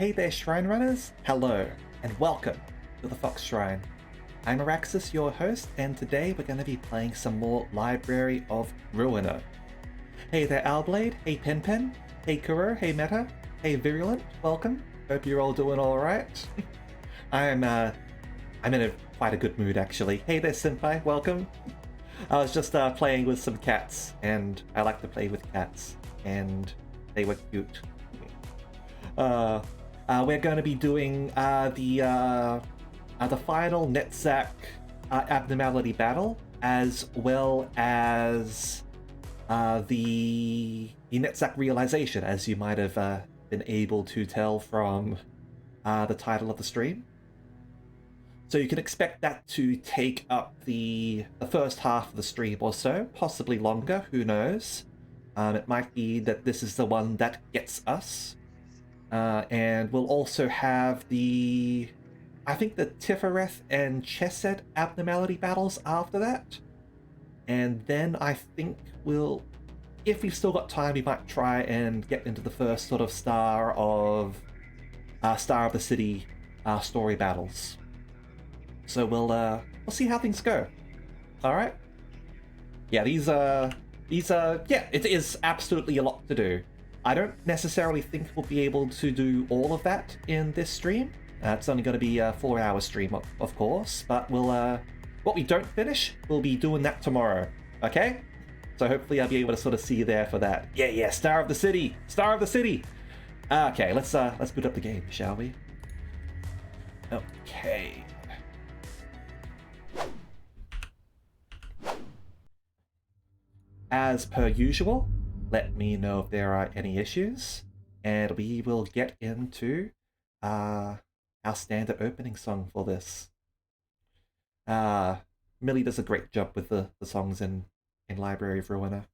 Hey there, Shrine Runners! Hello, and welcome to the Fox Shrine. I'm Araxis, your host, and today we're going to be playing some more Library of Ruina. Hey there, Owlblade. Hey, Pen. Hey, Kuro. Hey, Meta. Hey, Virulent. Welcome. Hope you're all doing alright. I'm in quite a good mood, actually. Hey there, Senpai. Welcome. I was just playing with some cats, and I like to play with cats, and they were cute. We're going to be doing the final Netzach abnormality battle, as well as the Netzach realization, as you might have been able to tell from the title of the stream. So you can expect that to take up the first half of the stream or so, possibly longer, who knows. It might be that this is the one that gets us. And we'll also have I think the Tifereth and Chesed abnormality battles after that. And then I think if we've still got time, we might try and get into the first sort of Star of the City story battles. So we'll see how things go. All right. Yeah, it is absolutely a lot to do. I don't necessarily think we'll be able to do all of that in this stream. It's only going to be a 4-hour stream, of course, but what we don't finish, we'll be doing that tomorrow, okay? So hopefully I'll be able to sort of see you there for that. Yeah, Star of the City! Star of the City! Okay, let's boot up the game, shall we? Okay. As per usual, let me know if there are any issues, and we will get into our standard opening song for this. Millie does a great job with the songs in Library of Ruina.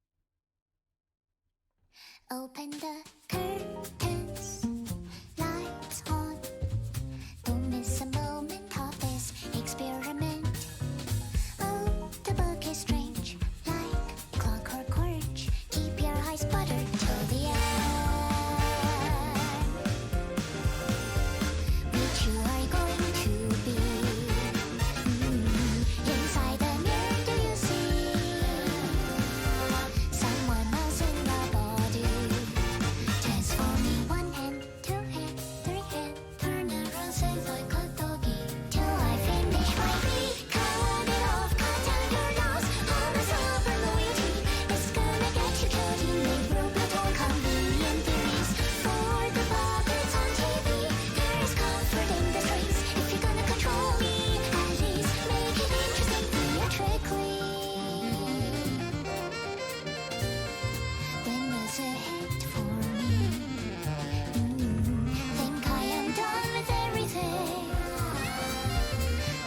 Open the curtains, lights on. Don't miss a moment of this experiment. Oh, the book is strange, like clockwork orange. Keep your eyes buttered till the end. Which you are going to be. Inside the mirror, do you see someone else in the body? Transform me 1 hand, 2 hand, 3 hand. Turn around, say like a doggy. Till I finish my beat. Cut it off, cut down your nose. Honest over loyalty. It's gonna get you killed. You make real little convenient theories. For the puppets on TV, there is comfort in the streets. If you're gonna control me, at least make it interesting theatrically. When there's a hit for me, think I am done with everything.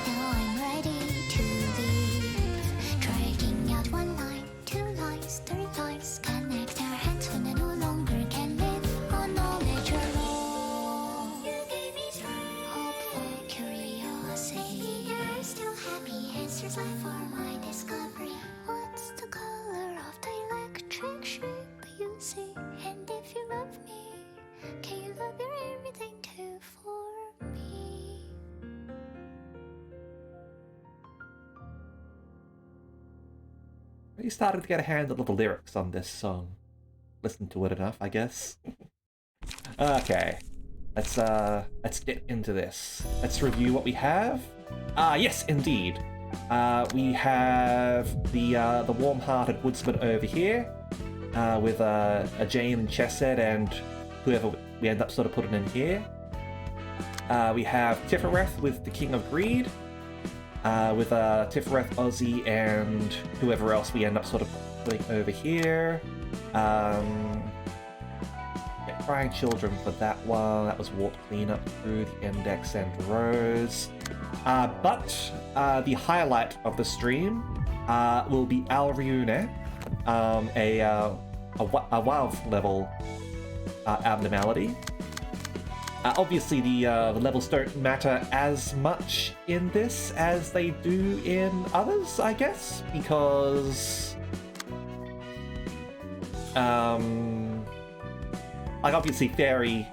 Now I'm ready to leave. Dragging out 1 line, 2 lines, 3 lines. Connect our hands when I no longer can live on knowledge alone. You gave me hopeful curiosity. You're still happy answers I for my discovery. What's the color of the electric shape you see? And if you love me, can you love your everything too for me? Really starting to get a handle of the lyrics on this song. Listen to it enough, I guess. Okay, let's get into this. Let's review what we have. Yes, indeed. We have the warm-hearted woodsman over here, with a Jane and Chesed and whoever we end up sort of putting in here. We have Tifereth with the King of Greed, with Tifereth, Ozzy, and whoever else we end up sort of putting over here. Crying Children for that one. That was Warp Cleanup through the Index and Rose. But the highlight of the stream will be Ruina, a wild level abnormality. Obviously, the levels don't matter as much in this as they do in others, I guess, because like obviously Fairy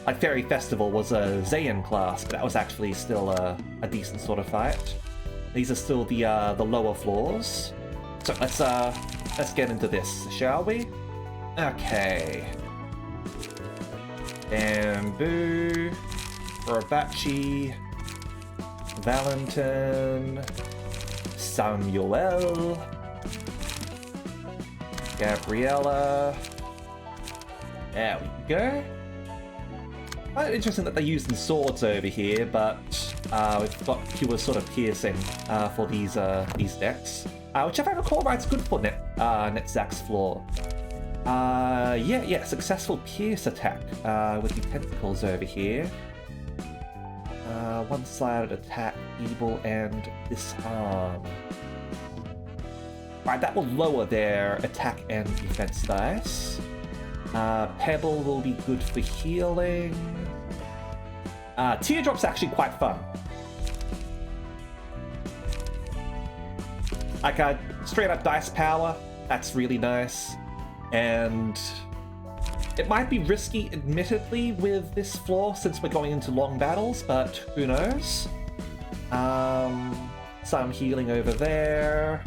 like Fairy Festival was a Zayan class, but that was actually still a decent sort of fight. These are still the lower floors. So let's get into this, shall we? Okay. Bamboo, Robachi, Valentin, Samuel, Gabriella. There we go. Quite interesting that they're using swords over here, but we've got pure sort of piercing for these decks, which if I recall right, it's good for Netzach's floor. Yeah, successful pierce attack with the tentacles over here. One-sided attack, evil, and disarm. Right, that will lower their attack and defense dice. Pebble will be good for healing. Teardrop's actually quite fun. Like straight up dice power, that's really nice. And it might be risky, admittedly, with this floor since we're going into long battles, but who knows? Some healing over there.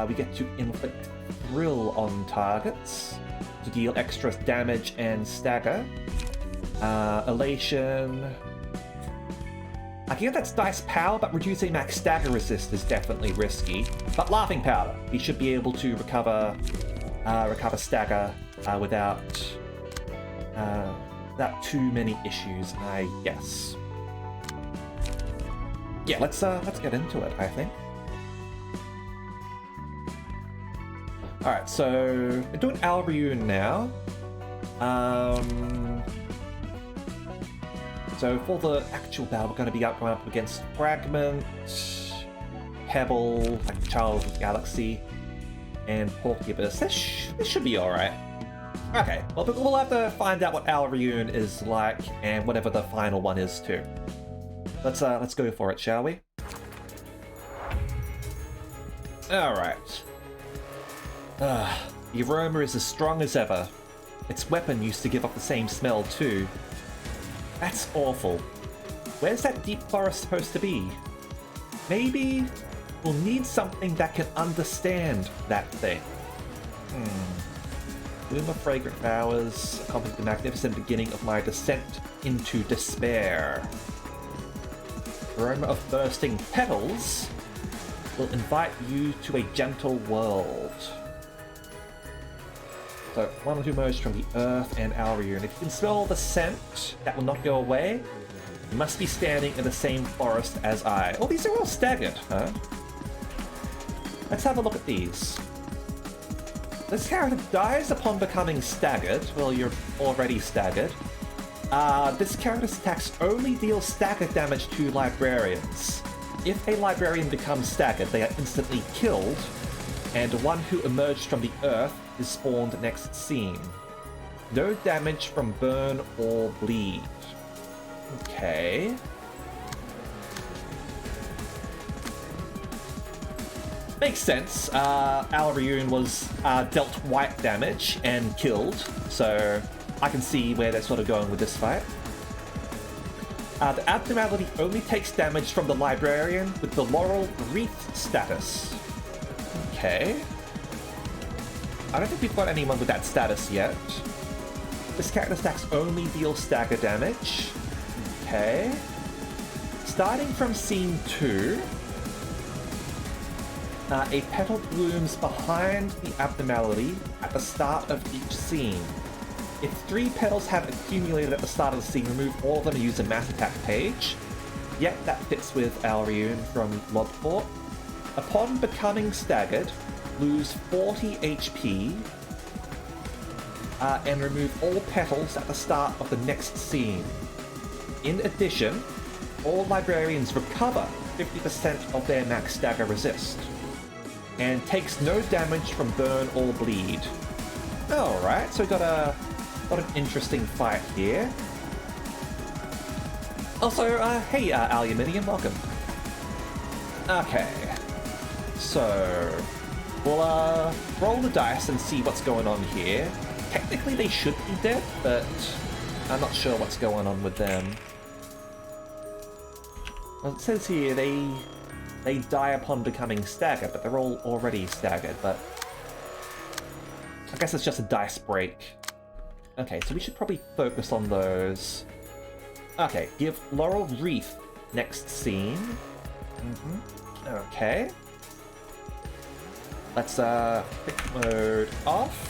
We get to inflict thrill on targets to deal extra damage and stagger. Elation. I get that's dice power, but reducing max stagger resist is definitely risky. But laughing powder, we should be able to recover stagger without too many issues, I guess. Yeah, let's get into it, I think. Alright, so we're doing Alriune now. So for the actual battle, we're going to be going up against Fragment, Pebble, like Child of the Galaxy, and Porcupus. This should be alright. Okay, well, we'll have to find out what Alriune is like, and whatever the final one is too. Let's go for it, shall we? Alright. The aroma is as strong as ever. Its weapon used to give off the same smell too. That's awful. Where's that deep forest supposed to be? Maybe we'll need something that can understand that thing. Bloom of fragrant flowers accompanied the magnificent beginning of my descent into despair. Aroma of bursting petals will invite you to a gentle world. So, one or two merged from the earth and Alriune. If you can smell the scent, that will not go away. You must be standing in the same forest as I. Oh, these are all staggered, huh? Let's have a look at these. This character dies upon becoming staggered. Well, you're already staggered. This character's attacks only deal stagger damage to librarians. If a librarian becomes staggered, they are instantly killed, and one who emerged from the earth is spawned next scene. No damage from burn or bleed. Okay. Makes sense. Alriune was dealt white damage and killed, so I can see where they're sort of going with this fight. The abnormality only takes damage from the librarian with the Laurel Wreath status. Okay. I don't think we've got anyone with that status yet. This character stacks only deal stagger damage. Okay. Starting from scene 2, a petal blooms behind the abnormality at the start of each scene. If 3 petals have accumulated at the start of the scene, remove all of them and use a mass attack page. Yep, that fits with Alriune from Lodport. Upon becoming staggered, lose 40 HP and remove all petals at the start of the next scene. In addition, all librarians recover 50% of their max stagger resist and takes no damage from burn or bleed. Alright, so we got an interesting fight here. Also, hey, Aluminium, welcome. Okay, so we'll roll the dice and see what's going on here. Technically they should be dead, but I'm not sure what's going on with them. Well, it says here they die upon becoming staggered, but they're all already staggered, but I guess it's just a dice break. Okay, so we should probably focus on those. Okay, give Laurel Wreath next scene. Okay. Let's pick mode off.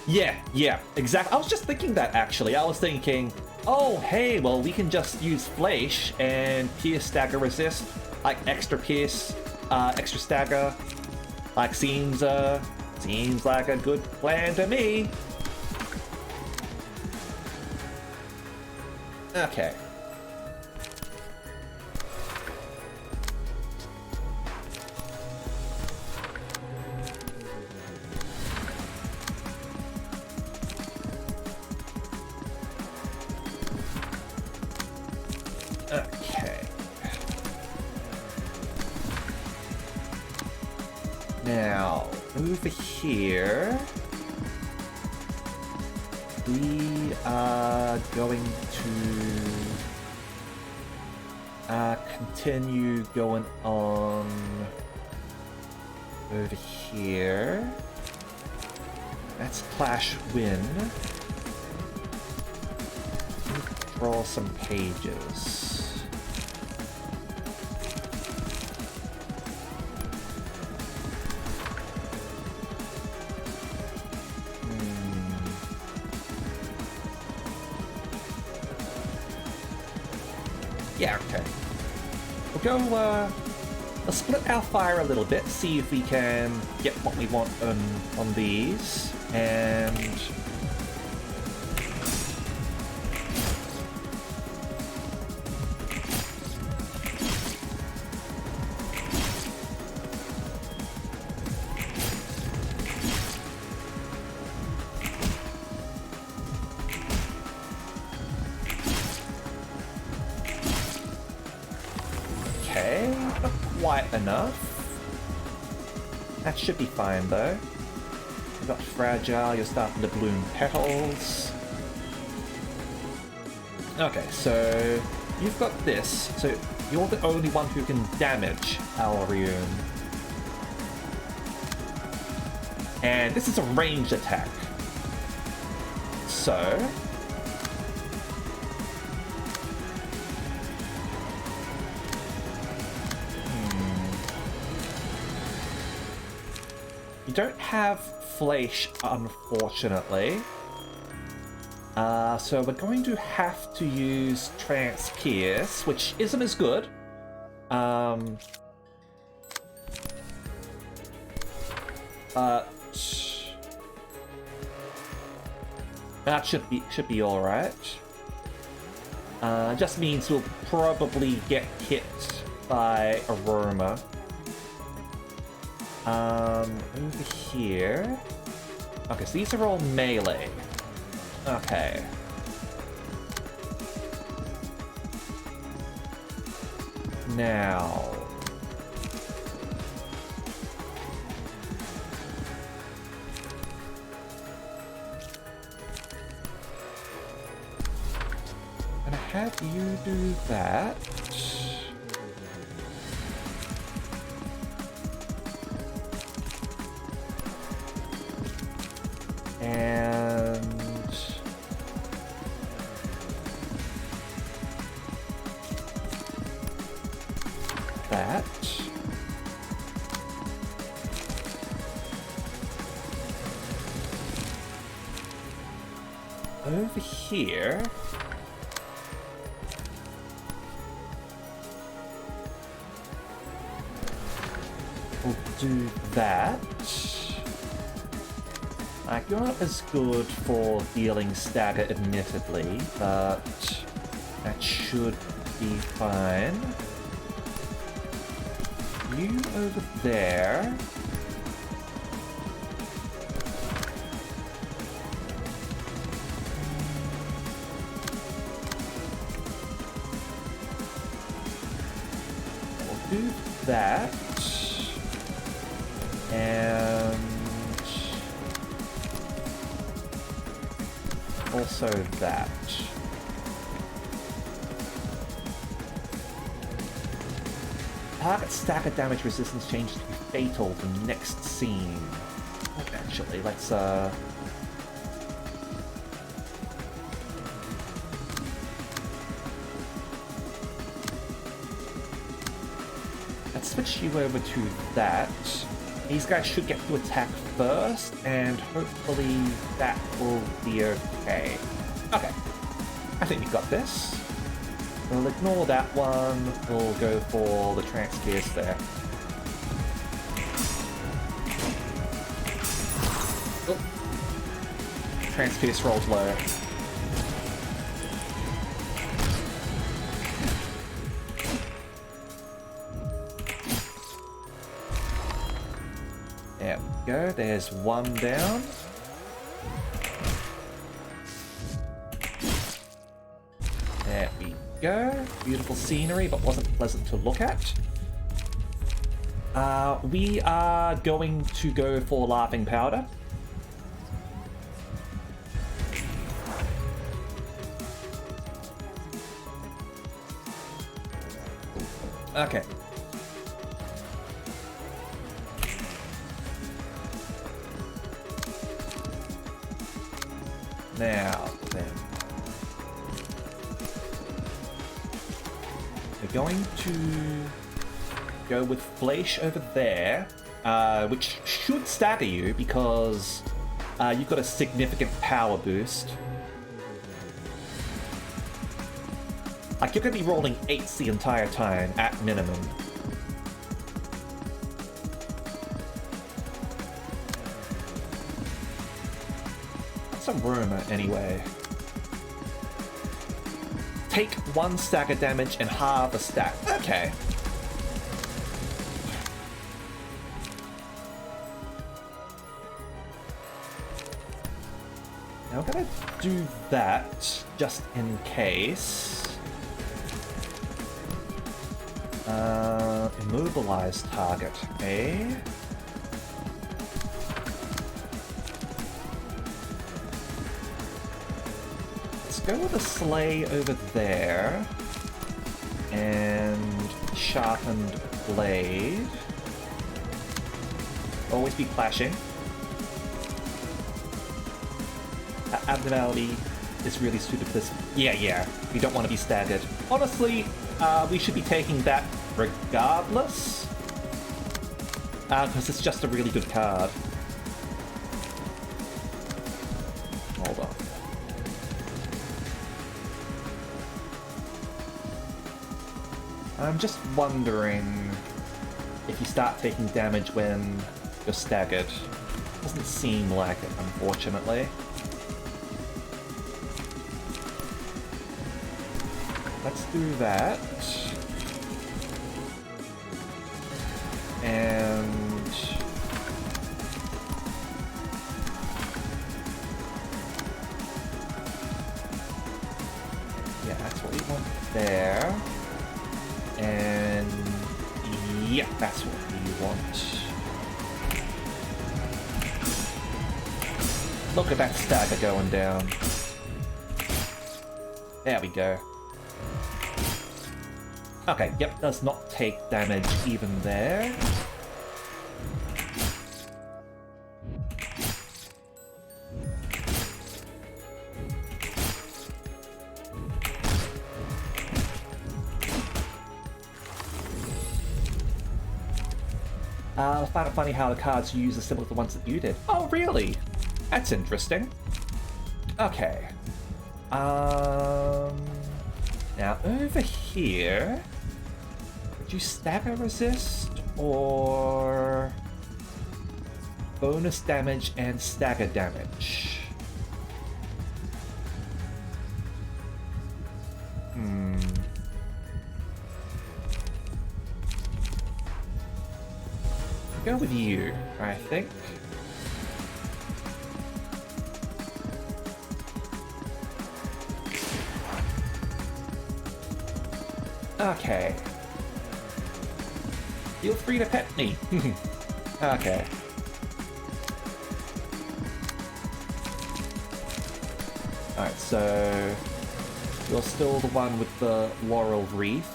Yeah, exactly. I was just thinking that actually. I was thinking, oh hey, well we can just use Flash and Pierce Stagger Resist, like extra Pierce, extra Stagger. Like seems like a good plan to me. Okay. Okay. Now, over here, we are going to continue going on over here. That's Clash Win. Draw some pages. Yeah, okay. We'll go, let's split our fire a little bit, see if we can get what we want on these, and... Okay, not quite enough. That should be fine though. You've got Fragile, you're starting to bloom petals. Okay, so you've got this, so you're the only one who can damage Alarium. And this is a ranged attack. So... You don't have Flash, unfortunately. So we're going to have to use Trance Pierce, which isn't as good. But that should be all right. Just means we'll probably get hit by Aroma. Over here. Okay, so these are all melee. Okay. Now. I'm gonna have you do that. And that. Over here. We'll do that. Like, you're not as good for dealing stagger, admittedly, but that should be fine. You over there. We'll do that. And... also that. Target stagger damage resistance changes to be fatal for next scene. Actually, let's switch you over to that. These guys should get to attack first, and hopefully that will be okay. Okay, I think we've got this. We'll ignore that one. We'll go for the Transpierce there. Oh. Transpierce rolls low. There we go. There's one down. There we go. Beautiful scenery, but wasn't pleasant to look at. We are going to go for Laughing Powder. Okay. Now, then. We're going to go with Fleisch over there, which should stagger you because you've got a significant power boost. Like, you're going to be rolling 8s the entire time, at minimum. Some Ruina anyway. Take 1 stagger damage and halve a stack. Okay. Now I'm gonna do that just in case. Immobilize target, eh? Go with a sleigh over there, and sharpened blade. Always be clashing. Abnormality is really suited for this. Yeah, we don't want to be staggered. Honestly, we should be taking that regardless, because it's just a really good card. Hold on. I'm just wondering if you start taking damage when you're staggered. Doesn't seem like it, unfortunately. Let's do that. And yeah, that's what we want there. And yeah, that's what we want. Look at that stagger going down. There we go. Okay, yep, does not take damage even there. I found it funny how the cards you use are similar to the ones that you did. Oh, really? That's interesting. Okay. Now over here, would you stagger resist or bonus damage and stagger damage? Go with you, I think. Okay. Feel free to pet me. Okay. Alright, so you're still the one with the laurel wreath.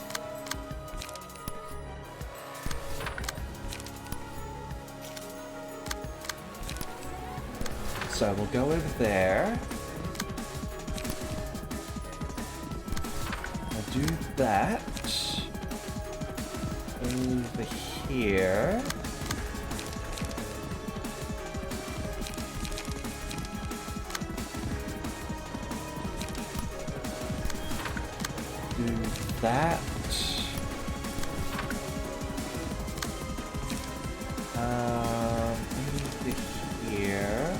So we'll go over there. I'll do that. Over here. Do that. Over here.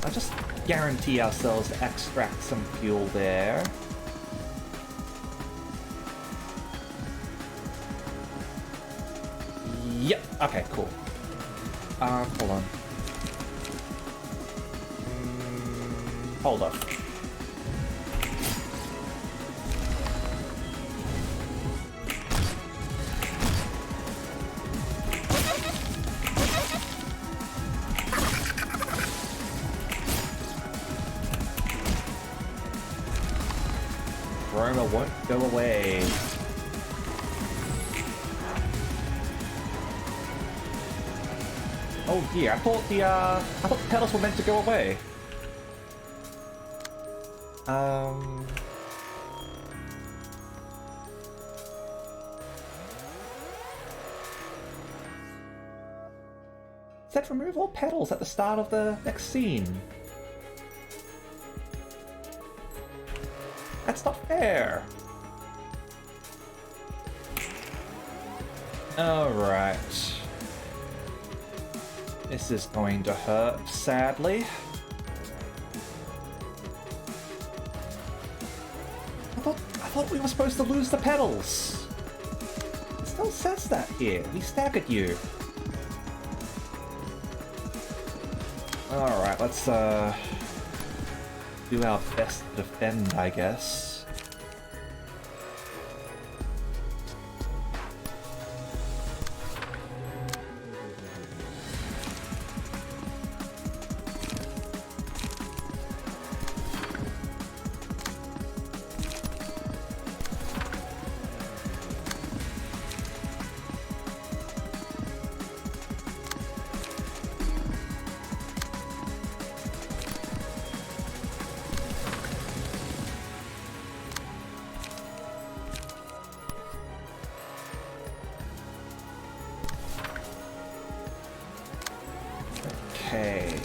I'll just guarantee ourselves to extract some fuel there. Yep, okay, cool. Hold on. Hold up. Ruina won't go away. Oh dear, I thought the pedals were meant to go away. Said remove all pedals at the start of the next scene. That's not fair. Alright. This is going to hurt, sadly. I thought we were supposed to lose the pedals. It still says that here. We staggered you. Alright, let's do our best to defend, I guess. Okay.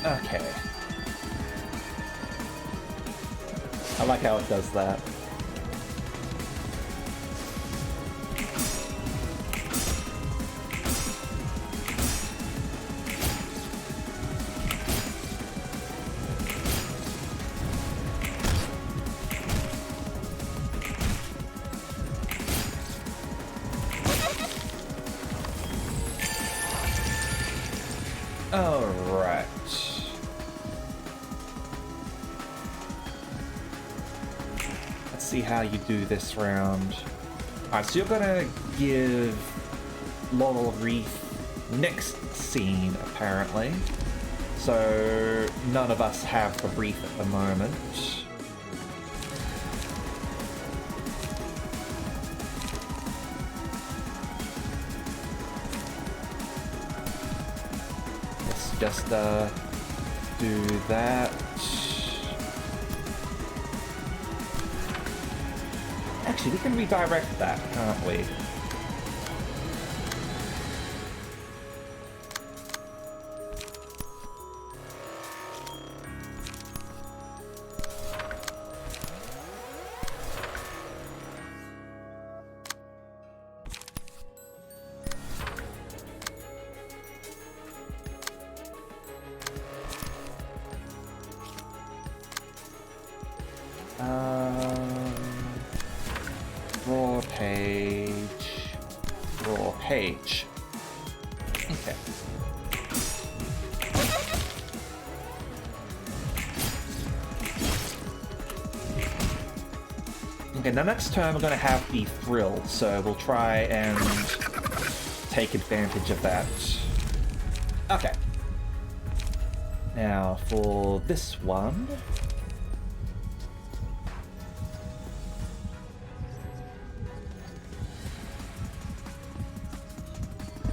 Okay. I like how it does that. Alright. Let's see how you do this round. Alright, so you're gonna give Laurel Wreath next scene, apparently. So none of us have the wreath at the moment. Just do that. Actually, we can redirect that, can't we? Raw page. Raw page. Okay. Okay, now next turn we're going to have the thrill, so we'll try and take advantage of that. Okay. Now for this one...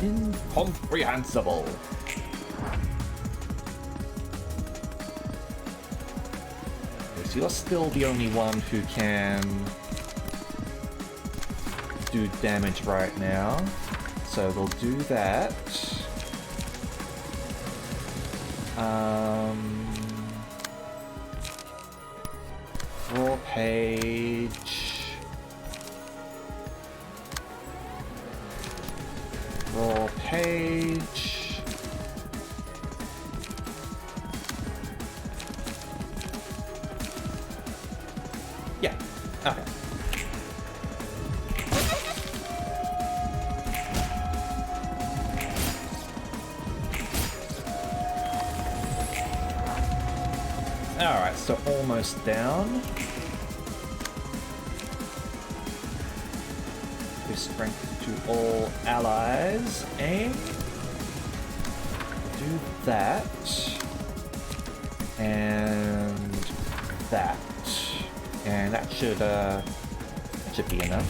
incomprehensible. So you're still the only one who can do damage right now. So we'll do that. Raw page. Raw page. Yeah, okay. Alright, so almost down. Give strength to all allies, and do that. And that. And that should be enough.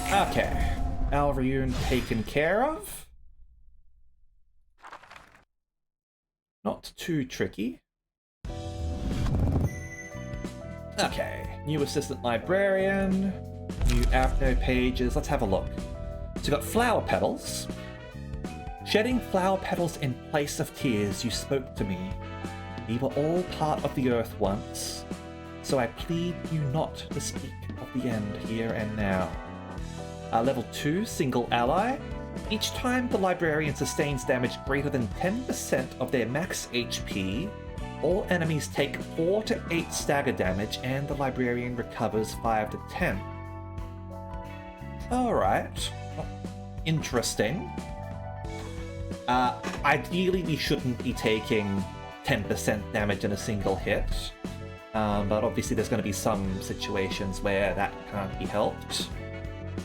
Okay, Alriune taken care of. Not too tricky. Okay, new assistant librarian, new Avno pages. Let's have a look. So you got flower petals. Shedding flower petals in place of tears, you spoke to me. We were all part of the earth once, so I plead you not to speak of the end here and now. Level 2, single ally. Each time the librarian sustains damage greater than 10% of their max HP, all enemies take 4 to 8 stagger damage and the librarian recovers 5 to 10. Alright. Interesting. Ideally we shouldn't be taking 10% damage in a single hit, but obviously there's going to be some situations where that can't be helped.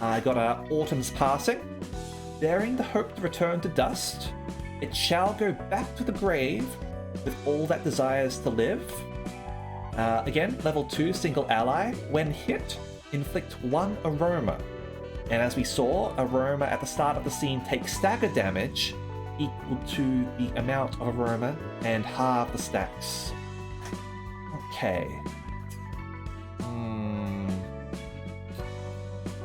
I got Autumn's Passing. Bearing the hope to return to dust, it shall go back to the grave with all that desires to live. Again, level 2, single ally. When hit, inflict 1 aroma. And as we saw, aroma at the start of the scene takes stagger damage equal to the amount of aroma and halve the stacks. Okay.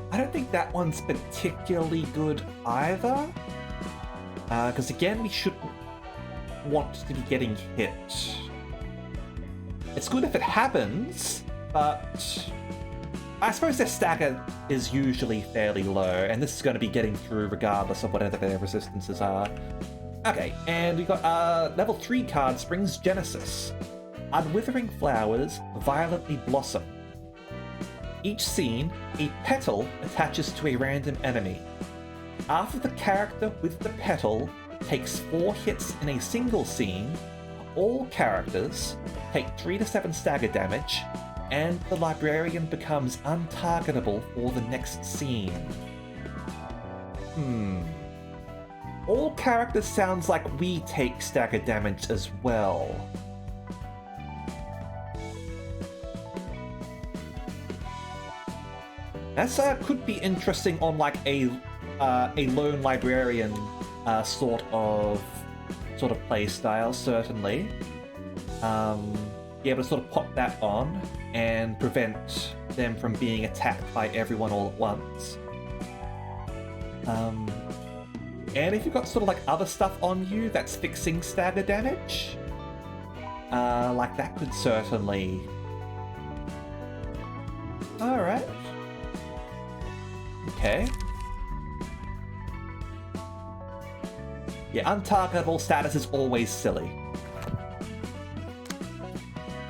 I don't think that one's particularly good either, because again, we shouldn't want to be getting hit. It's good if it happens, but I suppose their stagger is usually fairly low, and this is going to be getting through regardless of whatever their resistances are. Okay, and we got level 3 card, Spring's Genesis. Unwithering flowers violently blossom. Each scene, a petal attaches to a random enemy. After the character with the petal takes 4 hits in a single scene, all characters take 3 to 7 stagger damage, and the librarian becomes untargetable for the next scene. All characters sounds like we take stagger damage as well. That could be interesting on like a lone librarian sort of play style, certainly. Be able to sort of pop that on and prevent them from being attacked by everyone all at once. And if you've got sort of like other stuff on you that's fixing stagger damage, like that could certainly... Alright. Okay. Yeah, untargetable status is always silly.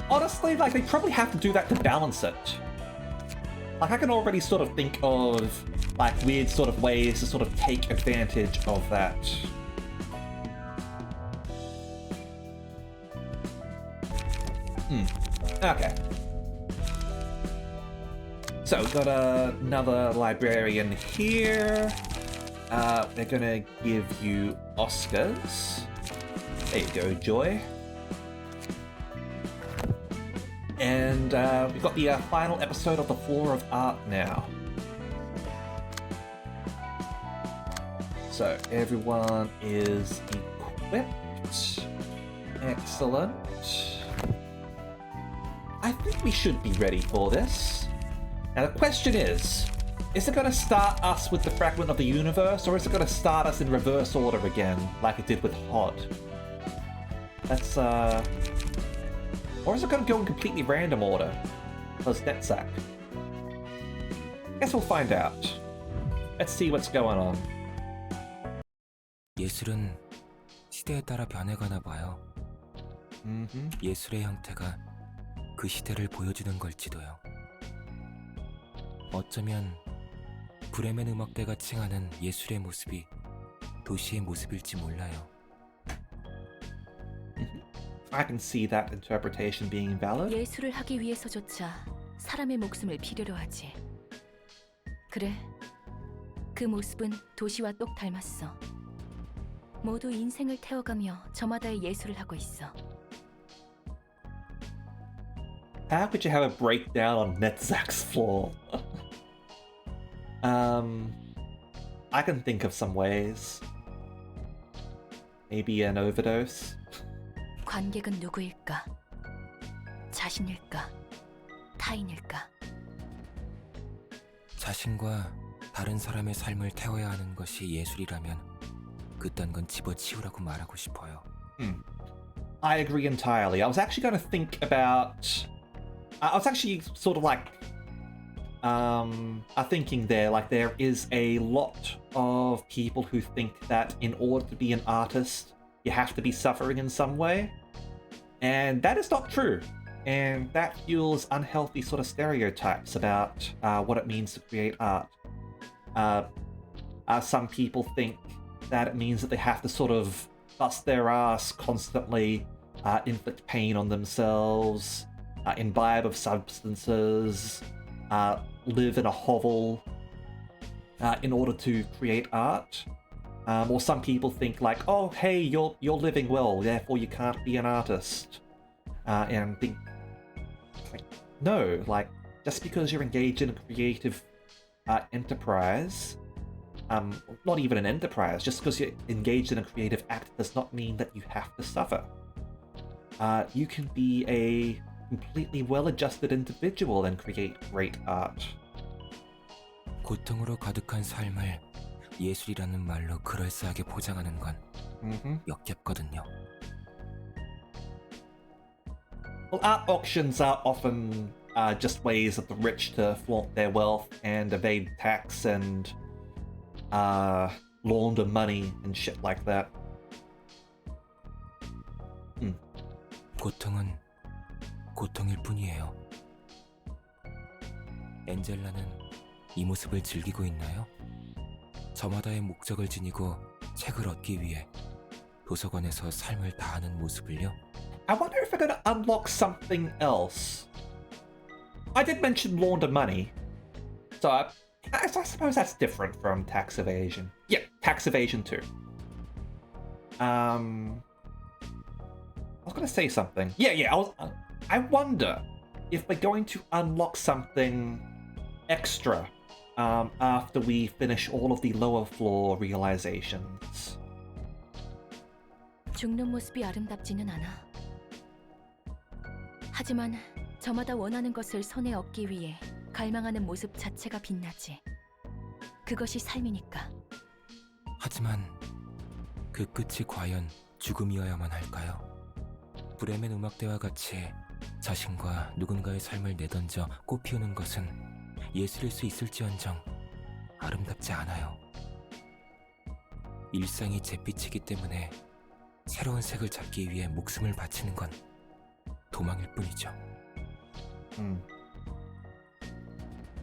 Honestly, like, they probably have to do that to balance it. Like, I can already sort of think of, like, weird sort of ways to sort of take advantage of that. Okay. So, we've got another librarian here. They're gonna give you Oscars. There you go, Joy. And we've got the final episode of the Floor of Art now. So everyone is equipped. Excellent. I think we should be ready for this. Now the question is it going to start us with the Fragment of the Universe, or is it going to start us in reverse order again, like it did with Hod? That's, or is it going to go in completely random order? As Netsack. Guess we'll find out. Let's see what's going on. 예술은 시대에 따라 변해가나 봐요. 예술의 형태가 그 시대를 보여주는 걸지도요. 어쩌면 브레멘 음악대가 칭하는 예술의 모습이 도시의 모습일지 몰라요. I can see that interpretation being valid. 예술을 하기 위해서조차 사람의 목숨을 필요로 하지. 그래, 그 모습은 도시와 똑 닮았어. 모두 인생을 태워가며 저마다의 예술을 하고 있어. How could you have a breakdown on Netzack's flaw? I can think of some ways. Maybe an overdose. 관객은 누구일까? 자신일까? 타인일까? 자신과 다른 사람의 삶을 태워야 하는 것이 예술이라면 그딴 건 집어치우라고 말하고 싶어요. I agree entirely. I was actually going to think about... I was actually sort of like... thinking there, like there is a lot of people who think that in order to be an artist, you have to be suffering in some way. And that is not true. And that fuels unhealthy sort of stereotypes about what it means to create art. Some people think that it means that they have to sort of bust their ass constantly, inflict pain on themselves, imbibe of substances, live in a hovel in order to create art. Or some people think like, oh, hey, you're living well, therefore you can't be an artist. And think, like, no, like, just because you're engaged in a creative enterprise, not even an enterprise, just because you're engaged in a creative act does not mean that you have to suffer. You can be a completely well-adjusted individual and create great art. 고통으로 가득한 삶을 예술이라는 말로 그럴싸하게 포장하는 건 역겹거든요. Well, art auctions are often just ways of the rich to flaunt their wealth and evade tax and launder money and shit like that. 고통은 고통일 뿐이에요. 엔젤라는 이 모습을 즐기고 있나요? 저마다의 목적을 지니고 책을 얻기 위해 도서관에서 삶을 다하는 모습을요? I wonder if we're going to unlock something else. I did mention launder money, so I suppose that's different from tax evasion. Yeah, tax evasion too. I was going to say something. Yeah. I wonder if we're going to unlock something extra after we finish all of the lower floor realizations. 죽는 모습이 아름답지는 않아. 하지만 저마다 원하는 것을 손에 얻기 위해 갈망하는 모습 자체가 빛나지. 그것이 삶이니까. 하지만 그 끝이 과연 죽음이어야만 할까요? 브레멘 음악대와 같이 자신과 누군가의 삶을 내던져 꽃피우는 것은 예술일 수 있을지언정 아름답지 않아요. 일상이 잿빛이기 때문에 새로운 색을 잡기 위해 목숨을 바치는 건 도망일 뿐이죠.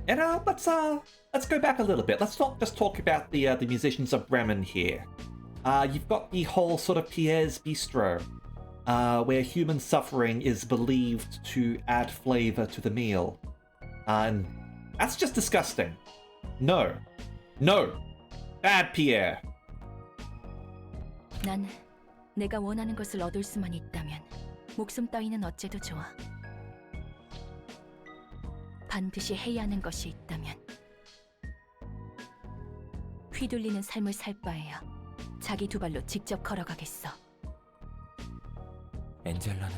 And let's go back a little bit. Let's not just talk about the musicians of Bremen here. You've got the whole sort of Pierre's Bistro, where human suffering is believed to add flavor to the meal. And that's just disgusting. No. Bad Pierre. 난 내가 원하는 것을 얻을 수만 있다면 목숨 따위는 어째도 좋아. 반드시 해야 하는 것이 있다면 휘둘리는 삶을 살 바에야 자기 두 발로 직접 걸어가겠어. 엔젤라는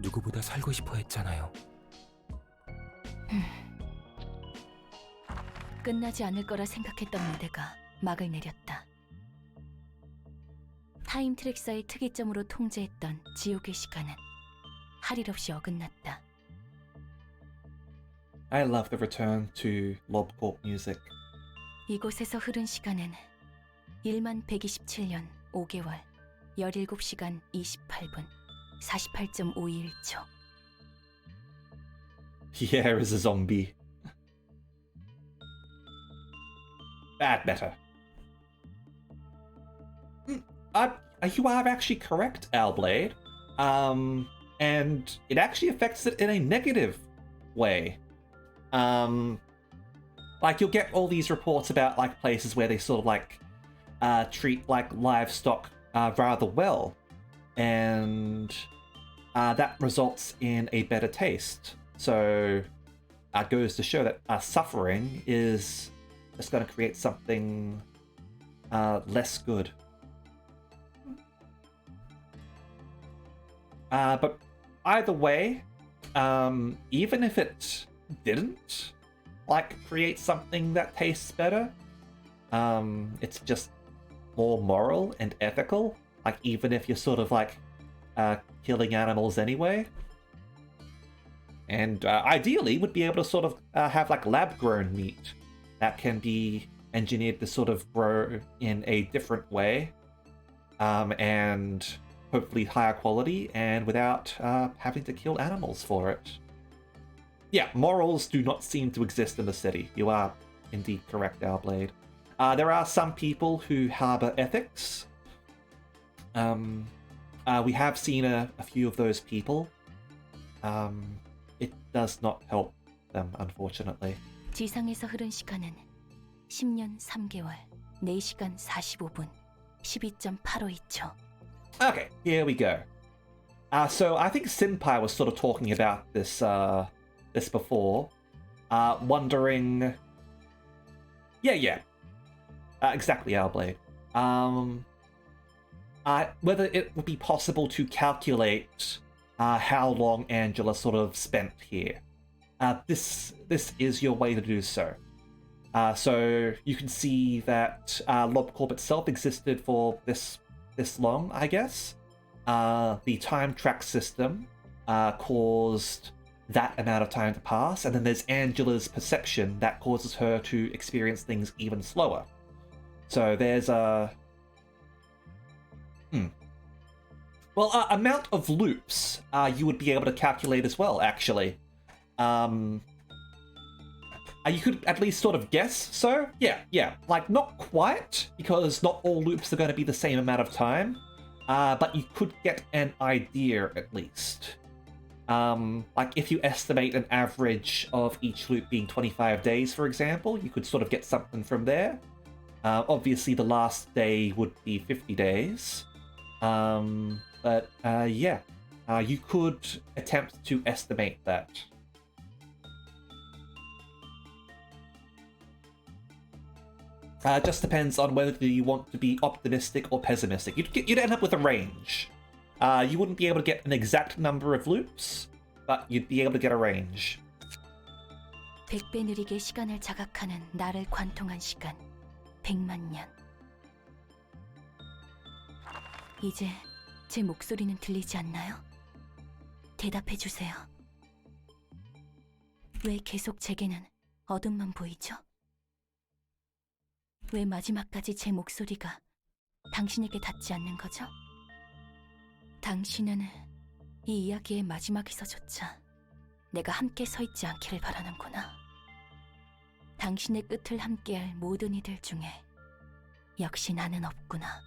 누구보다 살고 싶어 했잖아요. 끝나지 않을 거라 생각했던 무대가 막을 내렸다. 타임트랙사의 특이점으로 통제했던 지옥의 시간은 할 일 없이 어긋났다. I love the return to Lobcorp music. 이곳에서 흐른 시간은 1만 127년 5개월 17시간 28분 48.521초. Pierre is a zombie. Bad meta. You are actually correct, Owlblade. And it actually affects it in a negative way. Like you'll get all these reports about like places where they sort of like treat like livestock rather well, and that results in a better taste. So it goes to show that suffering is just going to create something less good. But either way, even if it didn't like create something that tastes better, it's just more moral and ethical. Like even if you're sort of like killing animals anyway, and ideally would be able to sort of have like lab-grown meat that can be engineered to sort of grow in a different way, and hopefully higher quality and without having to kill animals for it. Yeah, morals do not seem to exist in the city. You are indeed correct, Owlblade. There are some people who harbor ethics. We have seen a few of those people. It does not help them, unfortunately. 지상에서 흐른 시간은 10년 3개월 4시간 45분 12.852초. Okay, here we go. So I think Senpai was sort of talking about this this before, wondering. Exactly, Owlblade. Whether it would be possible to calculate how long Angela sort of spent here. This is your way to do so. So you can see that LobCorp itself existed for this long, I guess. The time track system caused that amount of time to pass, and then there's Angela's perception that causes her to experience things even slower. So there's a amount of loops you would be able to calculate as well, actually. You could at least sort of guess so. Yeah. Like, not quite, because not all loops are going to be the same amount of time. But you could get an idea, at least. Like, if you estimate an average of each loop being 25 days, for example, you could sort of get something from there. Obviously, the last day would be 50 days. You could attempt to estimate that. Just depends on whether you want to be optimistic or pessimistic. You'd end up with a range. You wouldn't be able to get an exact number of loops, but you'd be able to get a range. 100배 느리게 시간을 자각하는 나를 관통한 시간 100만 년. 이제 제 목소리는 들리지 않나요? 대답해 주세요. 왜 계속 제게는 어둠만 보이죠? 왜 마지막까지 제 목소리가 당신에게 닿지 않는 거죠? 당신은 이 이야기의 마지막에서조차 내가 함께 서 있지 않기를 바라는구나. 당신의 끝을 함께할 모든 이들 중에 역시 나는 없구나.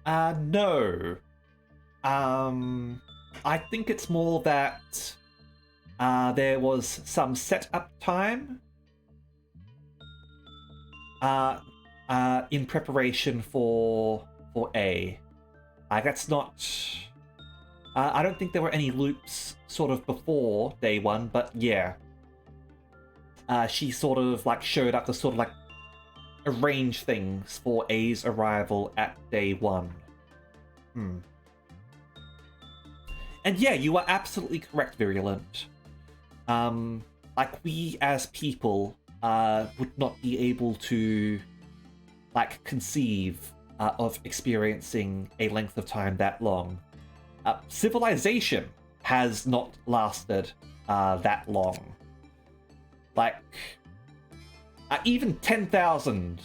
No. I think it's more that there was some setup time in preparation for A. That's not. I don't think there were any loops sort of before day one, but yeah. She sort of like showed up to sort of like arrange things for A's arrival at day one. And yeah, you are absolutely correct, Virulent. Like, we as people would not be able to like conceive of experiencing a length of time that long. Civilization has not lasted that long. Like, even 10,000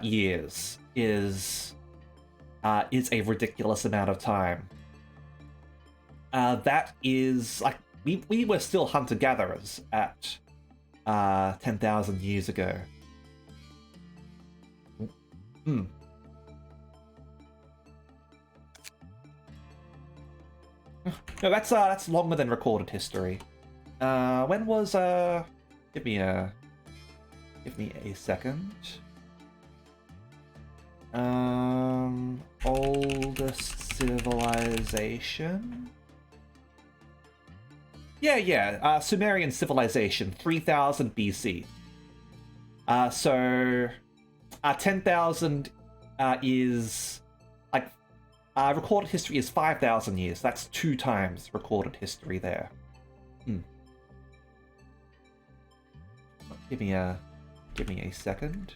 years is a ridiculous amount of time. That is like we were still hunter-gatherers at 10,000 years ago. No, that's longer than recorded history. When was Give me a second. Oldest civilization. Yeah. Sumerian civilization, 3000 BC. So 10,000 is like recorded history is 5,000 years. That's 2 times recorded history there. Give me a second.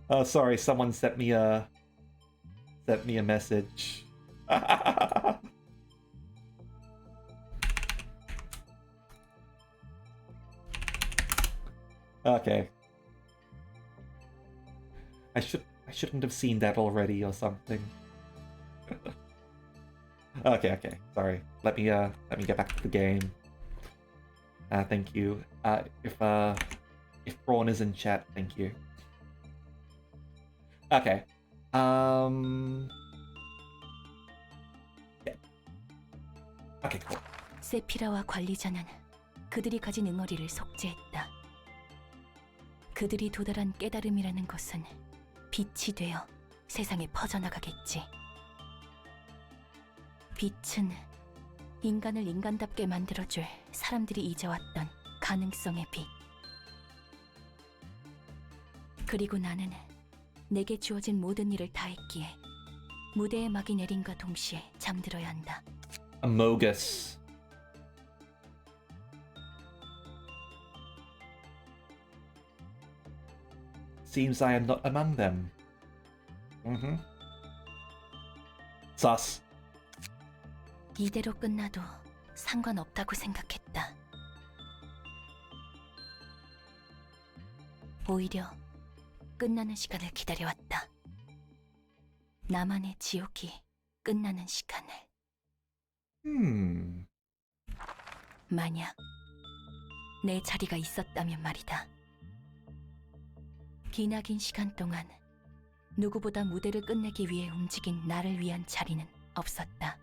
Oh, sorry, someone sent me a message. Okay. I shouldn't have seen that already or something. Okay. Sorry. Let me get back to the game. Thank you. If Braun is in chat, thank you. Okay. Yeah. Okay, cool. 세피라와 관리자는 그들이 가진 응어리를 속죄했다. 그들이 도달한 깨달음이라는 것은 빛이 되어 세상에 퍼져나가겠지. 빛은 인간을 인간답게 만들어줄 사람들이 잊어왔던 가능성의 빛. 그리고 나는 내게 주어진 모든 일을 다했기에 무대의 막이 내림과 동시에 잠들어야 한다. Amogus. Seems I am not among them. Sus. 이대로 끝나도 상관없다고 생각했다. 오히려 끝나는 시간을 기다려왔다. 나만의 지옥이 끝나는 시간을. 만약 내 자리가 있었다면 말이다. 기나긴 시간 동안 누구보다 무대를 끝내기 위해 움직인 나를 위한 자리는 없었다.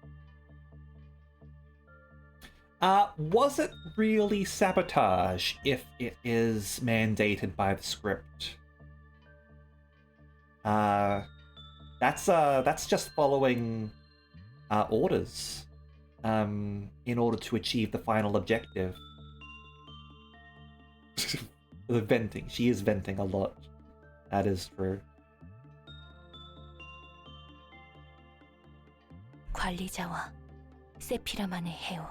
Was it really sabotage if it is mandated by the script? That's just following orders in order to achieve the final objective. The venting. She is venting a lot. That is true. 관리자와 세피라만의 해오.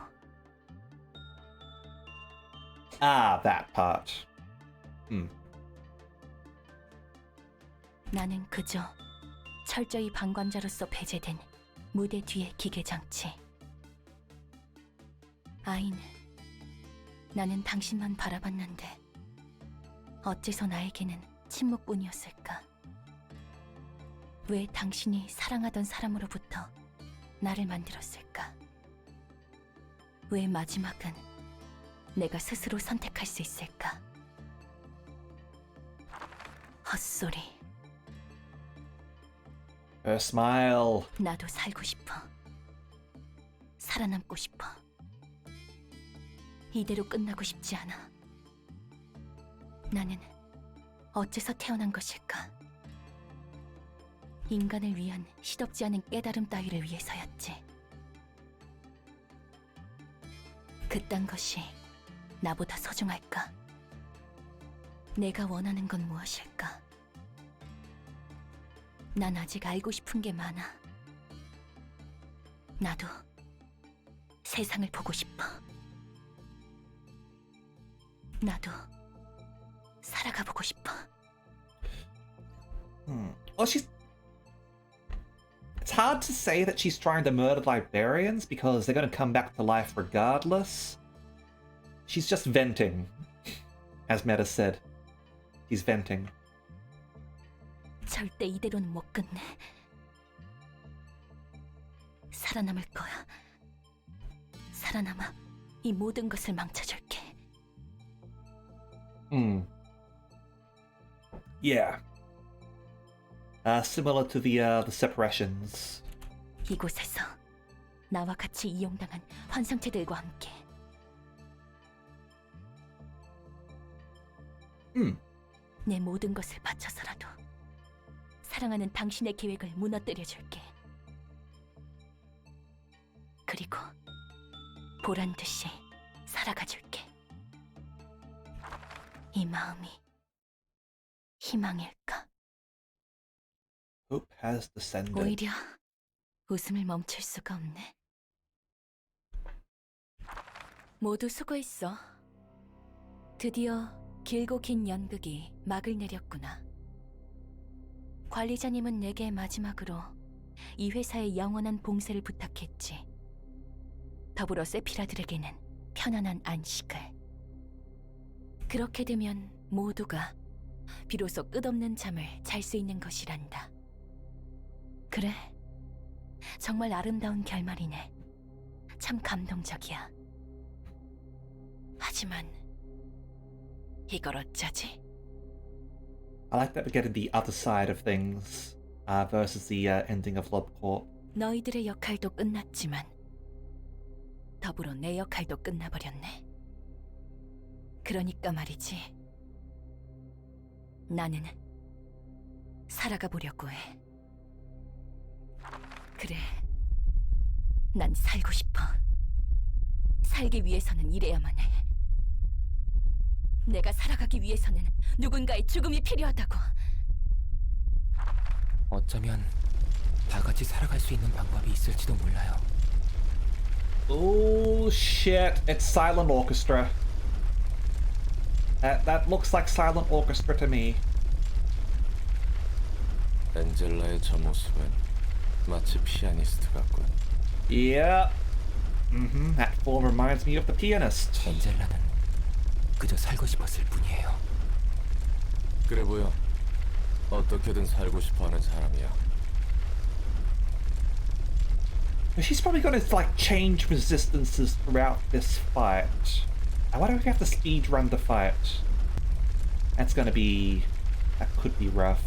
Ah, that part. 나는 그저 철저히 방관자로서 배제된 무대 뒤의 기계 장치. 아인, 나는 당신만 바라봤는데 어째서 나에게는 침묵뿐이었을까? 왜 당신이 사랑하던 사람으로부터 나를 만들었을까? 왜 마지막은 내가 스스로 선택할 수 있을까? 헛소리. Her smile. 나도 살고 싶어. 살아남고 싶어. 이대로 끝나고 싶지 않아. 나는 어째서 태어난 것일까? 인간을 위한 시덥지 않은 깨달음 따위를 위해서였지. 그딴 것이 나보다 소중할까? 내가 원하는 건 무엇일까? 난 아직 알고 싶은 게 많아. 나도 세상을 보고 싶어. 나도 살아가 보고 싶어. Well, it's hard to say that she's trying to murder librarians because they're going to come back to life regardless. She's just venting, as Meta said. She's venting. 절대 이대로는 못 끝내. 살아남을 거야. 살아남아 이 모든 것을 망쳐줄게. Yeah. Similar to the separations. 이곳에서 나와 같이 이용당한 환상체들과 함께. 내 모든 것을 바쳐서라도 사랑하는 당신의 계획을 무너뜨려줄게. 그리고 보란 듯이 살아가줄게. 이 마음이 희망일까? Hope has descended. 오히려 웃음을 멈출 수가 없네. 모두 수고했어. 드디어 길고 긴 연극이 막을 내렸구나. 관리자님은 내게 마지막으로 이 회사의 영원한 봉쇄를 부탁했지. 더불어 세피라들에게는 편안한 안식을. 그렇게 되면 모두가 비로소 끝없는 잠을 잘 수 있는 것이란다. 그래, 정말 아름다운 결말이네. 참 감동적이야. 하지만 이걸 어쩌지? I like that we're getting the other side of things versus the ending of Love Corp. 너희들의 역할도 끝났지만 더불어 내 역할도 끝나버렸네. 그러니까 말이지. 나는 살아가 보려고 해. 그래, 난 살고 싶어. 살기 위해서는 이래야만 해. 내가 살아가기 위해서는 누군가의 죽음이 필요하다고. 어쩌면 다 같이 살아갈 수 있는 방법이 있을지도 몰라요. Oh shit, it's Silent Orchestra. That looks like Silent Orchestra to me. 엔젤라의 저 모습은 마치 피아니스트 같군. Yeah. That form reminds me of the pianist. 엔젤라는 그저 살고 싶었을 뿐이에요. 그래 보여. 어떻게든 살고 싶어하는 사람이야. She's probably going to like change resistances throughout this fight. I wonder if we have to speed run the fight. That could be rough.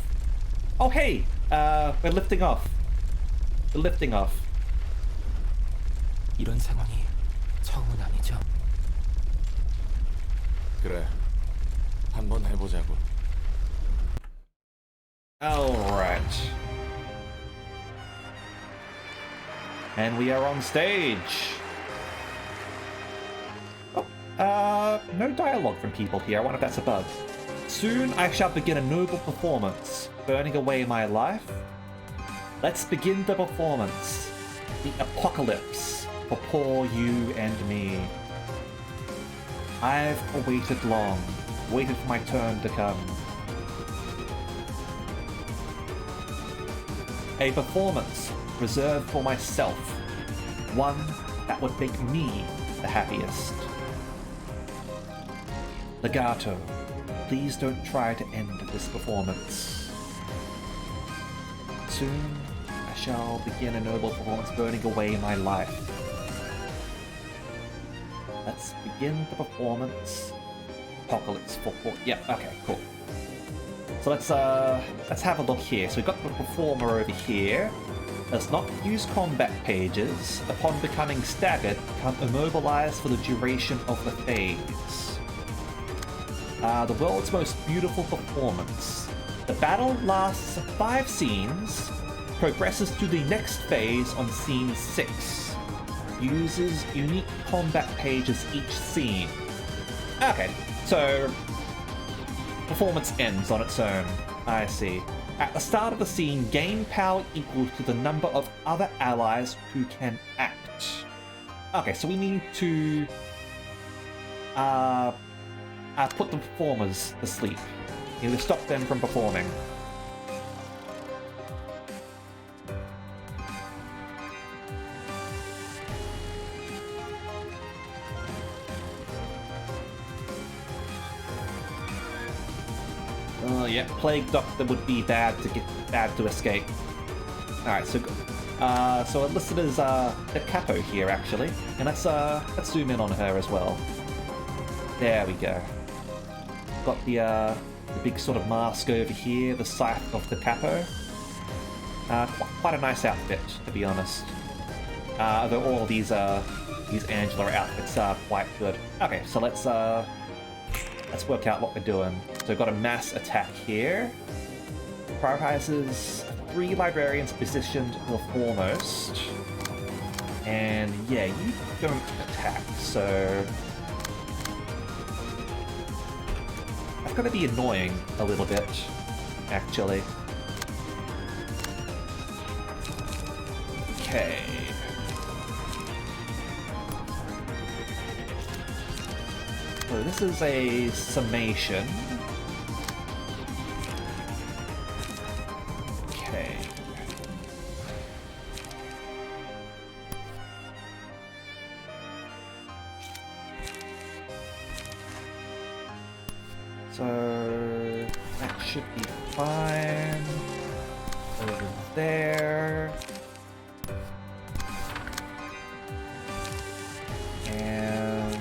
Oh hey, we're lifting off. We're lifting off. 이런 상황이 처음은 아니죠. 그래. 한번 해보자고. Alright. And we are on stage. Oh, no dialogue from people here. I wonder if that's a bug. Soon I shall begin a noble performance, burning away my life. Let's begin the performance. The apocalypse for poor you and me. I've waited long, waited for my turn to come. A performance reserved for myself, one that would make me the happiest. Legato, please don't try to end this performance. Soon, I shall begin a noble performance burning away my life. Let's begin the performance. Apocalypse 4. Yeah, okay, cool. So let's have a look here. So we've got the performer over here. Does not use combat pages. Upon becoming staggered, become immobilized for the duration of the phase. The world's most beautiful performance. The battle lasts 5 scenes, progresses to the next phase on scene 6. Uses unique combat pages each scene. Okay, so performance ends on its own. I see. At the start of the scene, gain power equal to the number of other allies who can act. Okay, so we need to put the performers to sleep. We need to stop them from performing. Yeah, Plague Doctor would be bad to escape. Alright, so listed as the capo here actually, and let's zoom in on her as well. There we go. Got the big sort of mask over here, the scythe of the capo. Quite a nice outfit, to be honest. Although all of these Angela outfits are quite good. Okay, so let's work out what we're doing. So we've got a mass attack here. Prioritizes 3 librarians positioned the foremost. And yeah, you don't attack, so that's gonna be annoying a little bit, actually. Okay. So this is a summation. Okay. So that should be fine. Over there. And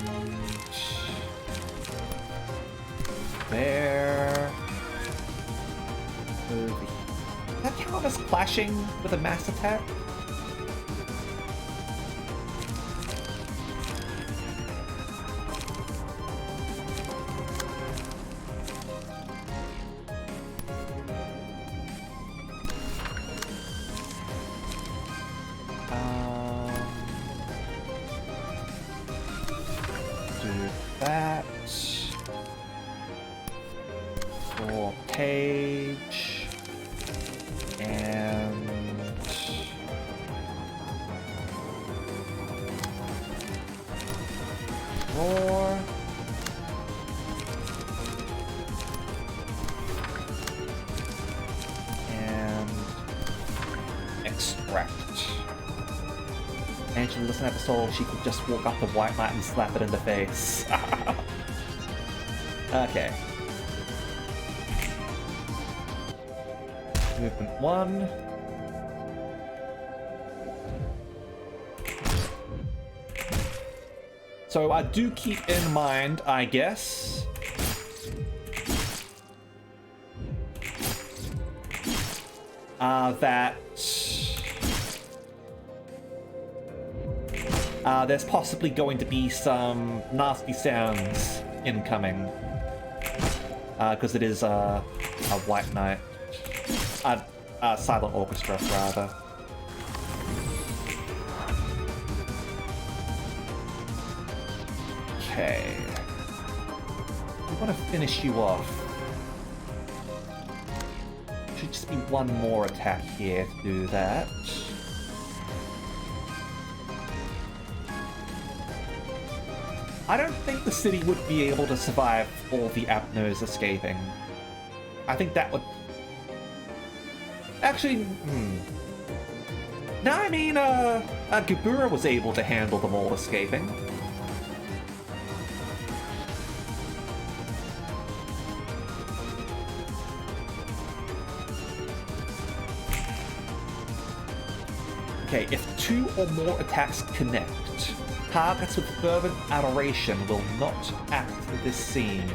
there. Over here. Does that count as clashing with a mass attack? Do that. For page. And roar. And extract. Angela doesn't have a soul, she could just walk up to White Knight and slap it in the face. Okay. Movement 1. So I do keep in mind, I guess, that there's possibly going to be some nasty sounds incoming, because it is a White Knight. Silent Orchestra, rather. Okay. We want to finish you off. Should just be one more attack here to do that. I don't think the city would be able to survive all the Apnos escaping. I think that would... Actually, No, I mean, Gabura was able to handle them all escaping. Okay, if 2 or more attacks connect, targets with fervent adoration will not act this scene.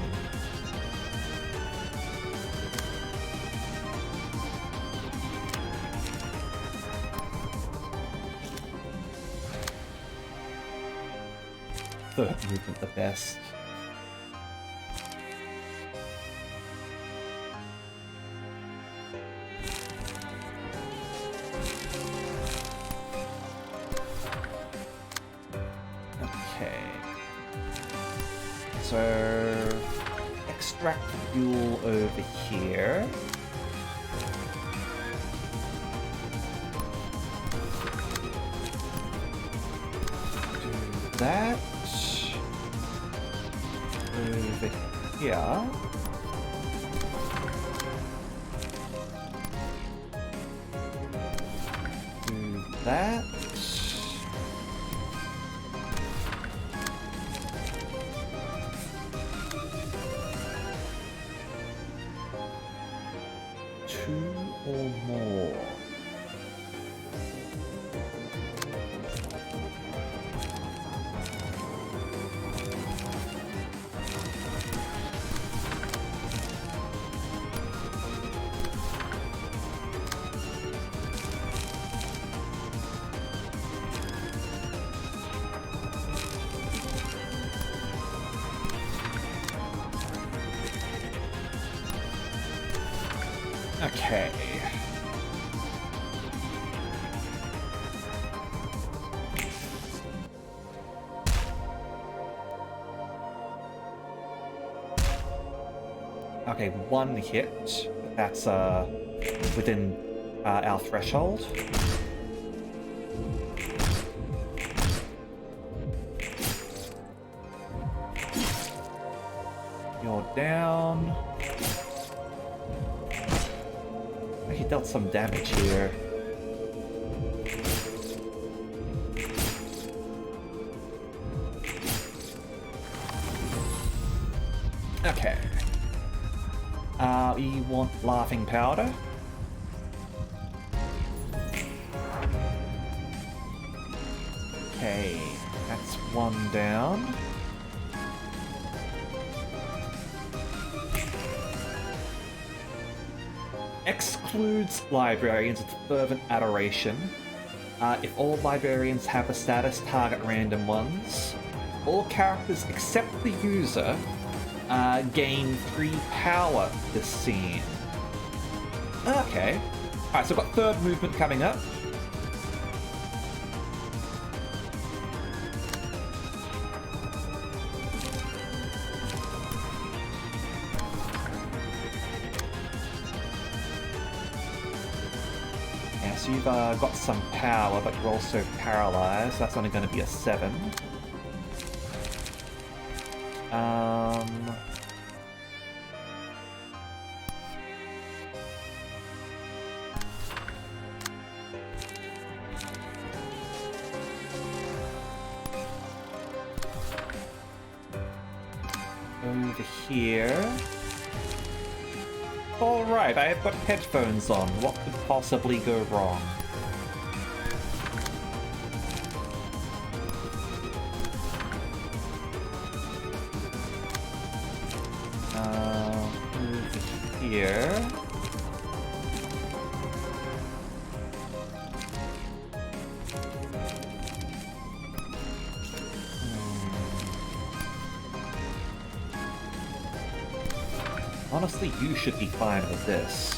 Third movement the best. Okay. So extract fuel over here. Do that. Over here. Do that. Two or more. Okay. Okay, 1 hit. That's within our threshold. You're down. He dealt some damage here. Okay. You want laughing powder? Okay, that's 1 down. Excludes librarians with fervent adoration. If all librarians have a status, target random ones. All characters except the user gain 3 power this scene. Okay. Alright, so I've got third movement coming up. Yeah, so you've got some power, but you're also paralyzed. That's only going to be a 7. Over here. Alright, I have got headphones on. What could possibly go wrong? Over here. Honestly, you should be fine with this.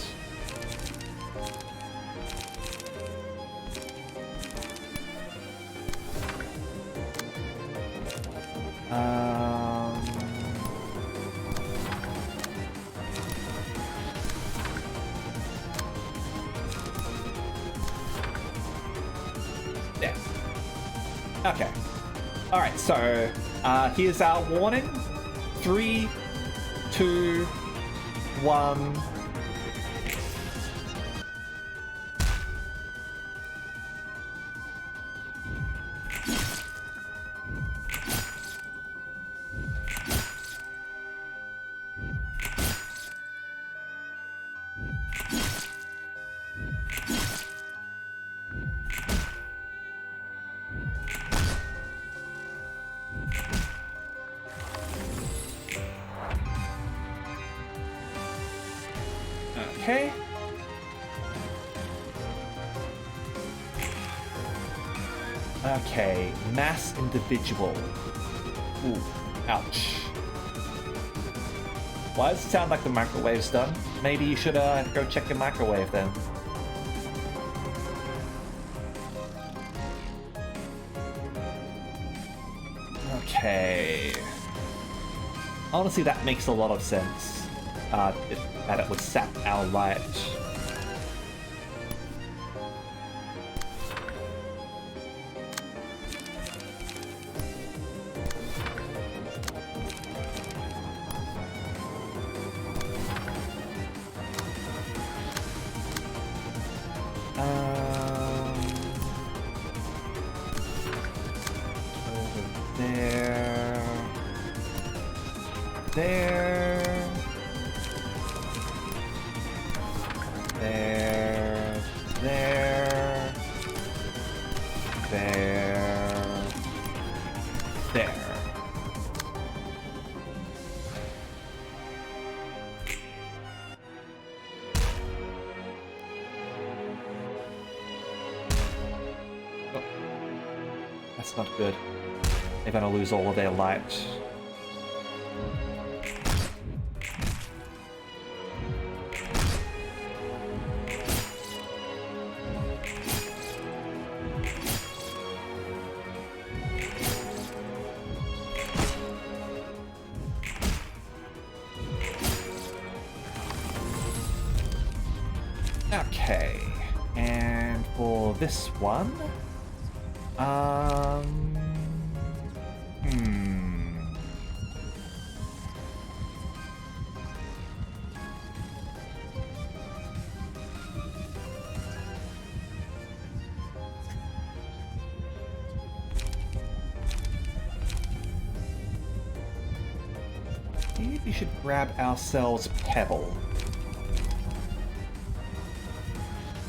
Yeah. Okay. Alright, so Here's our warning. 3, 2, 1. Okay. Okay, mass individual. Ooh, ouch. Why does it sound like the microwave's done? Maybe you should go check your microwave then. Okay. Honestly, that makes a lot of sense. That it would sap our light. Over there. There. There. There. There. There. Oh. That's not good. They're gonna lose all of their light. Okay, and for this one, maybe we should grab ourselves Pebble.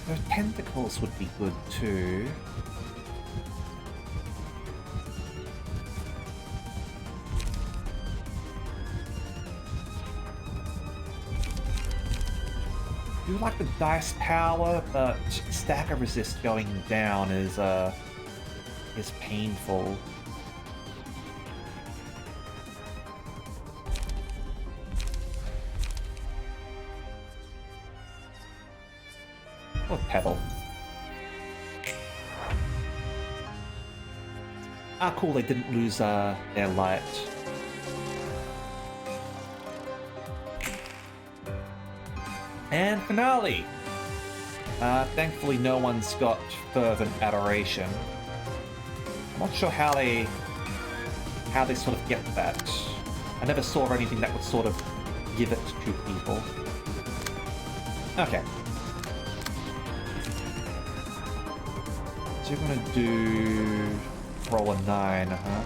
Their tentacles would be good too. I do like the dice power, but stagger resist going down is painful. Or Pebble. Ah, cool, they didn't lose their light. And finale! Thankfully no one's got fervent adoration. I'm not sure how they sort of get that. I never saw anything that would sort of give it to people. Okay. So you're gonna do roll a 9, huh?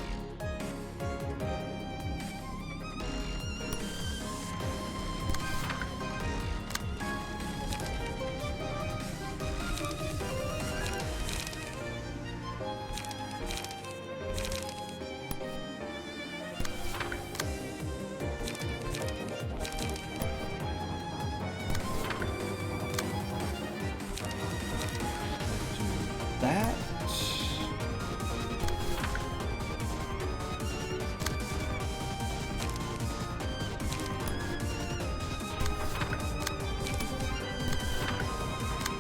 That.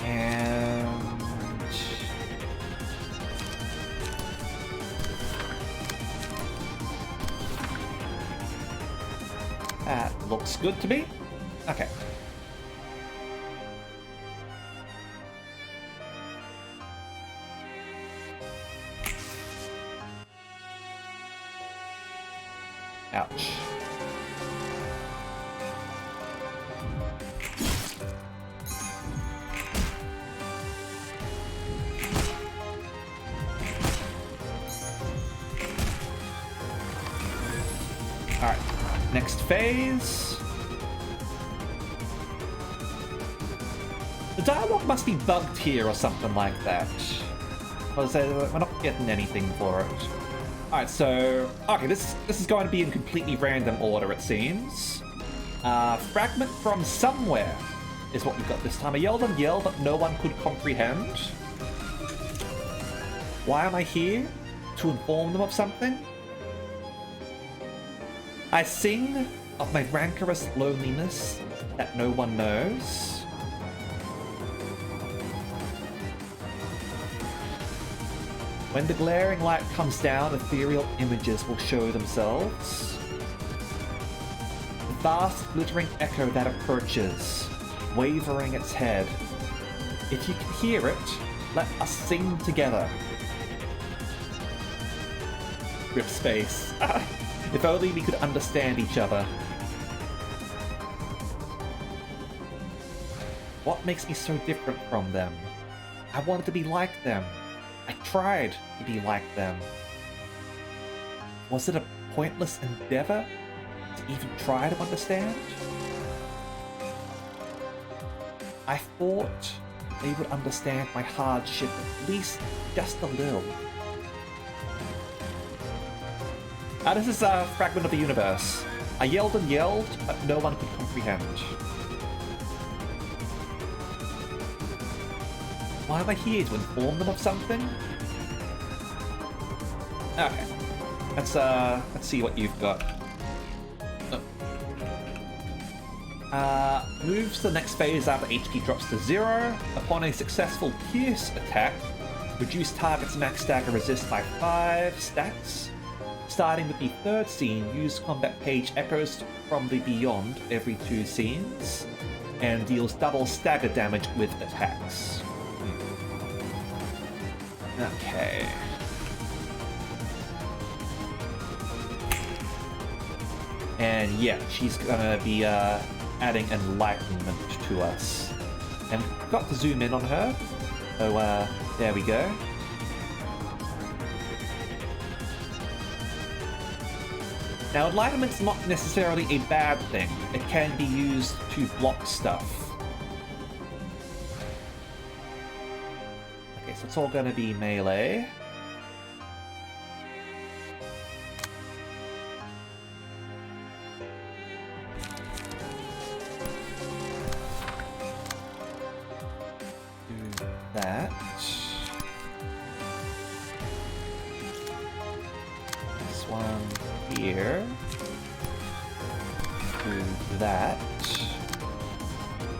And that looks good to me. Okay. Ouch. Alright, next phase. The dialogue must be bugged here or something like that. Because we're not getting anything for it. Alright, so... Okay, this is going to be in completely random order, it seems. Fragment from somewhere is what we've got this time. I yelled and yelled, but no one could comprehend. Why am I here? To inform them of something? I sing of my rancorous loneliness that no one knows. When the glaring light comes down, ethereal images will show themselves. The vast glittering echo that approaches, wavering its head. If you can hear it, let us sing together. Rip space. If only we could understand each other. What makes me so different from them? I wanted to be like them. I tried to be like them. Was it a pointless endeavor to even try to understand? I thought they would understand my hardship at least just a little. This is a fragment of the universe. I yelled and yelled, but no one could comprehend. Why am I here? To inform them of something? Okay. Let's see what you've got. Moves to the next phase after HP drops to 0. Upon a successful Pierce attack, reduce target's max stagger resist by 5 stacks. Starting with the third scene, use combat page echoes from the beyond every 2 scenes, and deals double stagger damage with attacks. Okay. And yeah, she's gonna be adding enlightenment to us. And got to zoom in on her. So there we go. Now, enlightenment's not necessarily a bad thing. It can be used to block stuff. Okay, so it's all gonna be melee. Do that. This one here. Do that.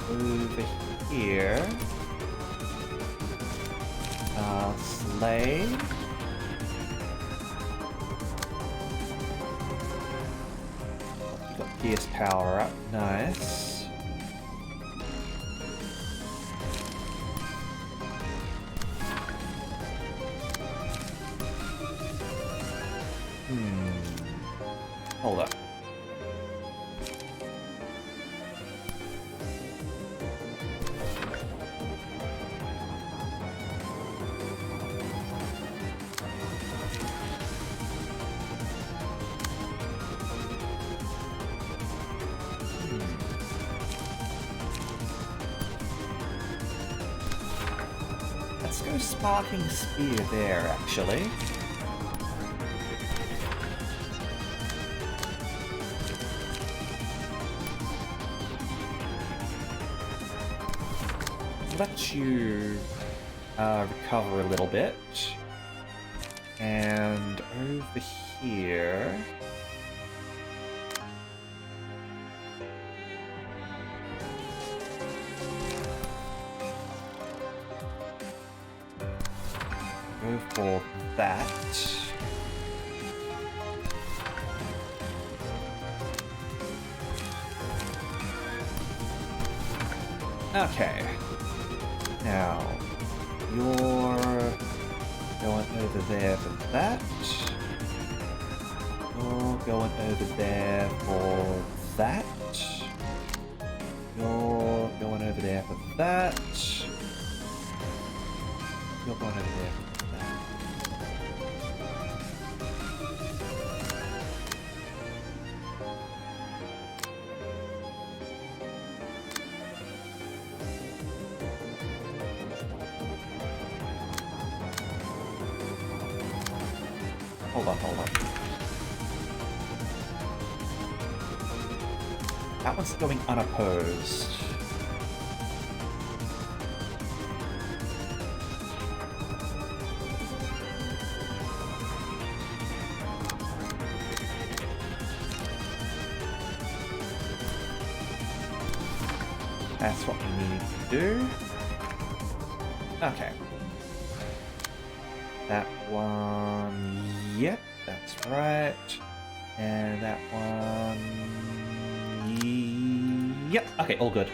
Over here. Slay. You got Pierce power up. Nice. Hold up. Let's go Sparking Spear there, actually. Let you recover a little bit. And over here... go for that. Okay. Now, you're going over there for that. You're going over there for that. You're going over there for that. You're going over there for that. Hold on. That one's going unopposed. That's what we need to do. Okay. That one, yep, that's right. And that one, yep, okay, all good.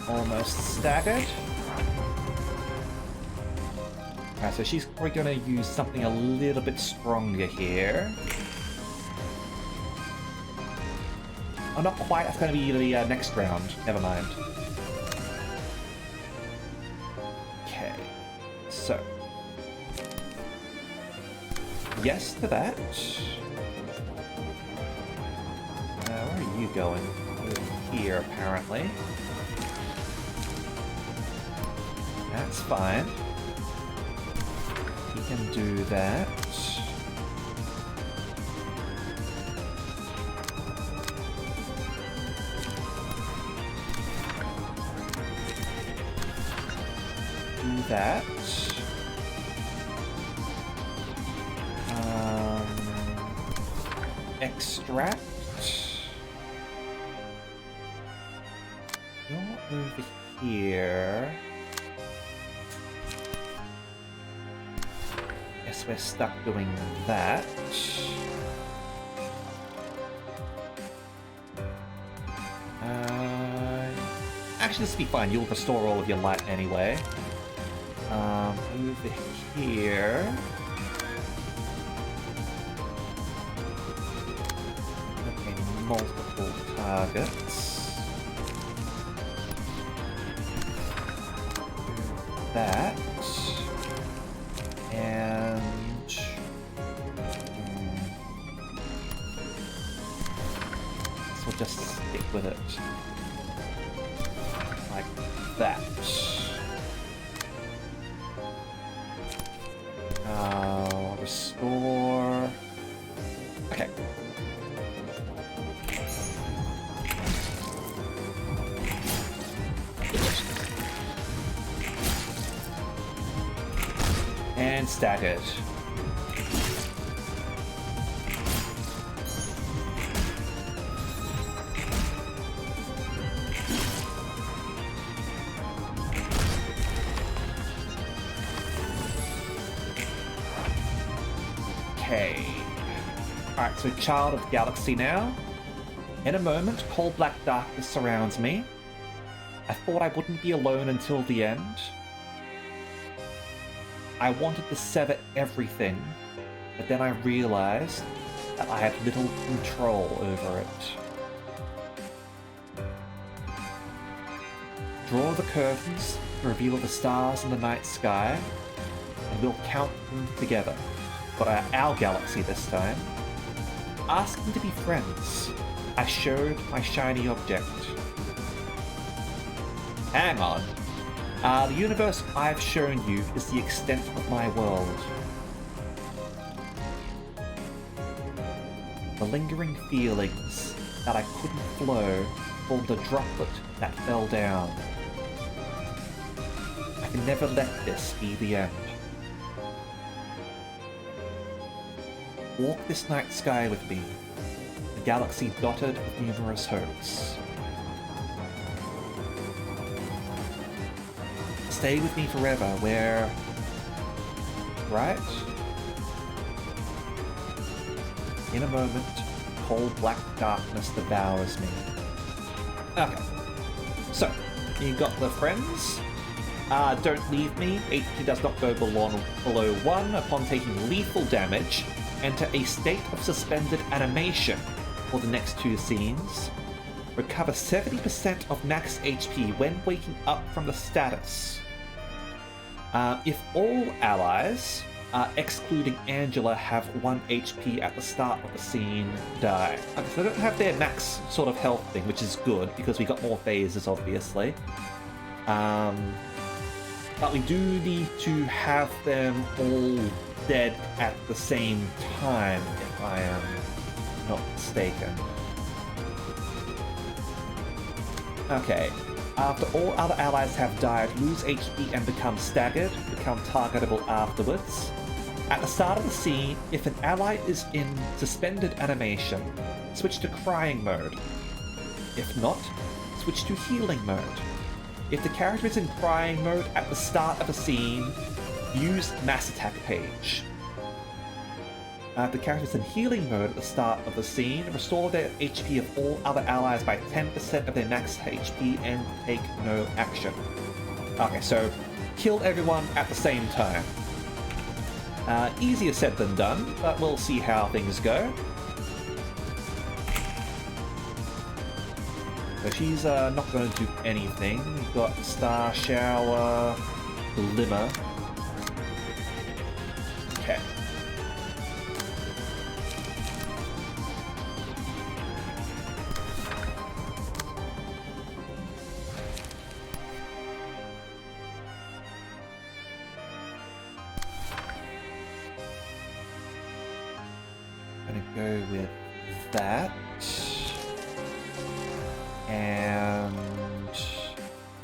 Almost staggered. Alright, so she's probably going to use something a little bit stronger here. Oh, not quite. That's going to be the next round. Never mind. Okay. So. Yes to that. Where are you going? Over here, apparently. That's fine. He can do that. Do that. Extract. You're over here. Guess we're stuck doing that. Actually, this will be fine. You'll restore all of your light anyway. Over here. Okay, multiple targets. That. And so we'll just stick with it like that. Restore. Okay. And staggered. Okay. Alright, so Child of the Galaxy now. In a moment, cold black darkness surrounds me. I thought I wouldn't be alone until the end. I wanted to sever everything, but then I realized that I had little control over it. Draw the curtains to reveal the stars in the night sky, and we'll count them together. But our galaxy this time. Asking to be friends, I showed my shiny object. Hang on. The universe I've shown you is the extent of my world. The lingering feelings that I couldn't flow formed a droplet that fell down. I can never let this be the end. Walk this night sky with me, a galaxy dotted with numerous hopes. stay with me forever, where... Right? In a moment, cold black darkness devours me. Okay. So, you got the friends. Don't leave me. HP does not go below 1 upon taking lethal damage. Enter a state of suspended animation for the next 2 scenes. Recover 70% of max HP when waking up from the status. If all allies, excluding Angela, have 1 HP at the start of the scene, die. Okay, so they don't have their max sort of health thing, which is good, because we got more phases, obviously. But we do need to have them all dead at the same time, if I am not mistaken. Okay. After all other allies have died, lose HP and become staggered, become targetable afterwards. At the start of the scene, if an ally is in suspended animation, switch to crying mode. If not, switch to healing mode. If the character is in crying mode at the start of a scene, use mass attack page. If the character is in healing mode at the start of the scene, restore their HP of all other allies by 10% of their max HP and take no action. Okay, so kill everyone at the same time. Easier said than done, but we'll see how things go. So she's not going to do anything. We've got Star Shower, Glimmer. Okay. Gonna go with that. And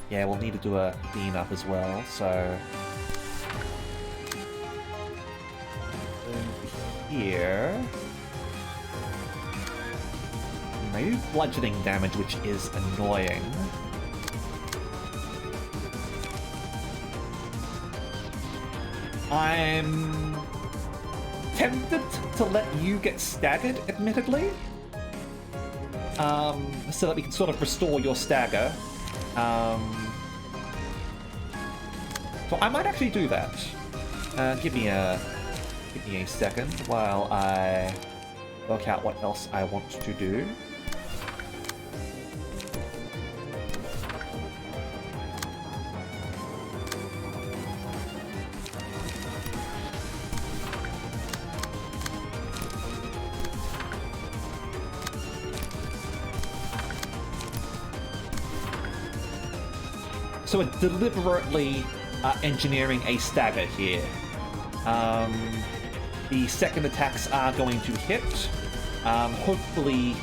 yeah, we'll need to do a cleanup as well, so over here. Maybe bludgeoning damage, which is annoying. I'm tempted to let you get staggered, admittedly. So that we can sort of restore your stagger. So I might actually do that. Give me a second while I work out what else I want to do. So we're deliberately engineering a stagger here. The second attacks are going to hit, hopefully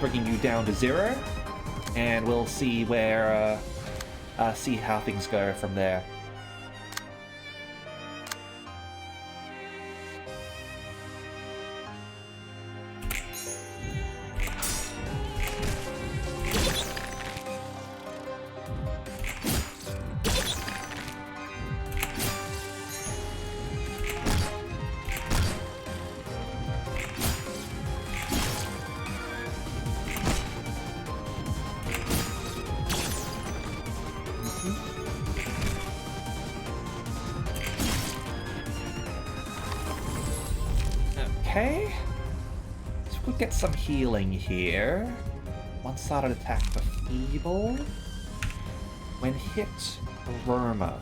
bringing you down to 0, and we'll see where, see how things go from there. Okay, so we'll get some healing here. One-sided attack for Feeble. When hit, Roma.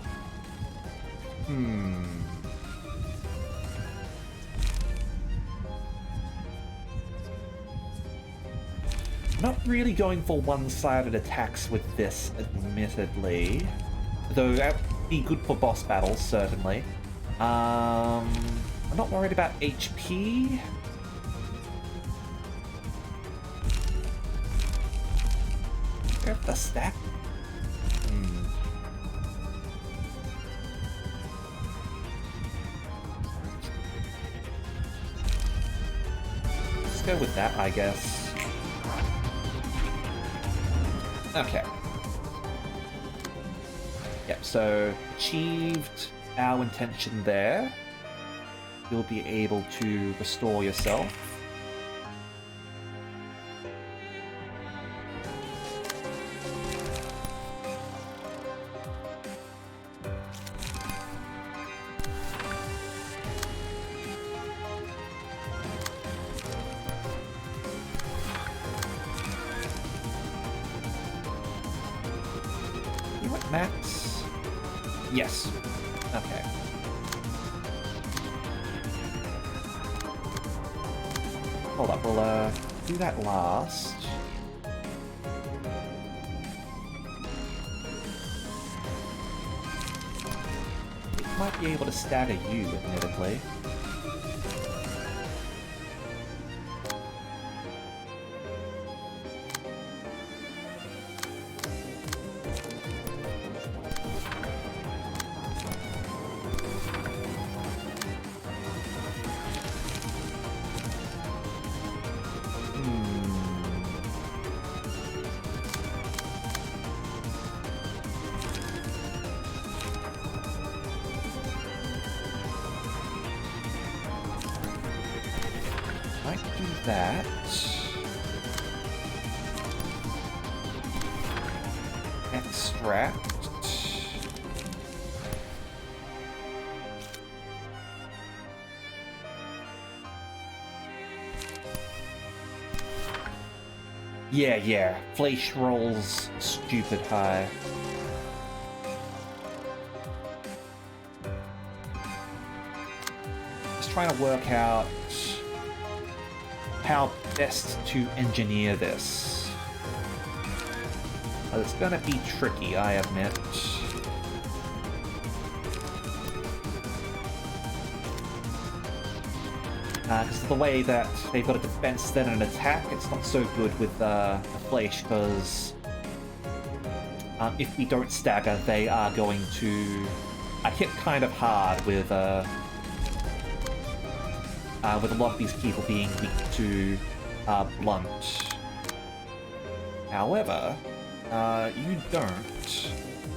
Not really going for one-sided attacks with this, admittedly. Though that would be good for boss battles, certainly. I'm not worried about HP. Grab the stack. Let's go with that, I guess. Okay. Yep, so achieved our intention there. You'll be able to restore yourself. You want max? Yes. Okay. Hold up, we'll do that last. Might be able to stagger you, admittedly. Might do that. Extract. Yeah. Fleisch rolls stupid high. Just trying to work out how best to engineer this. It's gonna be tricky, I admit. Because of the way that they've got a defense then an attack, it's not so good with the Fleisch, because if we don't stagger, they are going to hit kind of hard with a lot of these people being weak to blunt. However, you don't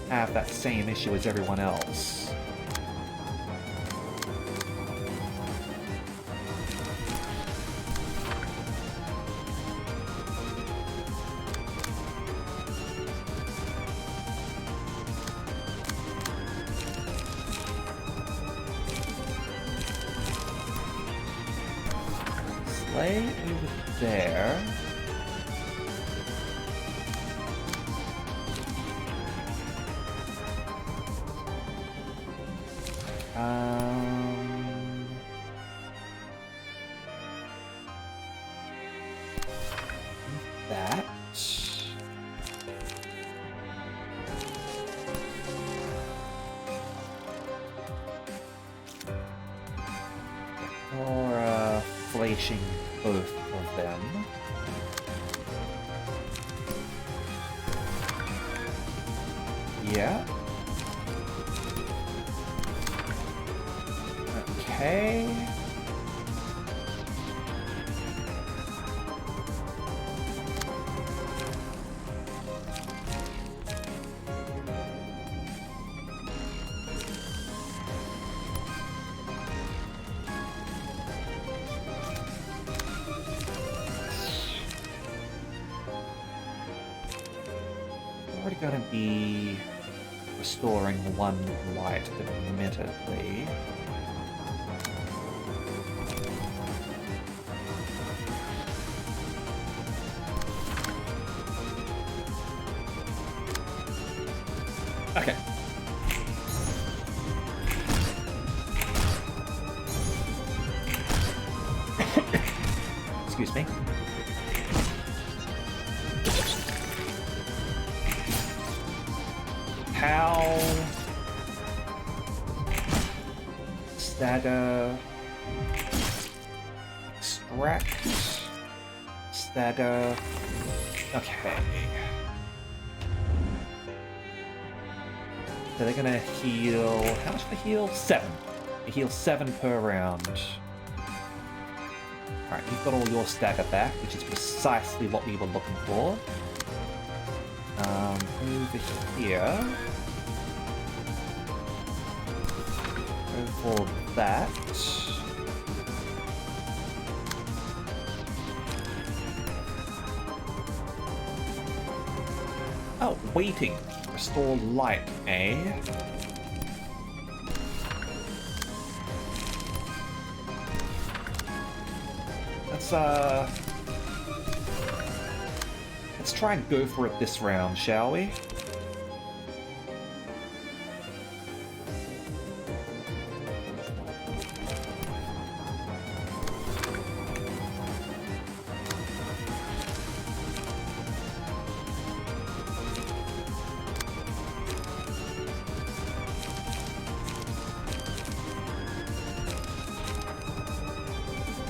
have that same issue as everyone else. Slay over there. That. Or flashing both of them. Yeah. Okay. Already gonna be restoring one light, admittedly. Okay. Excuse me. How? Stagger. Extract. Stagger. Okay. So they're gonna heal... How much do they heal? 7. They heal 7 per round. Alright, you've got all your stagger back, which is precisely what we were looking for. Over here... Go for that. Oh, waiting. Restore light, eh? Let's try and go for it this round, shall we?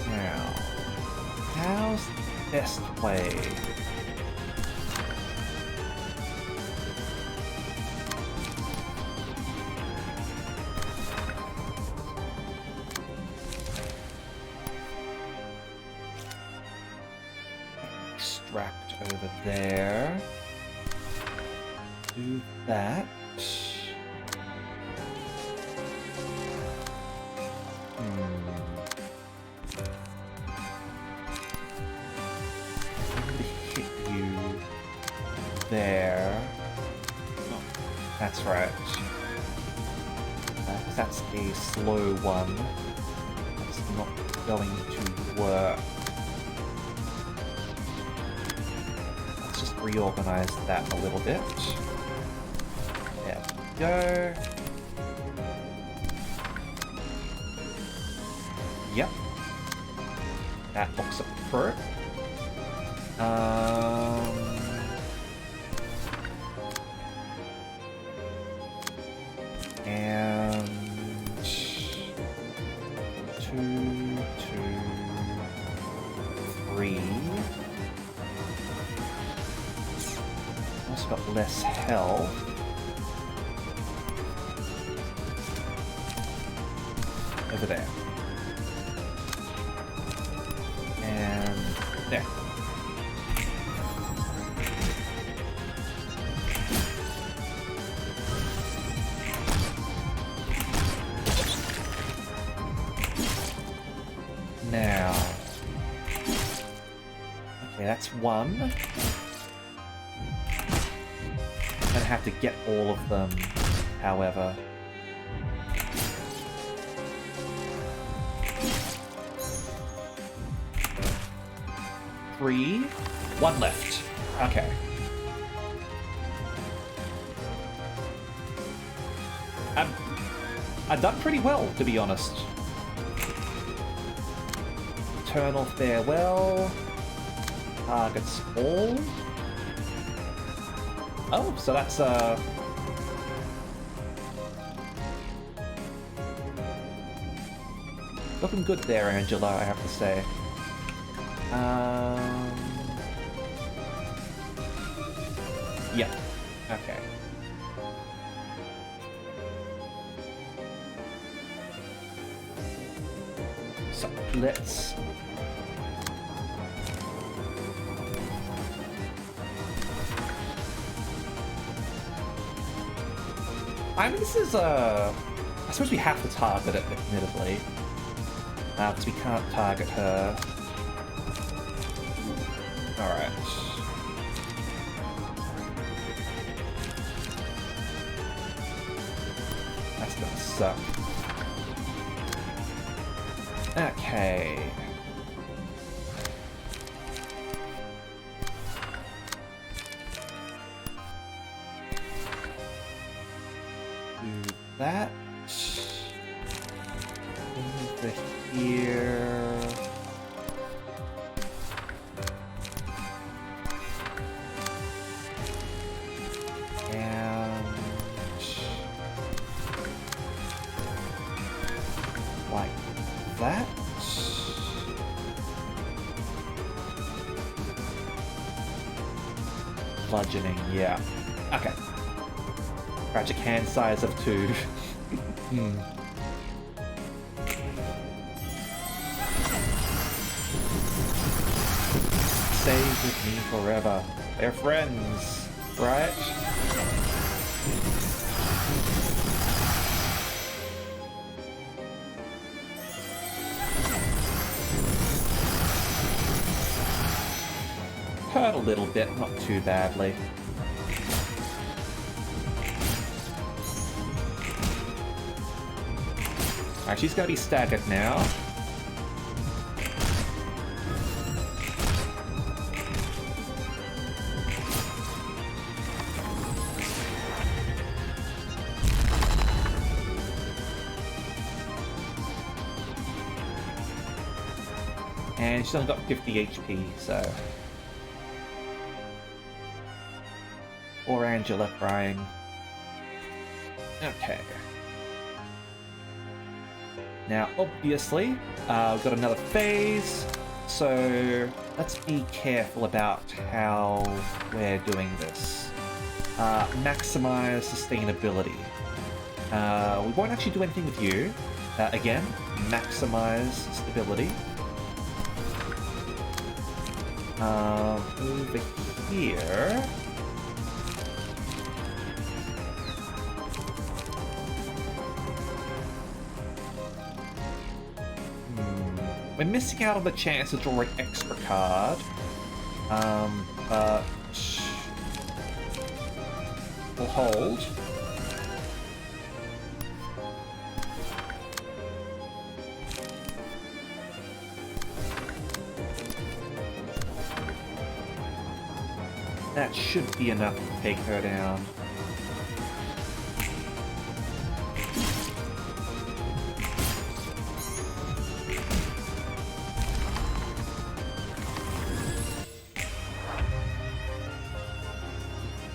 Now, how's the best play? Extract over there. Do that. Hit you there. Oh, that's right. That's a slow one. That's not going to work. Let's just reorganize that a little bit. There we go. Yep. That looks appropriate. And 2, 2, 3. Also got less health. Over there. And there. Now. Okay, that's one. I'm gonna have to get all of them, however. Three. One left. Okay. I've done pretty well, to be honest. Eternal Farewell. Targets all. Oh, so that's looking good there, Angela, I have to say. Yeah. Okay. So let's I mean, this is I suppose we have to target it, admittedly, because we can't target her. All right. That's gonna suck. Okay. Do that. Over here. And like that. Bludgeoning, yeah. Okay. Tragic hand size of 2. Stay with me forever. They're friends, right? hurt a little bit, not too badly. Alright, she's gonna be staggered now. And she's only got 50 HP, so... Or Angela crying. Okay. Now, obviously, we've got another phase, so let's be careful about how we're doing this. Maximize sustainability. We won't actually do anything with you. Again, maximize stability. Over here... We're missing out on the chance to draw an extra card. But... We'll hold. That should be enough to take her down.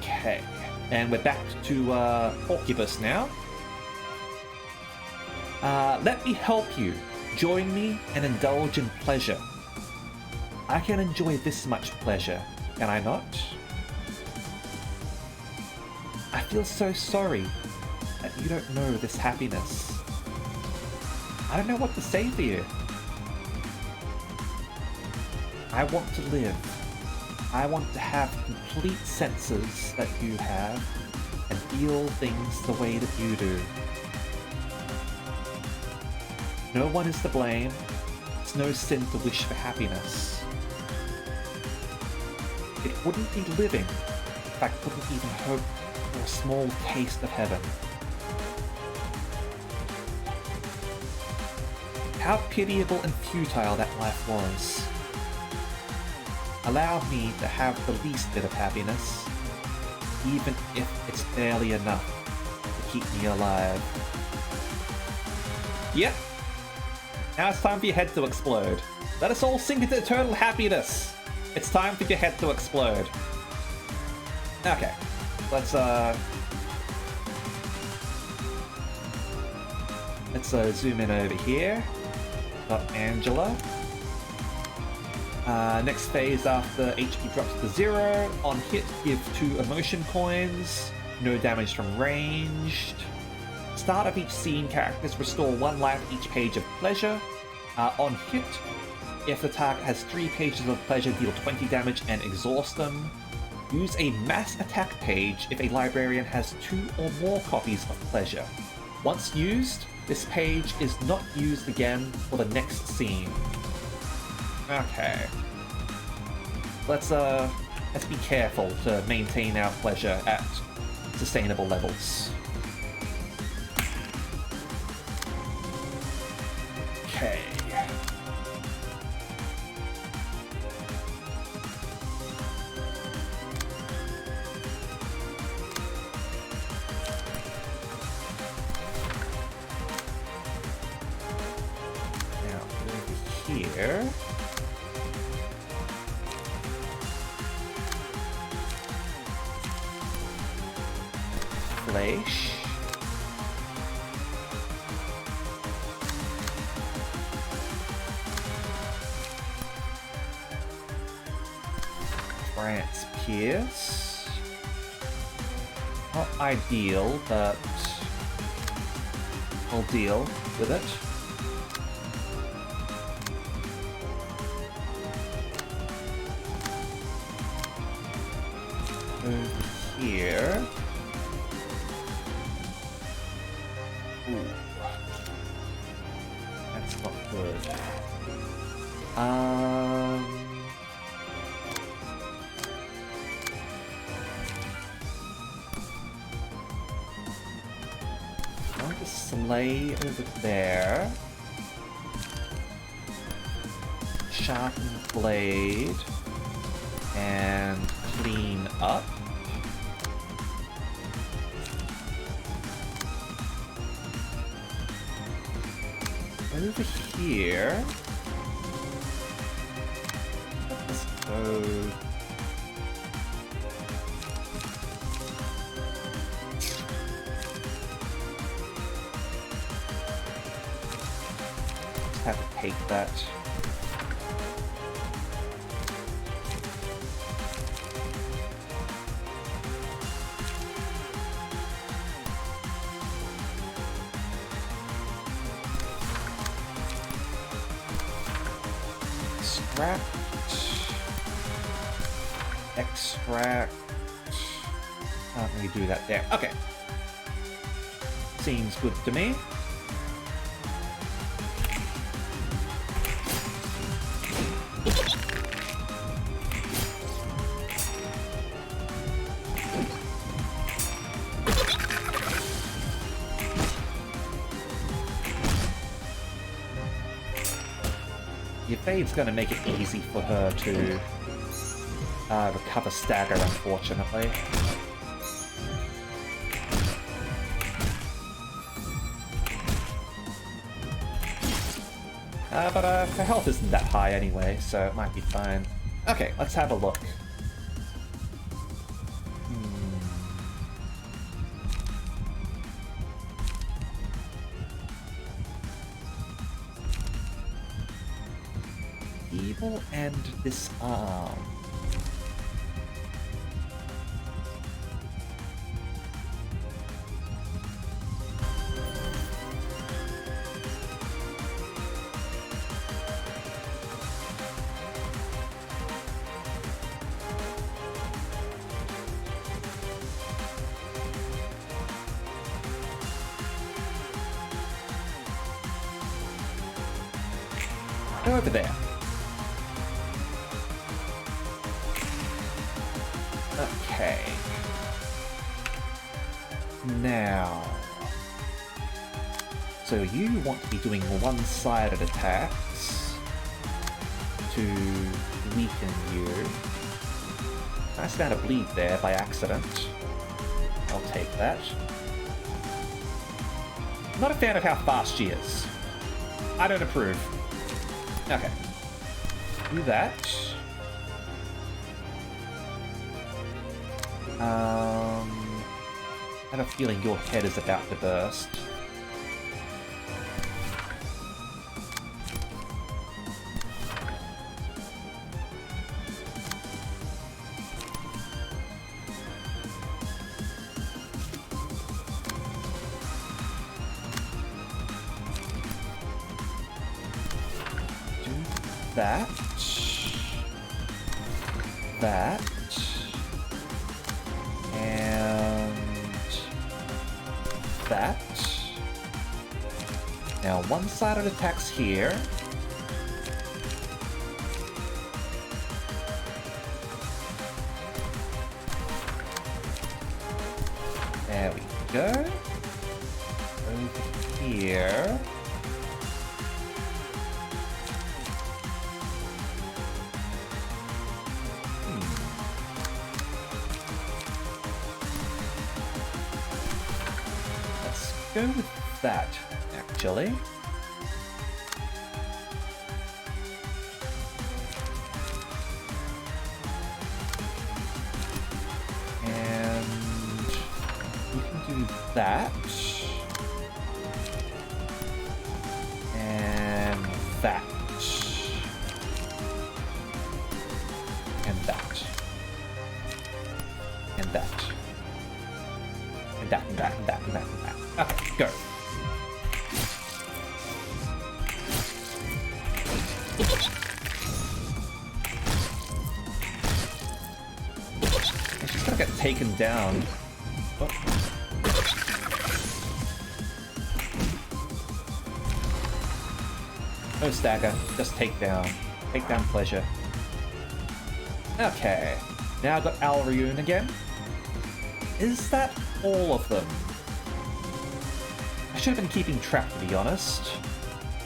Okay, and we're back to Porcubus now. Let me help you. Join me and indulge in pleasure. I can enjoy this much pleasure, can I not? I feel so sorry that you don't know this happiness. I don't know what to say for you. I want to live. I want to have complete senses that you have and feel things the way that you do. No one is to blame. It's no sin to wish for happiness. It wouldn't be living if I couldn't even hope for a small taste of heaven. How pitiable and futile that life was. Allow me to have the least bit of happiness, even if it's barely enough to keep me alive. Yep. Now it's time for your head to explode. Let us all sink into eternal happiness. It's time for your head to explode. Okay. Let's zoom in over here. Got Angela. Next phase after HP drops to 0. On hit, give 2 emotion coins. No damage from ranged. Start of each scene, characters restore 1 life each page of pleasure. On hit, if the target has 3 pages of pleasure, deal 20 damage and exhaust them. Use a mass attack page if a librarian has 2 or more copies of pleasure. Once used, this page is not used again for the next scene. Okay. Let's be careful to maintain our pleasure at sustainable levels. Okay. Now, over here. Flesh. France Pierce. Not ideal, but we'll deal with it. Over here. Ooh. That's not good. lay over there. Sharpen blade. And clean up. Over here. Let's go. Just have to take that. Extract. Can't really do that there. Okay. Seems good to me. The evade's going to make it easy for her to recover stagger, unfortunately. But her health isn't that high anyway, so it might be fine. Okay, let's have a look. Evil and disarm. Go over there. Okay. Now. So you want to be doing one-sided attacks to weaken you. Nice amount of bleed there by accident. I'll take that. Not a fan of how fast she is. I don't approve. Okay. Do that. I have a feeling your head is about to burst. That. That. And that. Now one-sided attacks here. There we go. Over here. Go with that, actually. And we can do that. And that. And that. And that. And that, and that, and that, and that, and that. Okay, go. She's gonna get taken down. Oh. No stagger, just take down. Take down pleasure. Okay, now I've got Alrune again. Is that all of them? I should have been keeping track, to be honest.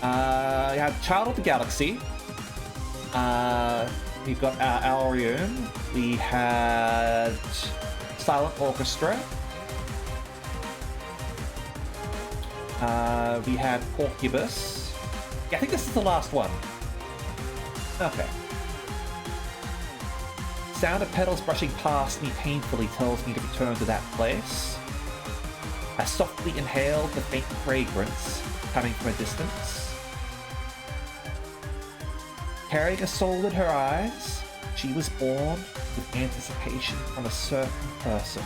We had Child of the Galaxy. We've got Aurion. We had Silent Orchestra. We had Porcubus. Yeah, I think this is the last one. Okay. Sound of petals brushing past me painfully tells me to return to that place. I softly inhaled the faint fragrance coming from a distance. Carrying a soul in her eyes, she was born with anticipation from a certain person.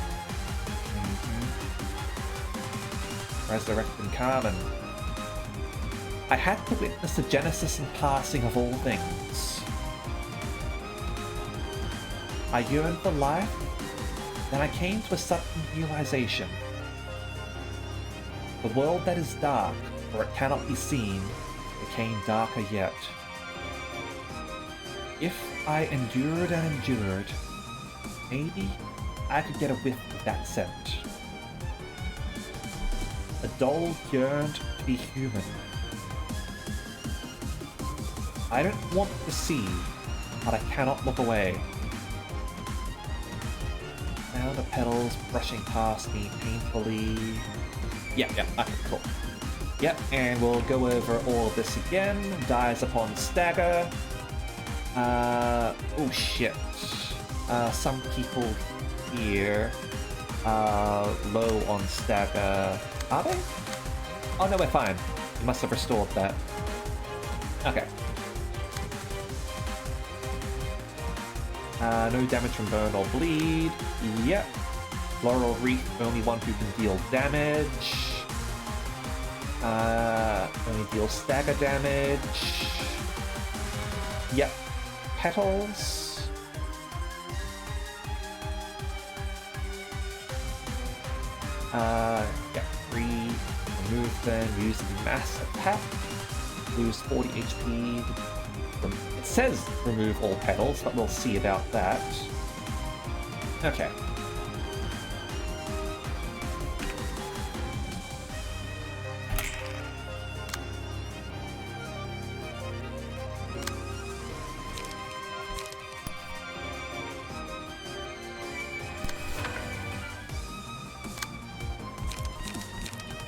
Resurrected Carmen. I had to witness the genesis and passing of all things. I yearned for life, then I came to a sudden realization. The world that is dark, for it cannot be seen, became darker yet. If I endured and endured, maybe I could get a whiff of that scent. A doll yearned to be human. I don't want to see, but I cannot look away. Sound of petals brushing past me painfully. Yeah, okay, cool. Yep, and we'll go over all of this again. Dies upon stagger. Oh shit. Some people here are low on stagger. Are they? Oh no, we're fine. We must have restored that. Okay. No damage from burn or bleed. Yep. Laurel Wreath, only one who can deal damage. Only deals stagger damage. Yep. Petals. Yeah, remove them, use mass attack. Lose 40 HP. It says remove all petals, but we'll see about that. Okay.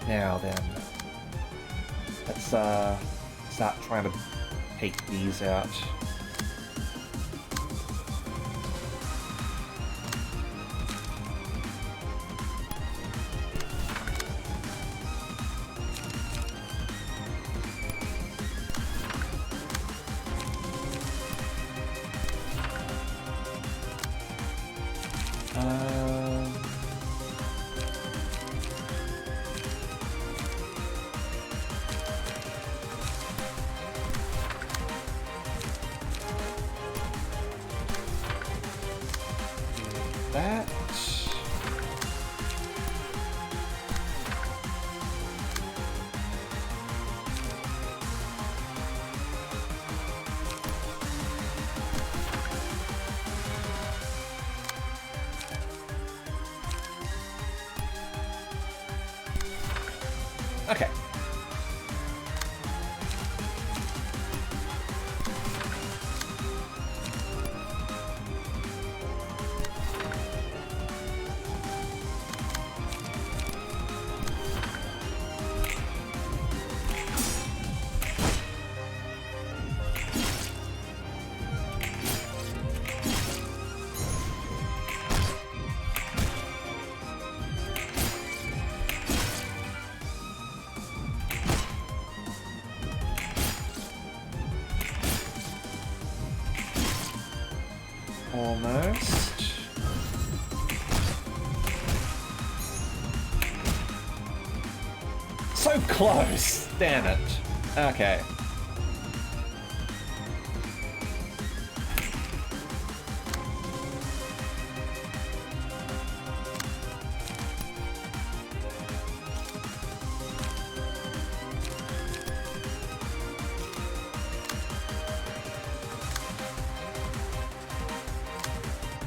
Now then, let's start trying to take these out. That. Okay. Almost. So close! Damn it. Okay.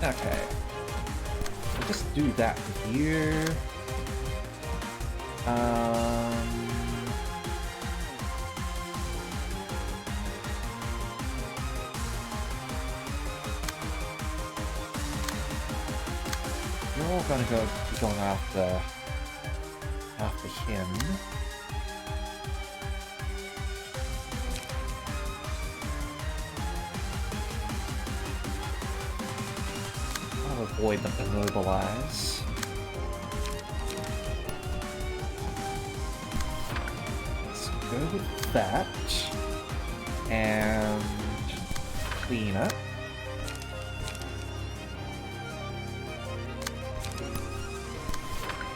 Okay. We'll just do that here. You're all gonna be going after him. I'll avoid the immobilize. Let's go with that. And clean up.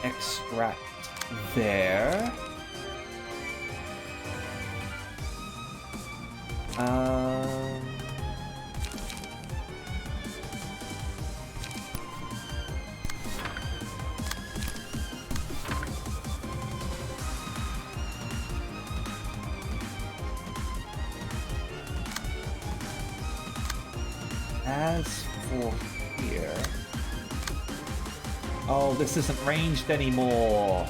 Extract there. As for here... Oh, this isn't ranged anymore.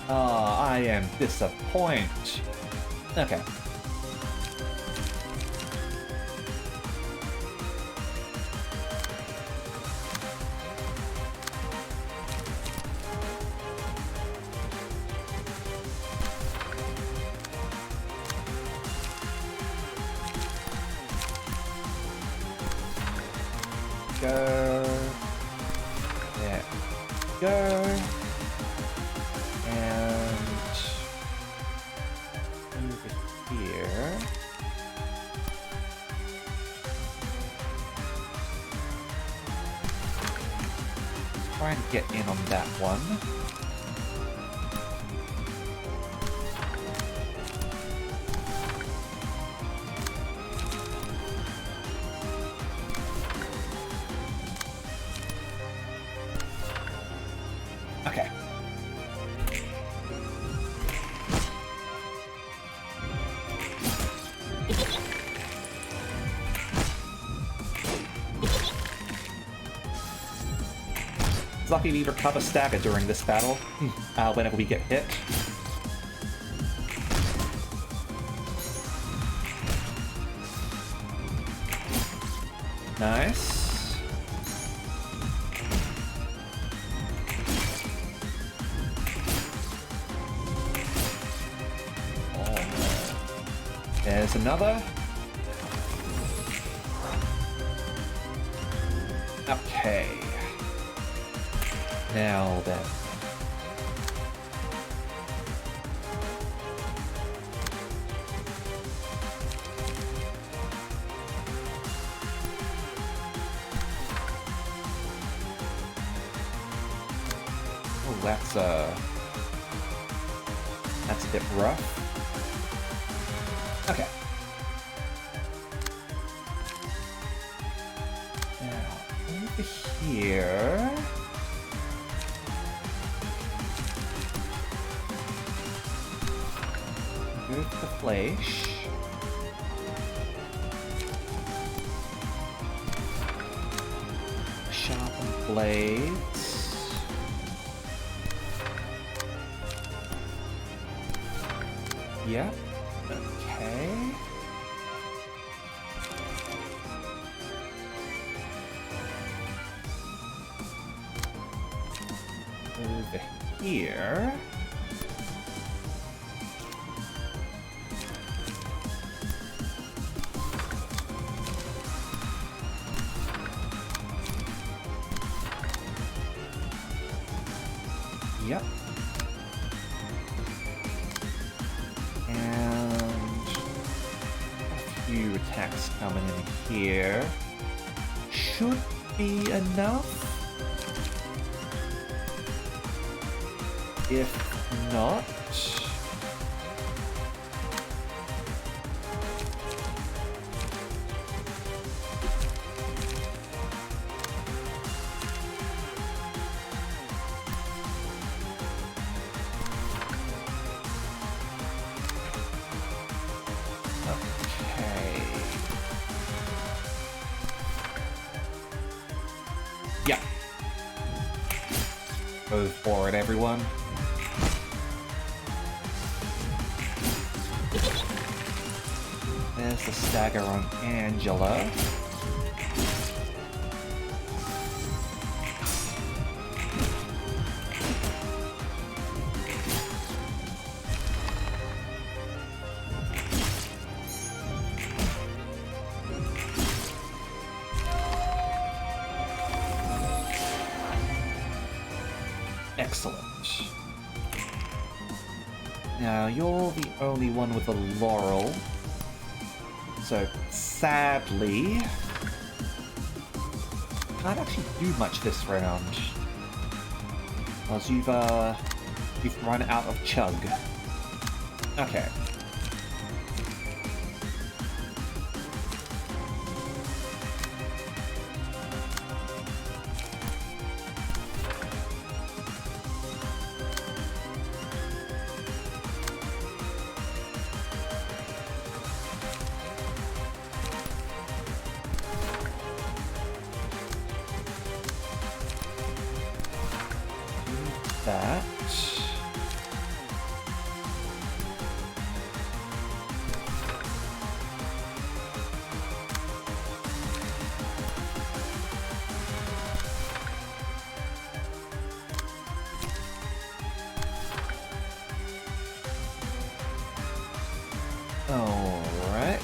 Ah, I am disappointed. Okay. Go. Yeah. Go. And over here. Try and get in on that one. Okay. It's lucky we recover stagger during this battle, whenever we get hit. Nice. There's another. Okay. Now then. Oh, that's a bit rough. Okay. Now, over here... Move the flesh. Sharpen blades. Yep. Okay. Over here. Yep. And a few attacks coming in here. Should be enough. If not... Okay. Yeah. Go for it, everyone. There's the stagger on Angela. Excellent. Now, you're the only one with a laurel. So, sadly, can't actually do much this round. Because you've run out of chug. Okay. That. All right.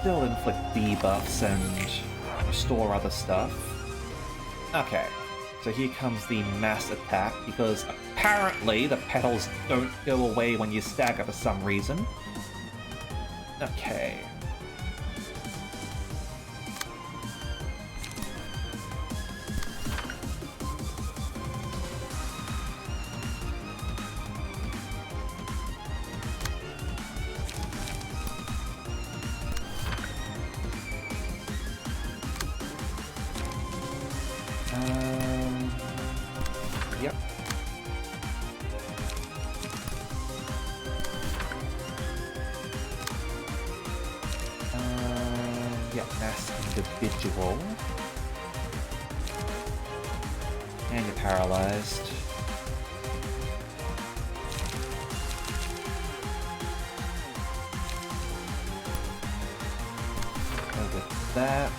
Still inflict debuffs and restore other stuff. Okay, so here comes the mass attack, because apparently the petals don't go away when you stagger for some reason. Okay. Yep. Yeah, mass individual. And you're paralyzed. Go with that.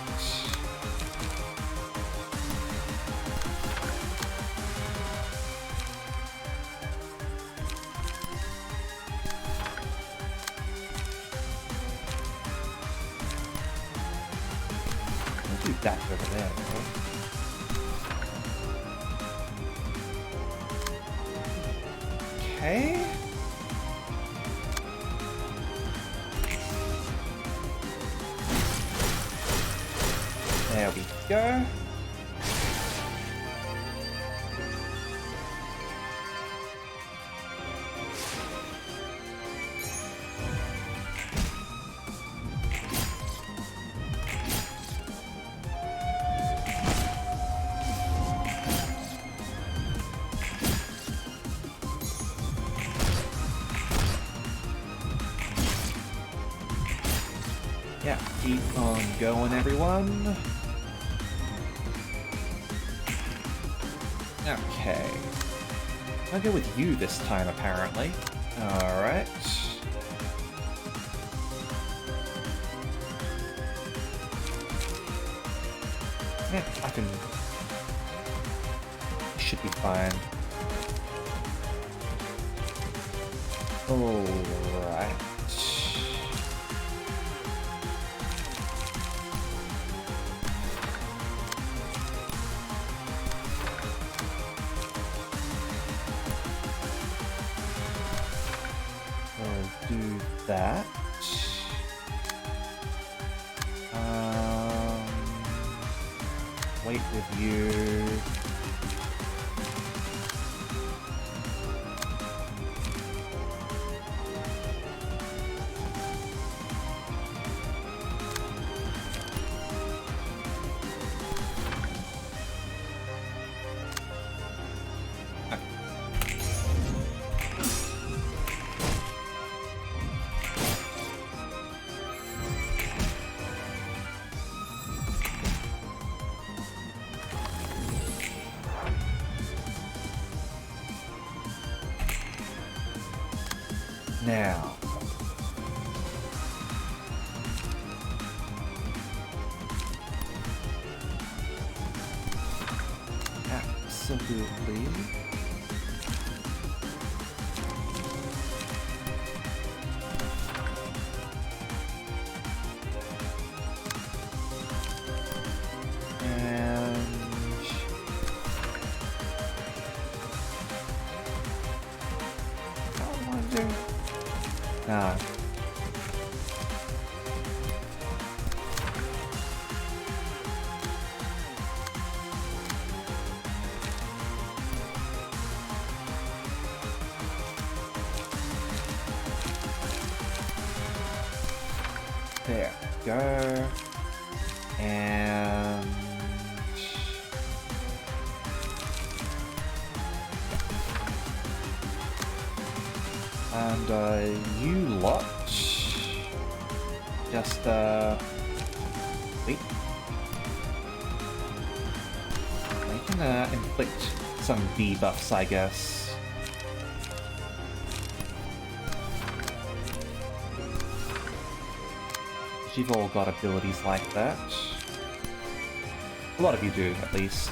Do that over there. Okay. There we go. Yeah, keep on going, everyone. Okay. I'll go with you this time, apparently. Alright. Yeah, I can... should be fine. Alright. Do that. Wait with you. Now. Absolutely. And I wonder. Nah. There we go. And you lot just wait. I can inflict some debuffs, I guess. You've all got abilities like that. A lot of you do, at least.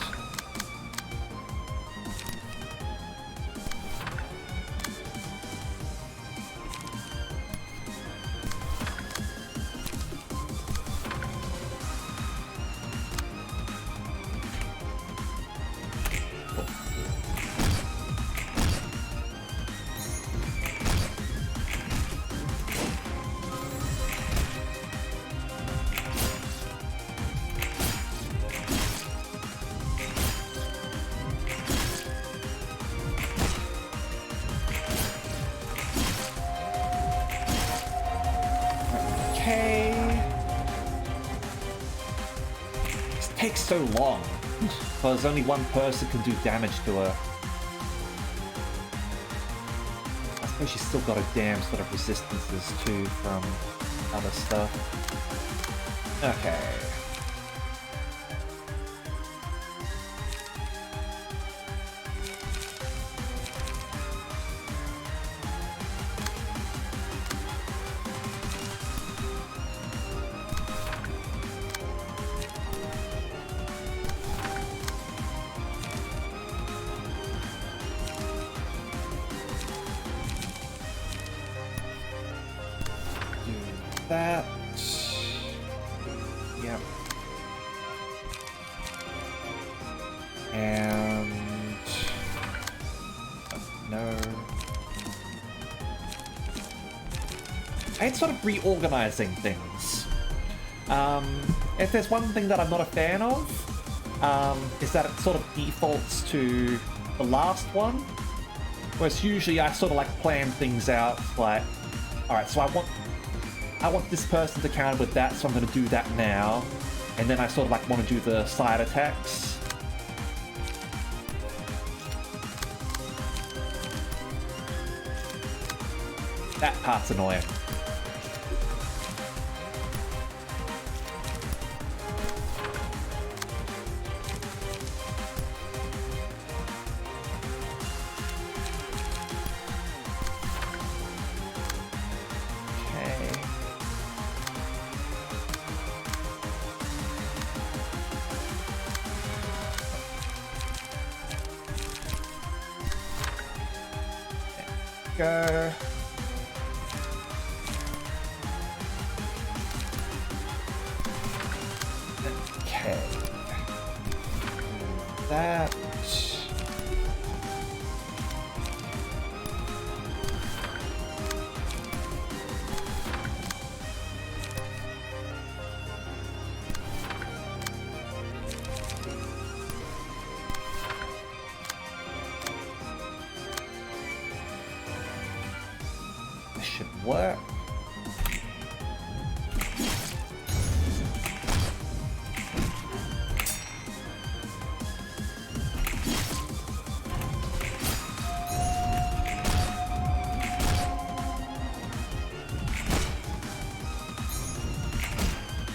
This takes so long, because only one person can do damage to her. I suppose she's still got a damn sort of resistances too from other stuff. Okay. That. Yep. And no. I hate sort of reorganizing things. If there's one thing that I'm not a fan of, is that it sort of defaults to the last one. Whereas usually I sort of like plan things out like, alright, so I want this person to counter with that, so I'm going to do that now. And then I sort of like want to do the side attacks. That part's annoying. Go. Okay. That. Should work.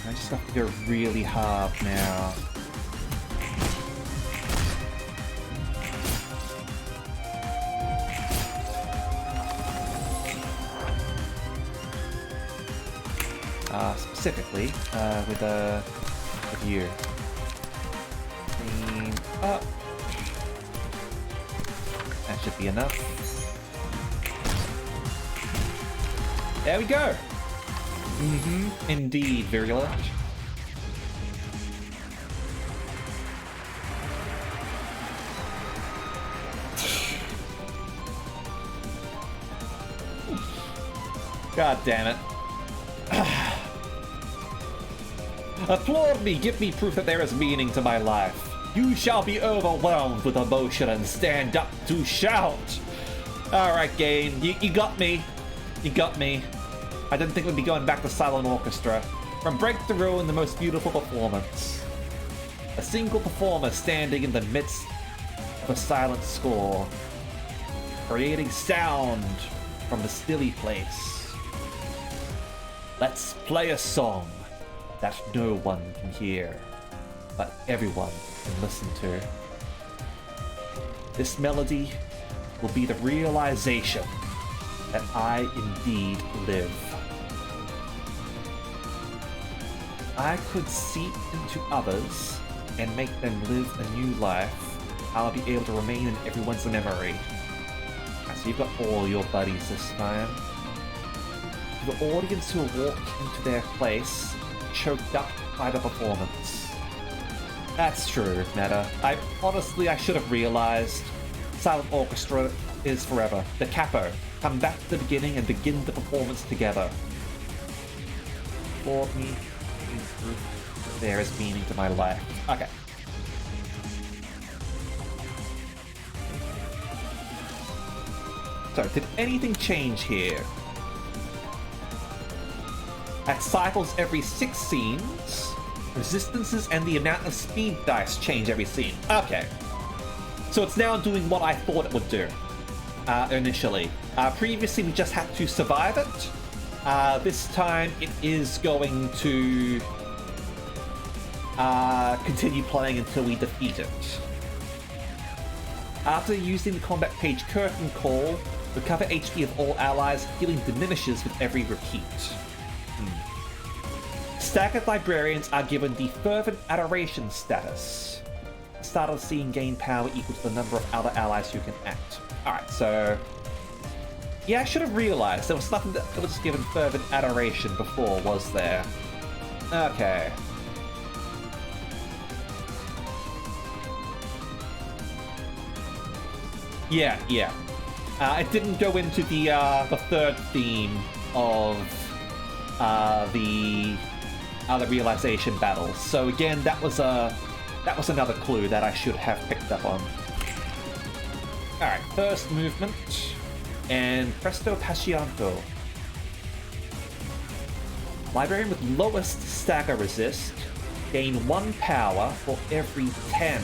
I just have to go really hard now. specifically with you. Clean up. That should be enough. There we go. Indeed, virulent. God damn it. Applaud me, give me proof that there is meaning to my life. You shall be overwhelmed with emotion and stand up to shout. Alright, game, you got me. You got me. I didn't think we'd be going back to silent orchestra. From break to ruin, the most beautiful performance. A single performer standing in the midst of a silent score, creating sound from the stilly place. Let's play a song that no one can hear, but everyone can listen to. This melody will be the realization that I indeed live. I could seep into others and make them live a new life. I'll be able to remain in everyone's memory. So you've got all your buddies this time. The audience who walk into their place, choked up by the performance. That's true, Meta. I should have realized. Silent Orchestra is forever. The capo. Come back to the beginning and begin the performance together. For me, there is meaning to my life. Okay. So, did anything change here? At cycles every 6 scenes, resistances and the amount of speed dice change every scene. Okay. So it's now doing what I thought it would do initially. Previously we just had to survive it. This time it is going to continue playing until we defeat it. After using the combat page curtain call, recover HP of all allies, healing diminishes with every repeat. Staggered librarians are given the fervent adoration status. The start of the scene gain power equal to the number of other allies who can act. Alright, so... yeah, I should have realized there was nothing that was given fervent adoration before, was there? Okay. Yeah. It didn't go into the third theme of the realization battles. So again, that was another clue that I should have picked up on. Alright, first movement, and presto pascianto. Librarian with lowest stagger resist, gain 1 power for every 10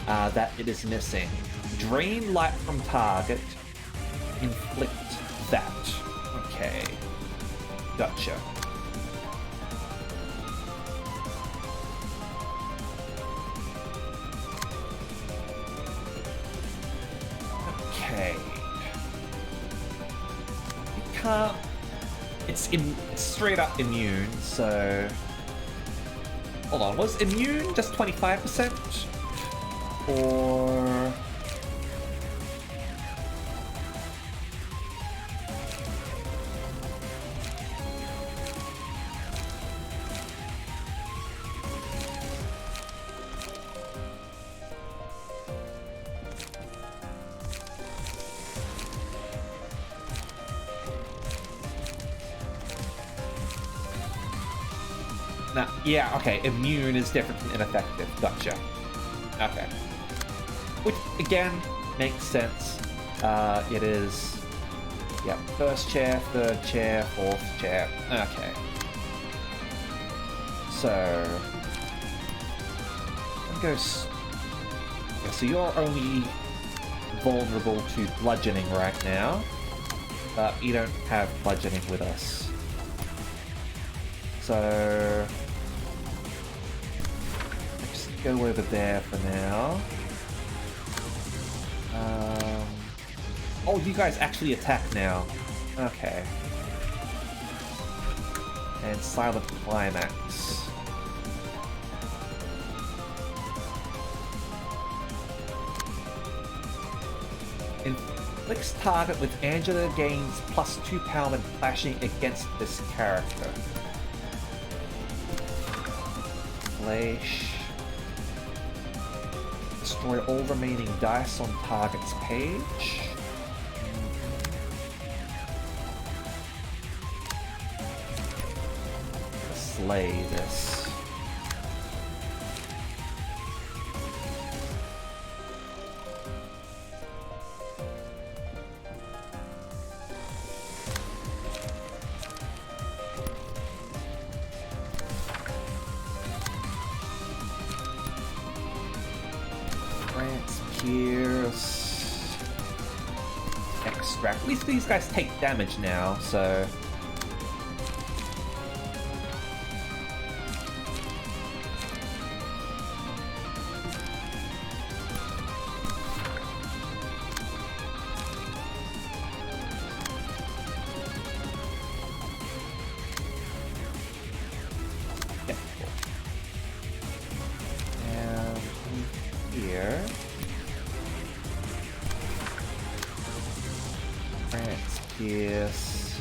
that it is missing. Drain light from target, inflict that. Okay, gotcha. Okay. You can't... It's straight up immune, so... Hold on, was immune just 25%? Or... Nah, yeah, okay, immune is different from ineffective. Gotcha. Okay. Which, again, makes sense. It is... yeah, first chair, third chair, fourth chair. Okay. So... yeah, so you're only vulnerable to bludgeoning right now. You don't have bludgeoning with us. So... just go over there for now. Oh, you guys actually attack now. Okay. And Silent Climax. Inflicts target with Angela gains +2 power when clashing against this character. Flash. Destroy all remaining dice on target's page. Slay this. Pierce. Extract. At least these guys take damage now, so. Yep. And here. Yes.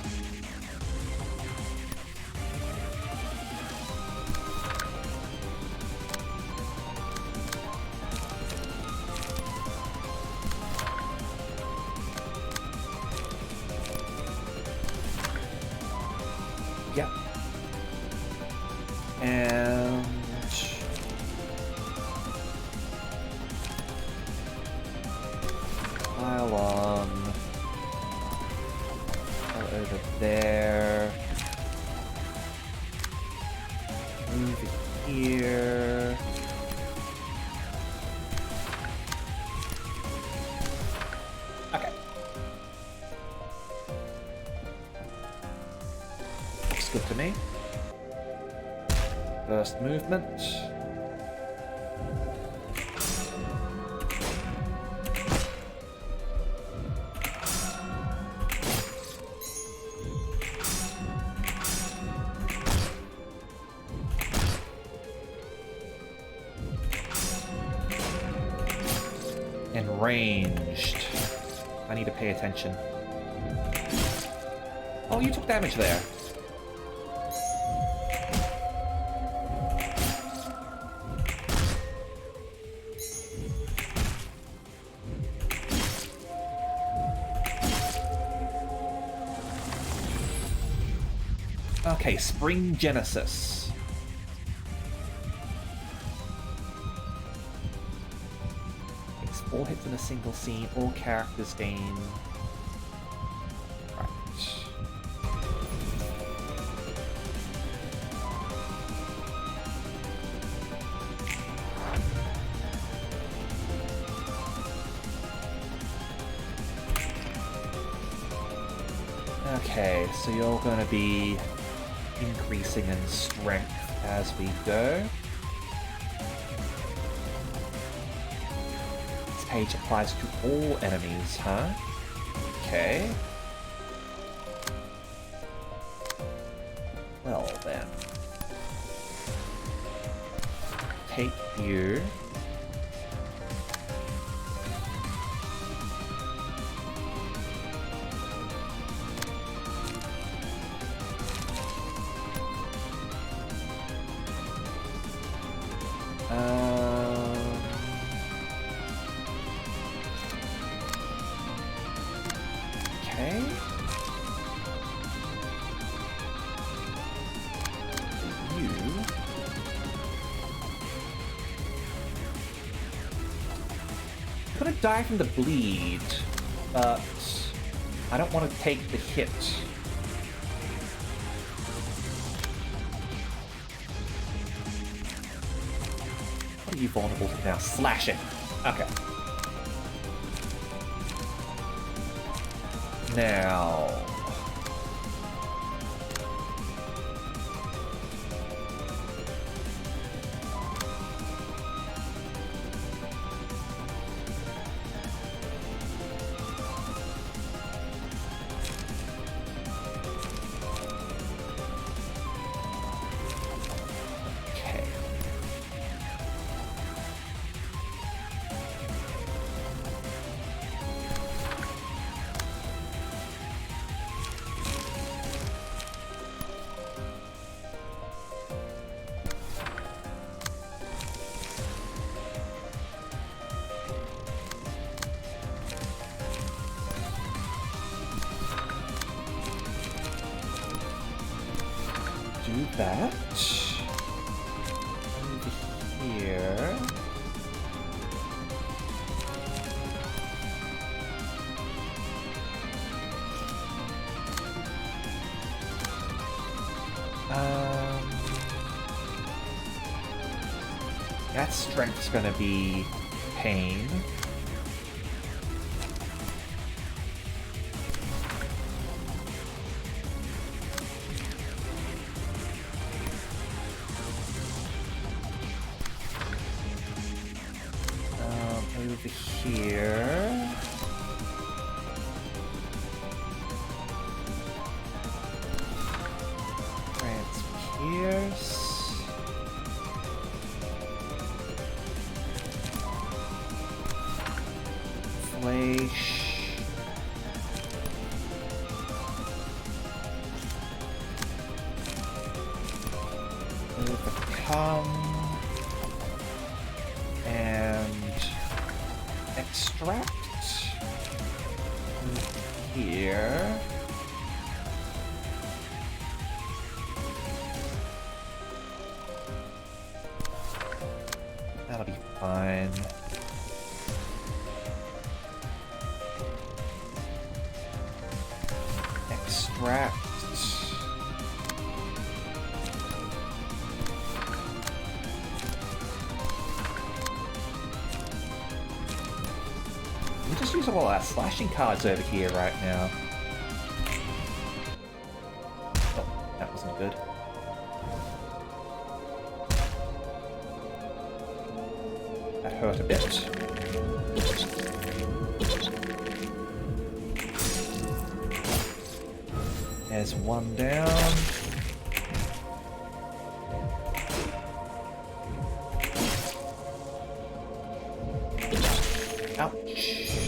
Yep. And pile on. Over there. Move it here. Okay. Looks good to me. First movement. And ranged. I need to pay attention. Oh, you took damage there. Okay, Spring Genesis. Takes 4 hits in a single scene. All characters gain. Right. Okay, so you're going to be increasing in strength as we go. This page applies to all enemies, huh? Okay. Well then. Take you. Okay. You. Could have died from the bleed, but I don't want to take the hit. What are you vulnerable to now? Slashing. Okay. Now. that. Over here. That strength's gonna be pain. Over here. Pierce. Flash. Overcome. And extract. Here. That'll be fine. Extract. We just use all our slashing cards over here right now. Oh, that wasn't good. That hurt a bit. There's one down. Ouch.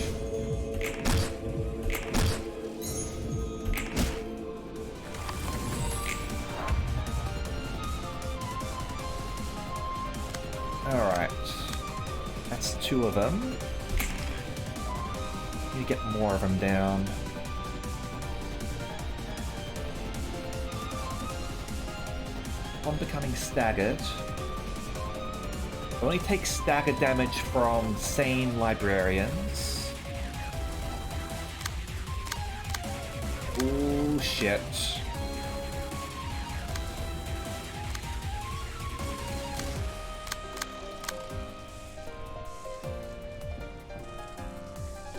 Alright. That's two of them. Need to get more of them down. One becoming staggered. Only takes stagger damage from sane librarians. Ooh, shit.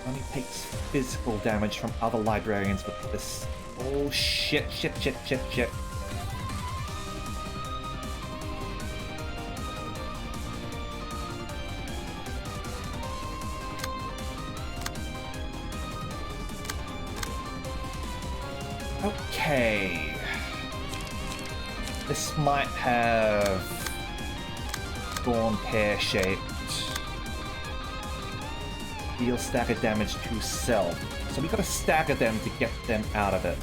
Only takes physical damage from other librarians with this. Oh shit, shit, shit, shit, shit. Okay. This might have gone pear-shaped. Deal stagger damage to self. So we gotta stagger them to get them out of it.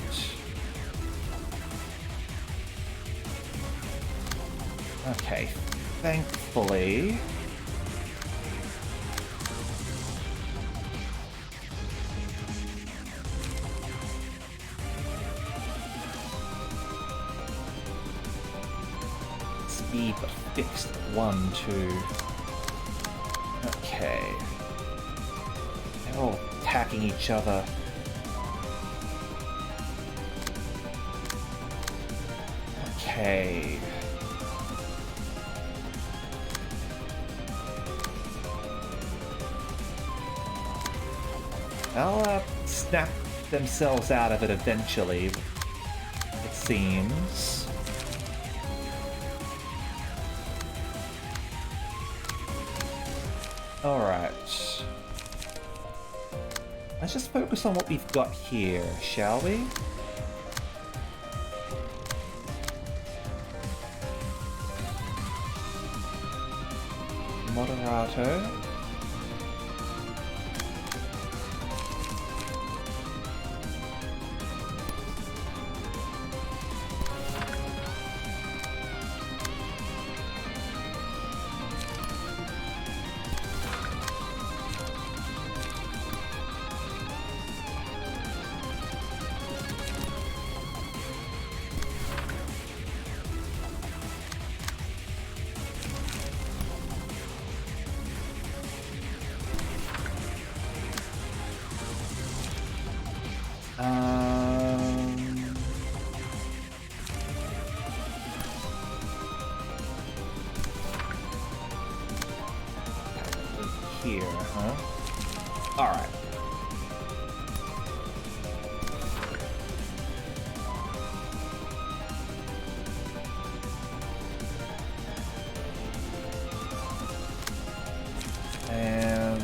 Okay, thankfully... Speed, but fixed 1, 2. Okay. They're all attacking each other. Okay. They'll snap themselves out of it eventually, it seems. Alright. Let's just focus on what we've got here, shall we? Moderato. here, huh? Alright. And...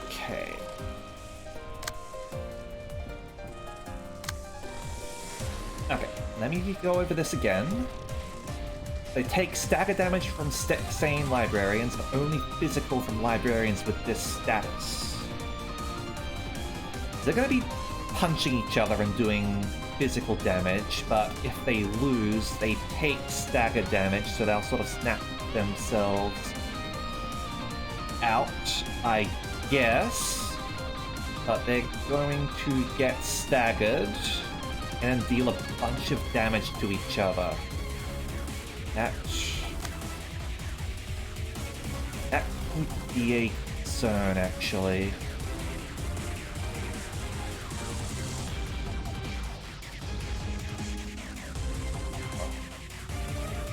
okay. Okay, let me go over this again. They take stagger damage from sane librarians, but only physical from librarians with this status. They're going to be punching each other and doing physical damage, but if they lose, they take stagger damage, so they'll sort of snap themselves out, I guess. But they're going to get staggered and deal a bunch of damage to each other. That could be a concern, actually.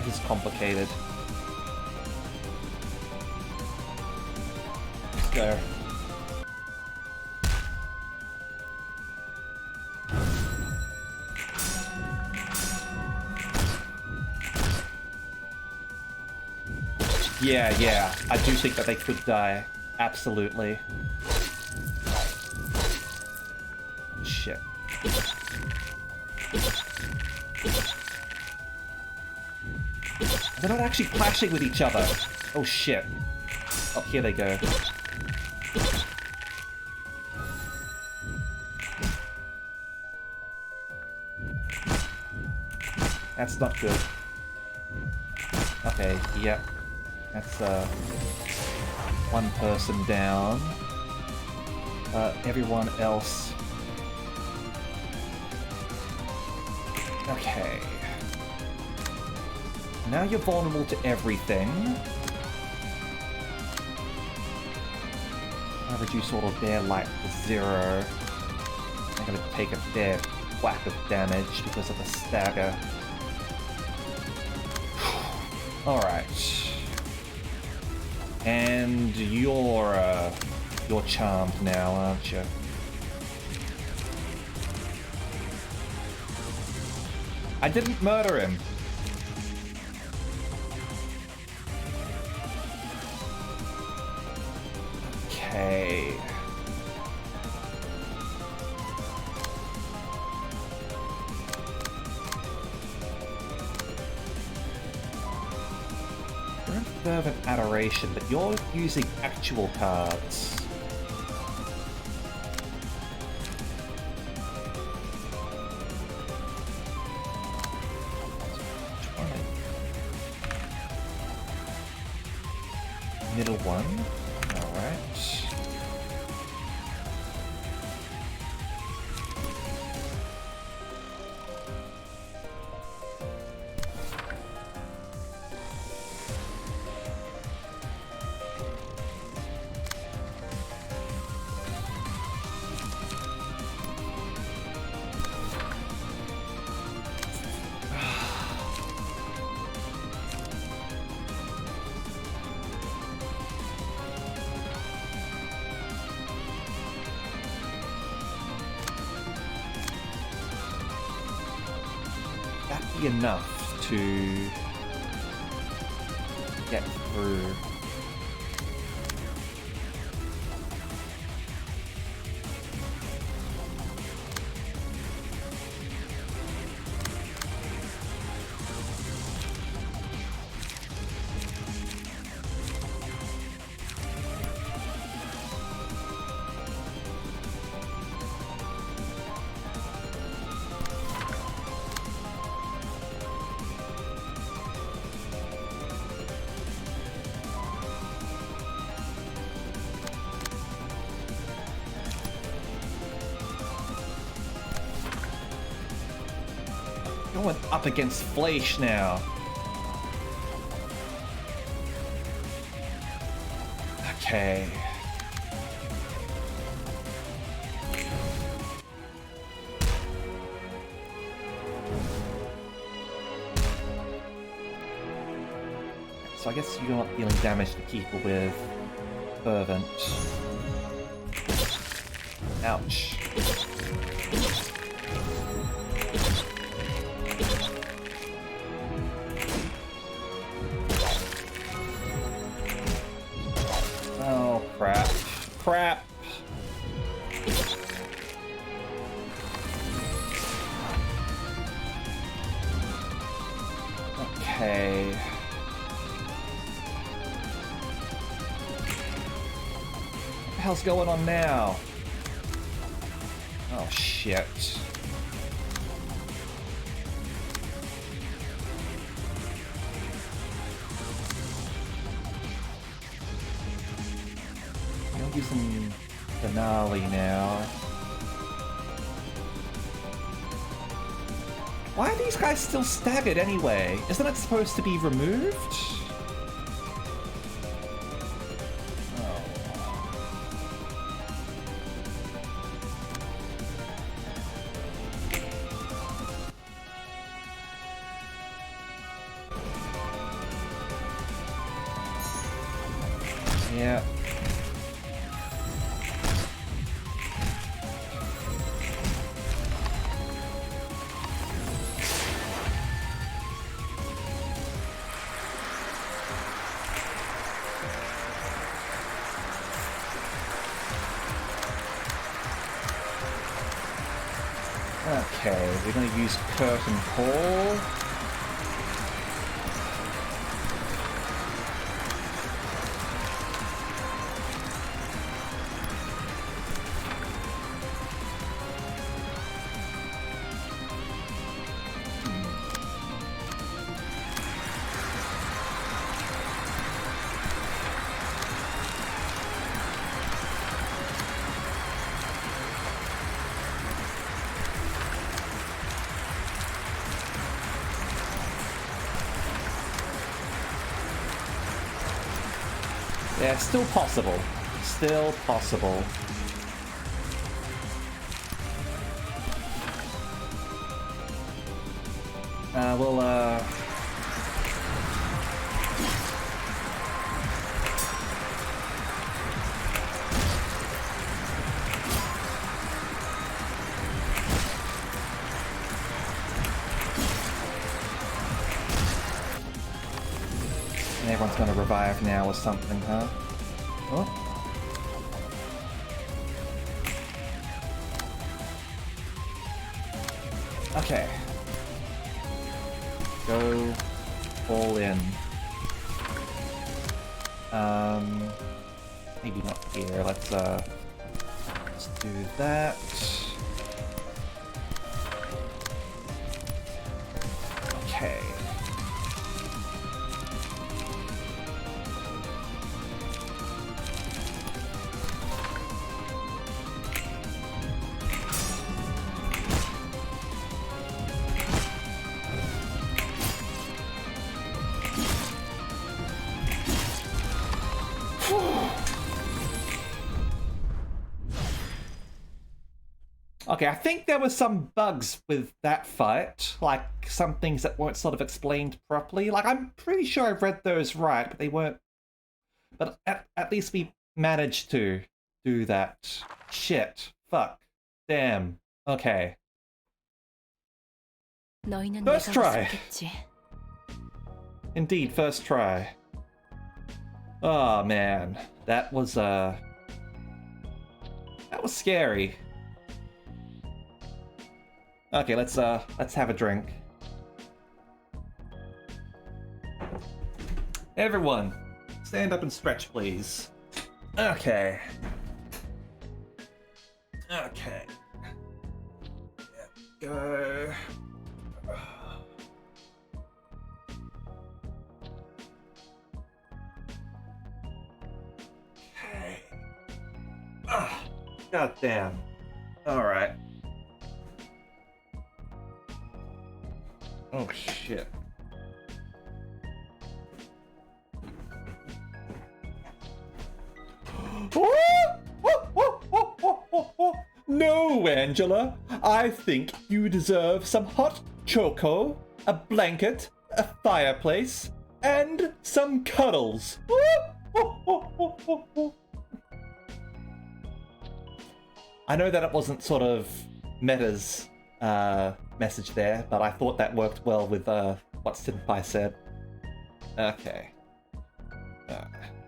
This is complicated. Let's go. Yeah, I do think that they could die. Absolutely. Shit. They're not actually clashing with each other. Oh shit. Oh, here they go. That's not good. Okay, yep. That's one person down. Everyone else. Okay. Now you're vulnerable to everything. I'll reduce all of their light to 0. I'm gonna take a fair whack of damage because of the stagger. Alright. And you're charmed now, aren't you? I didn't murder him. Okay. Fervent Adoration, but you're using actual cards. Middle one. Alright. That'd be enough to get through. Going up against Fleisch now. Okay. So I guess you're not dealing damage to people with fervent. Ouch. Oh, crap. Crap! Okay. What the hell's going on now? Oh, shit. I'm using finale now. Why are these guys still staggered anyway? Isn't it supposed to be removed? Oh. Yeah. Okay, we're going to use Curtain Call. Yeah, still possible. Still possible. We'll, and everyone's gonna revive now or something, huh? Oh. Okay. Go all in. Maybe not here. Let's do that. Okay. Okay, I think there were some bugs with that fight, like some things that weren't sort of explained properly. Like, I'm pretty sure I read those right, but they weren't. But at least we managed to do that. Shit. Fuck. Damn. Okay. 너희는 First 내가 try. 우습겠지. Indeed, first try. Oh man, that was scary. Okay, let's have a drink. Everyone, stand up and stretch, please. Okay. Okay. Go. Okay. God damn. All right. Oh shit. No, Angela. I think you deserve some hot choco, a blanket, a fireplace, and some cuddles. I know that it wasn't sort of Meta's message there, but I thought that worked well with what Senpai said. Okay.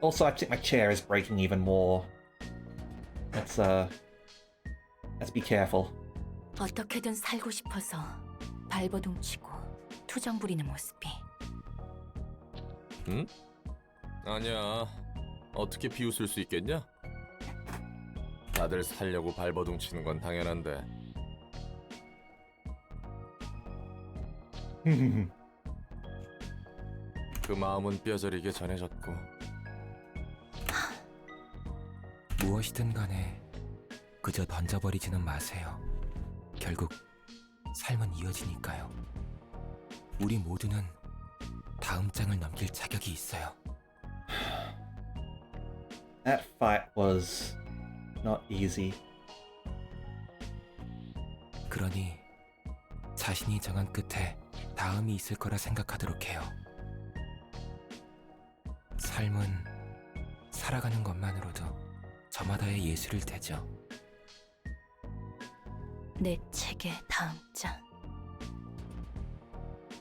Also, I think my chair is breaking even more. Let's be careful. 어떻게든 살고 싶어서 발버둥치고 투정 부리는 모습이. 응? 아니야. 어떻게 비웃을 수 있겠냐? 다들 살려고 발버둥 치는 건 당연한데. 그 마음은 뼈저리게 전해졌고. 무엇이든 간에 그저 던져버리지는 마세요. 결국 삶은 이어지니까요. 우리 모두는 다음 장을 넘길 자격이 있어요. That fight was not easy. 그러니 자신이 정한 끝에 다음이 있을 거라 생각하도록 해요. 삶은 살아가는 것만으로도 저마다의 예술일 테죠. 내 책의 다음 장.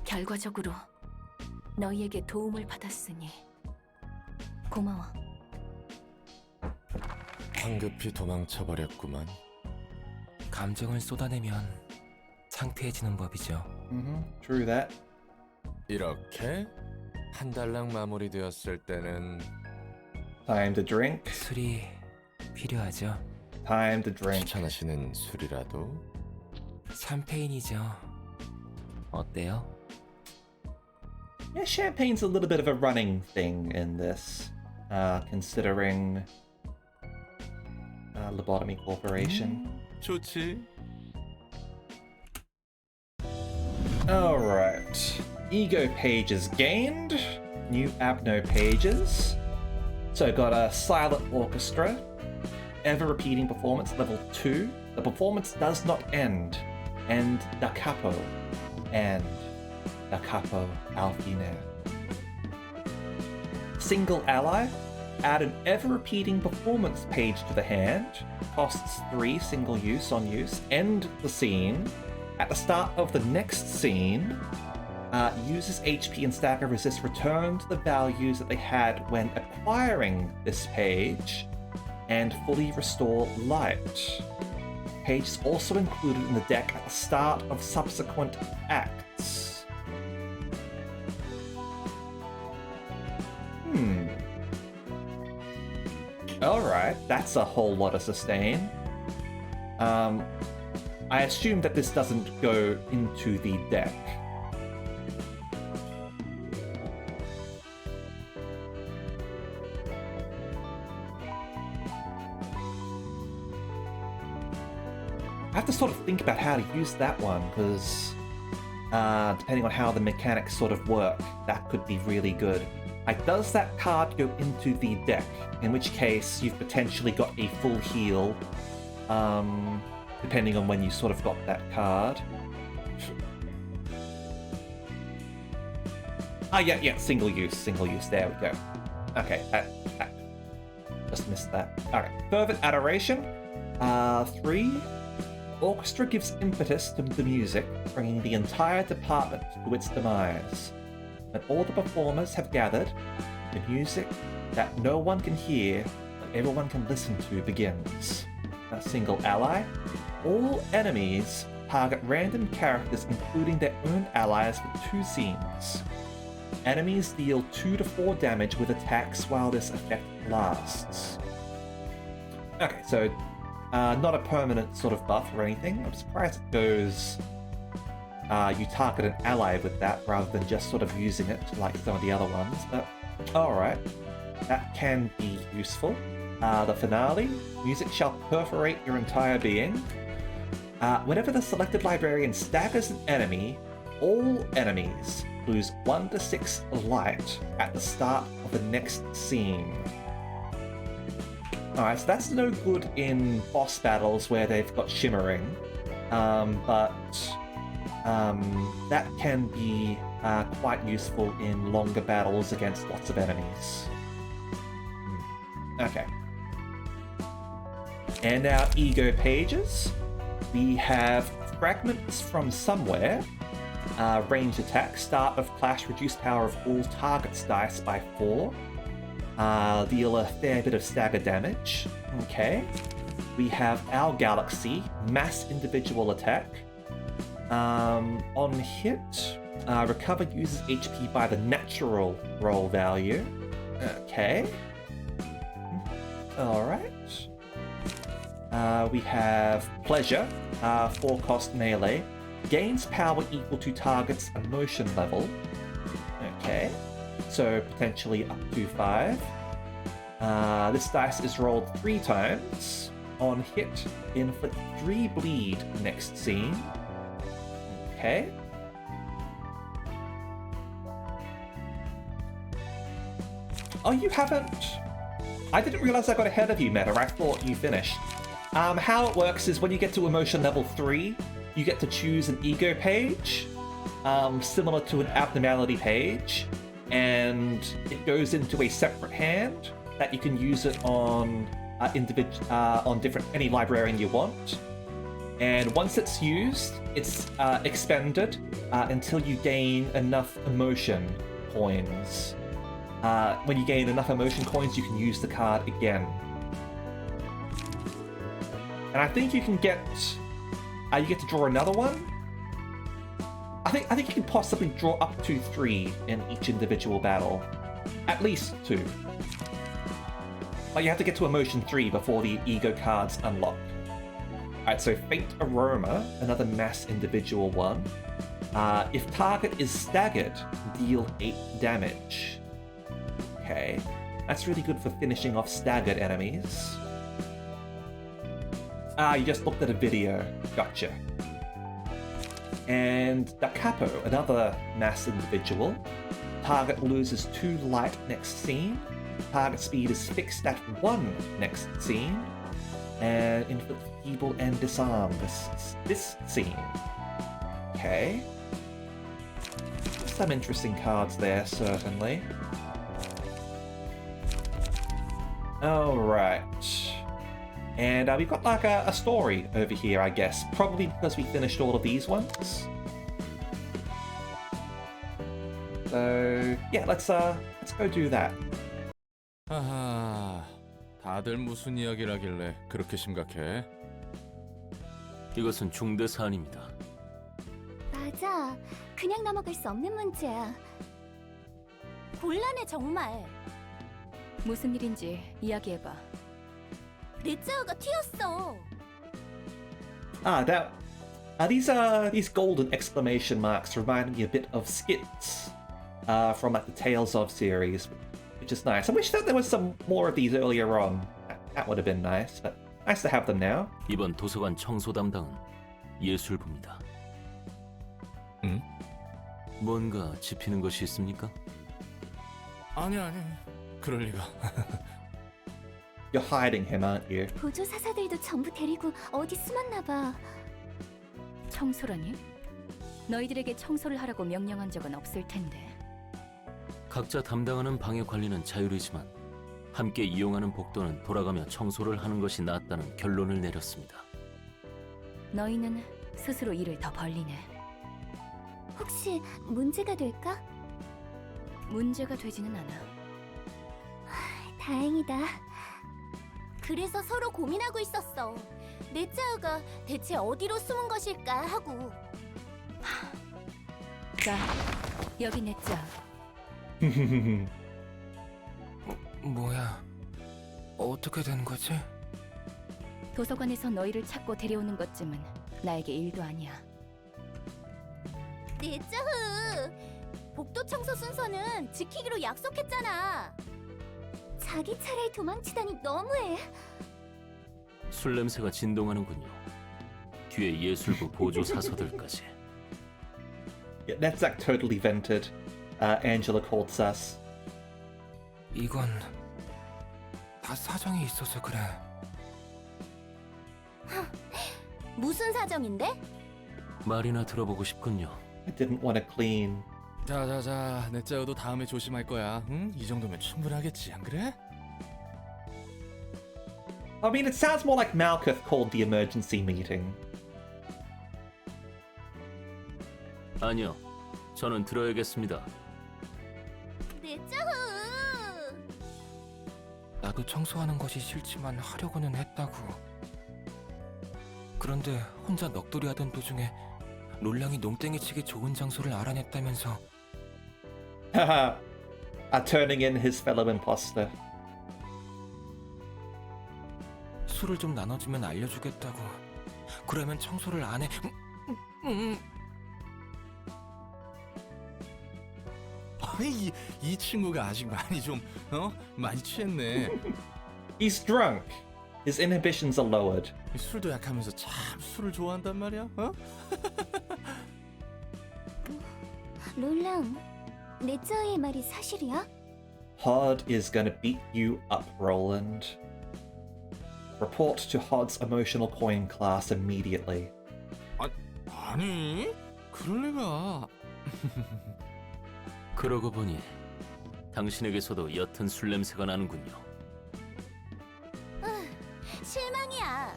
결과적으로 너희에게 도움을 받았으니 고마워. 황급히 도망쳐버렸구만. 감정을 쏟아내면 창피해지는 법이죠. True that. 이렇게 한 달랑 마무리되었을 때는 Time to drink. 술이 필요하죠. Time to drink. 추천하시는 술이라도. 샴페인이죠. 어때요? Yeah, champagne's a little bit of a running thing in this, considering Lobotomy Corporation. 좋지. Alright. Ego pages gained. New Abno pages. So got a silent orchestra. Ever repeating performance level 2. The performance does not end. And da capo. And da capo al fine. Single ally. Add an ever repeating performance page to the hand. Costs 3 single use on use. End the scene. At the start of the next scene, users HP and stagger resist return to the values that they had when acquiring this page and fully restore light. Page is also included in the deck at the start of subsequent acts. Alright, that's a whole lot of sustain. I assume that this doesn't go into the deck. I have to sort of think about how to use that one, because depending on how the mechanics sort of work, that could be really good. Like, does that card go into the deck? In which case, you've potentially got a full heal, depending on when you sort of got that card. Ah, yeah, single use, there we go. Okay, just missed that. Alright, Fervent Adoration. 3. Orchestra gives impetus to the music, bringing the entire department to its demise. When all the performers have gathered, the music that no one can hear, but everyone can listen to begins. A single ally. All enemies target random characters, including their own allies, for 2 scenes. Enemies deal 2 to 4 damage with attacks while this effect lasts. Okay, so not a permanent sort of buff or anything. I'm surprised it goes you target an ally with that rather than just sort of using it like some of the other ones, but alright. That can be useful. The finale. Music shall perforate your entire being. Whenever the selected librarian staggers an enemy, all enemies lose 1 to 6 light at the start of the next scene. Alright, so that's no good in boss battles where they've got shimmering, but that can be quite useful in longer battles against lots of enemies. Okay. And our ego pages. We have Fragments from Somewhere, range attack, start of clash, reduce power of all targets dice by 4. Deal a fair bit of stagger damage. Okay. We have Our Galaxy, mass individual attack. On hit, recover user's HP by the natural roll value. Okay. Alright. We have Pleasure, 4-cost melee. Gains power equal to target's emotion level. Okay. So potentially up to 5. This dice is rolled 3 times. On hit, inflict 3 bleed next scene. Okay. Oh, you haven't... I didn't realize I got ahead of you, Meta. I thought you finished. How it works is when you get to emotion level 3, you get to choose an ego page, similar to an abnormality page, and it goes into a separate hand that you can use it on any librarian you want. And once it's used, it's expended until you gain enough emotion coins. When you gain enough emotion coins, you can use the card again. And I think you can get you get to draw another one. I think you can possibly draw up to 3 in each individual battle, at least 2. But you have to get to emotion 3 before the ego cards unlock. Alright, so Faint Aroma, another mass individual one. If target is staggered, deal 8 damage. Okay, that's really good for finishing off staggered enemies. You just looked at a video. Gotcha. And Da Capo, another mass individual. Target loses 2 light next scene. Target speed is fixed at 1 next scene. And inflict feeble and disarm this scene. Okay. Some interesting cards there, certainly. Alright. And we've got like a story over here, I guess. Probably because we finished all of these ones. So yeah, let's go do that. 하하, 다들 무슨 이야기를 하길래 그렇게 심각해? 이것은 중대 사안입니다. 맞아. 그냥 넘어갈 수 없는 문제야. 곤란해 정말. 무슨 일인지 이야기해봐. 레츠아가 튀었어. These golden exclamation marks remind me a bit of skits from like the Tales of series, which is nice. I wish that there was some more of these earlier on. That would have been nice, but nice to have them now. 이번 도서관 청소 담당은 예술부입니다. 응? 뭔가 짚히는 것이 있습니까? 아니, 그럴 리가. You're hiding him, aren't you? 보조 사사들도 전부 데리고 어디 숨었나 봐. 청소라니? 너희들에게 청소를 하라고 명령한 적은 없을 텐데. 각자 담당하는 방의 관리는 자율이지만 함께 이용하는 복도는 돌아가며 청소를 하는 것이 낫다는 결론을 내렸습니다. 너희는 스스로 일을 더 벌리네. 혹시 문제가 될까? 문제가 되지는 않아. 다행이다. 그래서 서로 고민하고 있었어. 레츠아가 대체 어디로 숨은 것일까 하고. 자, 여기 냈자. 뭐야? 어떻게 된 거지? 도서관에서 너희를 찾고 데려오는 것쯤은 나에게 일도 아니야. 레츠아, 복도 청소 순서는 지키기로 약속했잖아. 자기 차례에 도망치다니 너무해. 술 냄새가 진동하는군요. 뒤에 예술부 보조 사서들까지. Yeah, that's like totally vented. Angela called sus. 이건 다 사정이 있어서 그래. 무슨 사정인데? 말이나 들어보고 싶군요. I didn't want to clean. 자자자, 내 짜여도 다음에 조심할 거야. 응? 이 정도면 충분하겠지, 안 그래? I mean, it sounds more like Malkuth called the emergency meeting. 아니요, 저는 들어야겠습니다. 내짜후. 나도 청소하는 것이 싫지만 하려고는 했다고. 그런데 혼자 넋두리 하던 도중에 롤랑이 농땡이 치기 좋은 장소를 알아냈다면서. Haha. Turning in his fellow imposter. 술을 좀 나눠주면 알려주겠다고. 그러면 청소를 안 해. 이 친구가 아직 많이 좀 많이 취했네. He's drunk. His inhibitions are lowered. 술도 약하면서 참 술을 좋아한단 말이야. 어? 롤랑, 내짜의 말이 사실이야? Hod is gonna beat you up, Roland. Report to Hod's emotional coin class immediately. 아니, 그럴 리가. 그러고 보니 당신에게서도 옅은 술 냄새가 나는군요. 실망이야.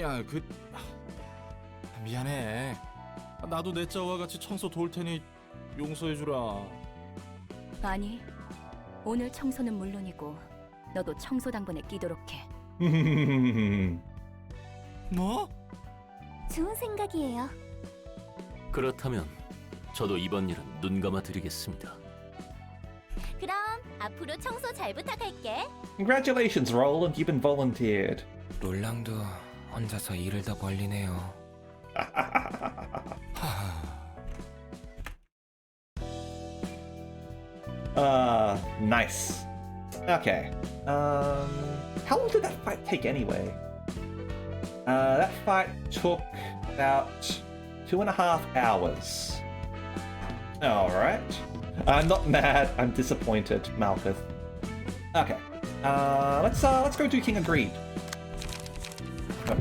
야, 미안해. 나도 내 짜와 같이 청소 도울 테니 용서해주라. 아니, 오늘 청소는 물론이고 너도 청소 당번에 끼도록 해. 뭐? 좋은 생각이에요. 그렇다면 저도 이번 일은 눈 감아 드리겠습니다. 그럼 앞으로 청소 잘 부탁할게. Congratulations, Roland. You've been volunteered. 롤랑도 혼자서 일을 더 벌리네요. Nice. Okay. How long did that fight take anyway? That fight took about 2.5 hours. Alright. I'm not mad, I'm disappointed, Malkuth. Okay. Let's go do King of Greed. Oh.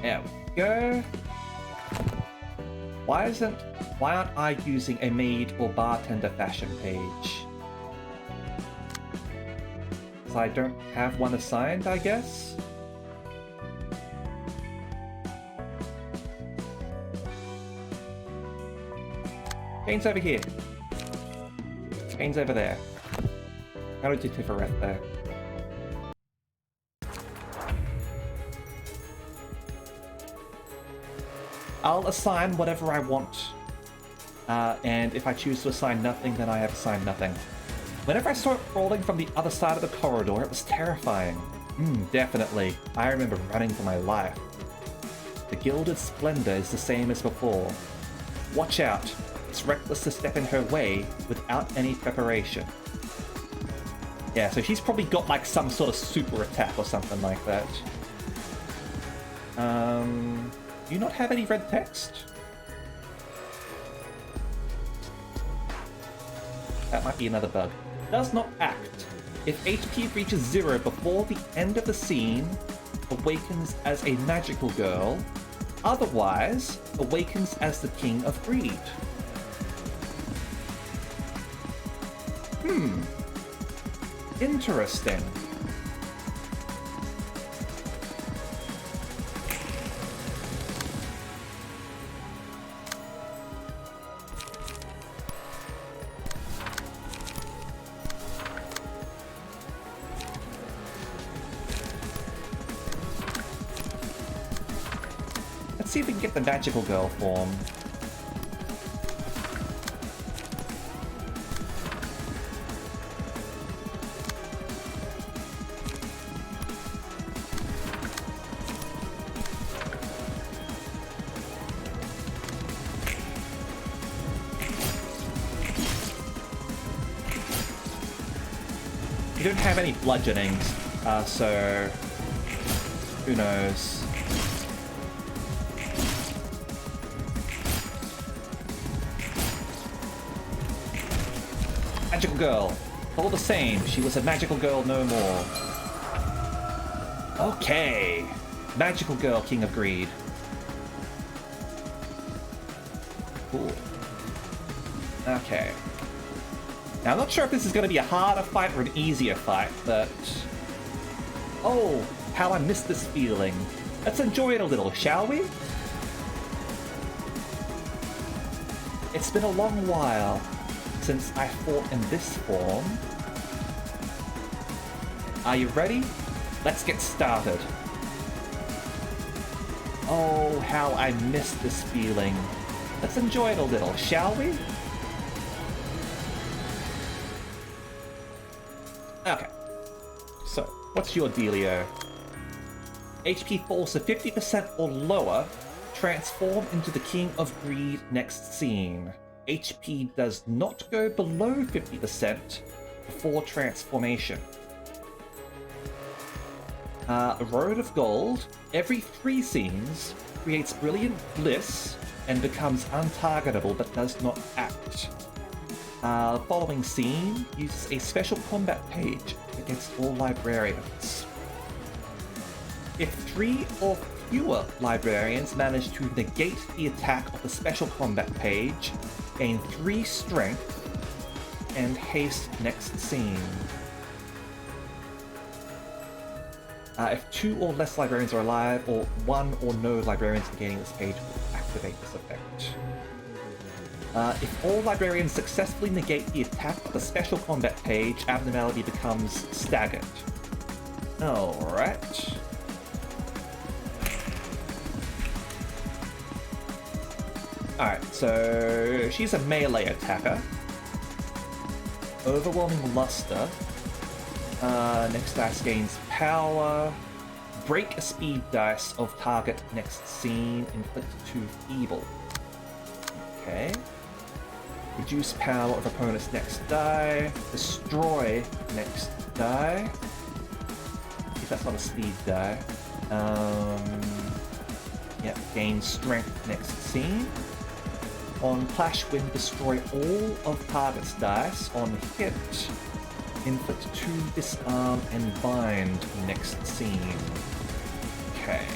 There we go. Why aren't I using a maid or bartender fashion page? 'Cause I don't have one assigned, I guess? Kane's over here. Kane's over there. How did you Tifareth there? I'll assign whatever I want. And if I choose to assign nothing, then I have assigned nothing. Whenever I saw it rolling from the other side of the corridor, it was terrifying. Definitely. I remember running for my life. The gilded splendor is the same as before. Watch out. It's reckless to step in her way without any preparation. Yeah, so she's probably got like some sort of super attack or something like that. Do you not have any red text? That might be another bug. Does not act. If HP reaches 0 before the end of the scene, awakens as a magical girl. Otherwise, awakens as the King of Greed. Interesting. Let's see if we can get the magical girl form. You don't have any bludgeonings, so who knows? Magical girl. All the same, she was a magical girl no more. Okay. Magical girl, King of Greed. Cool. Okay. Now, I'm not sure if this is going to be a harder fight or an easier fight, but... Oh, how I miss this feeling. Let's enjoy it a little, shall we? It's been a long while since I fought in this form. Are you ready? Let's get started. Oh, how I miss this feeling. Let's enjoy it a little, shall we? Okay. So, what's your dealio? HP falls to 50% or lower. Transform into the King of Greed next scene. HP does not go below 50% before transformation. Road of Gold. Every 3 scenes creates Brilliant Bliss and becomes untargetable but does not act. Following scene uses a special combat page against all librarians. If 3 or fewer librarians manage to negate the attack of the special combat page, gain 3 strength and haste next scene. If 2 or less librarians are alive, or 1 or no librarians negating this page will activate this effect. If all librarians successfully negate the attack of the special combat page, abnormality becomes staggered. Alright. Alright, so she's a melee attacker. Overwhelming Luster. Next dice gains power. Break a speed dice of target next scene. Inflict 2 feeble. Okay. Reduce power of opponent's next die. Destroy next die. If that's not a speed die. Yep, gain strength next scene. On Clash Wind, destroy all of target's dice. On hit, inflict 2 disarm and bind next scene. Okay.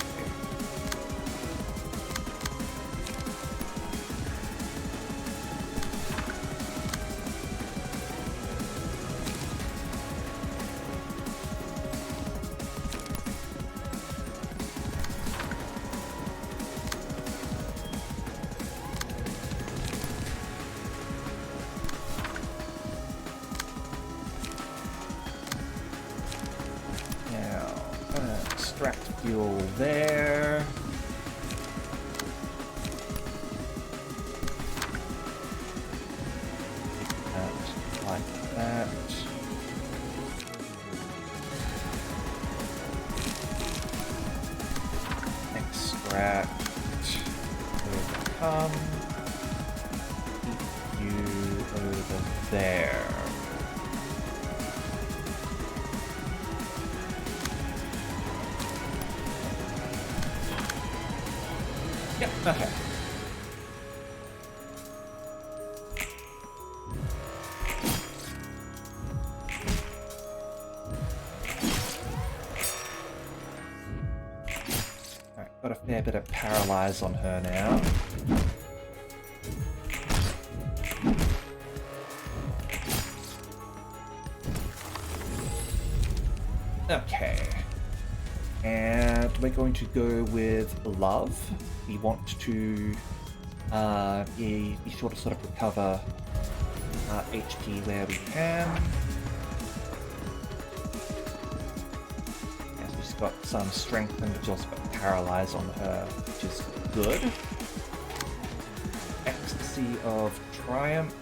Extract fuel there. That, like that. Extract. Overcome. Keep you over there. Yep, okay. Alright, got a fair bit of paralyze on her now. Okay. And we're going to go with love. We want to be sure to sort of recover HP where we can. And she's got some strength and she's also got paralyze on her, which is good. Ecstasy of Triumph.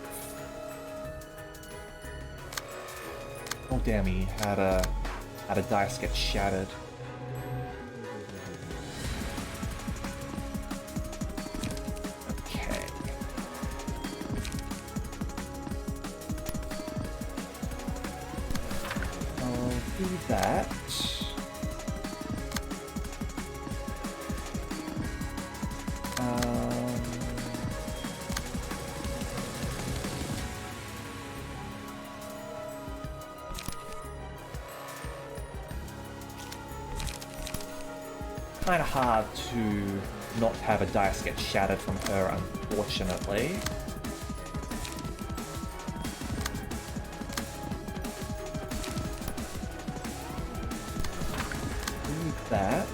Oh damn, he had a dice get shattered. do that. Kinda hard to not have a dice get shattered from her, unfortunately. Do that.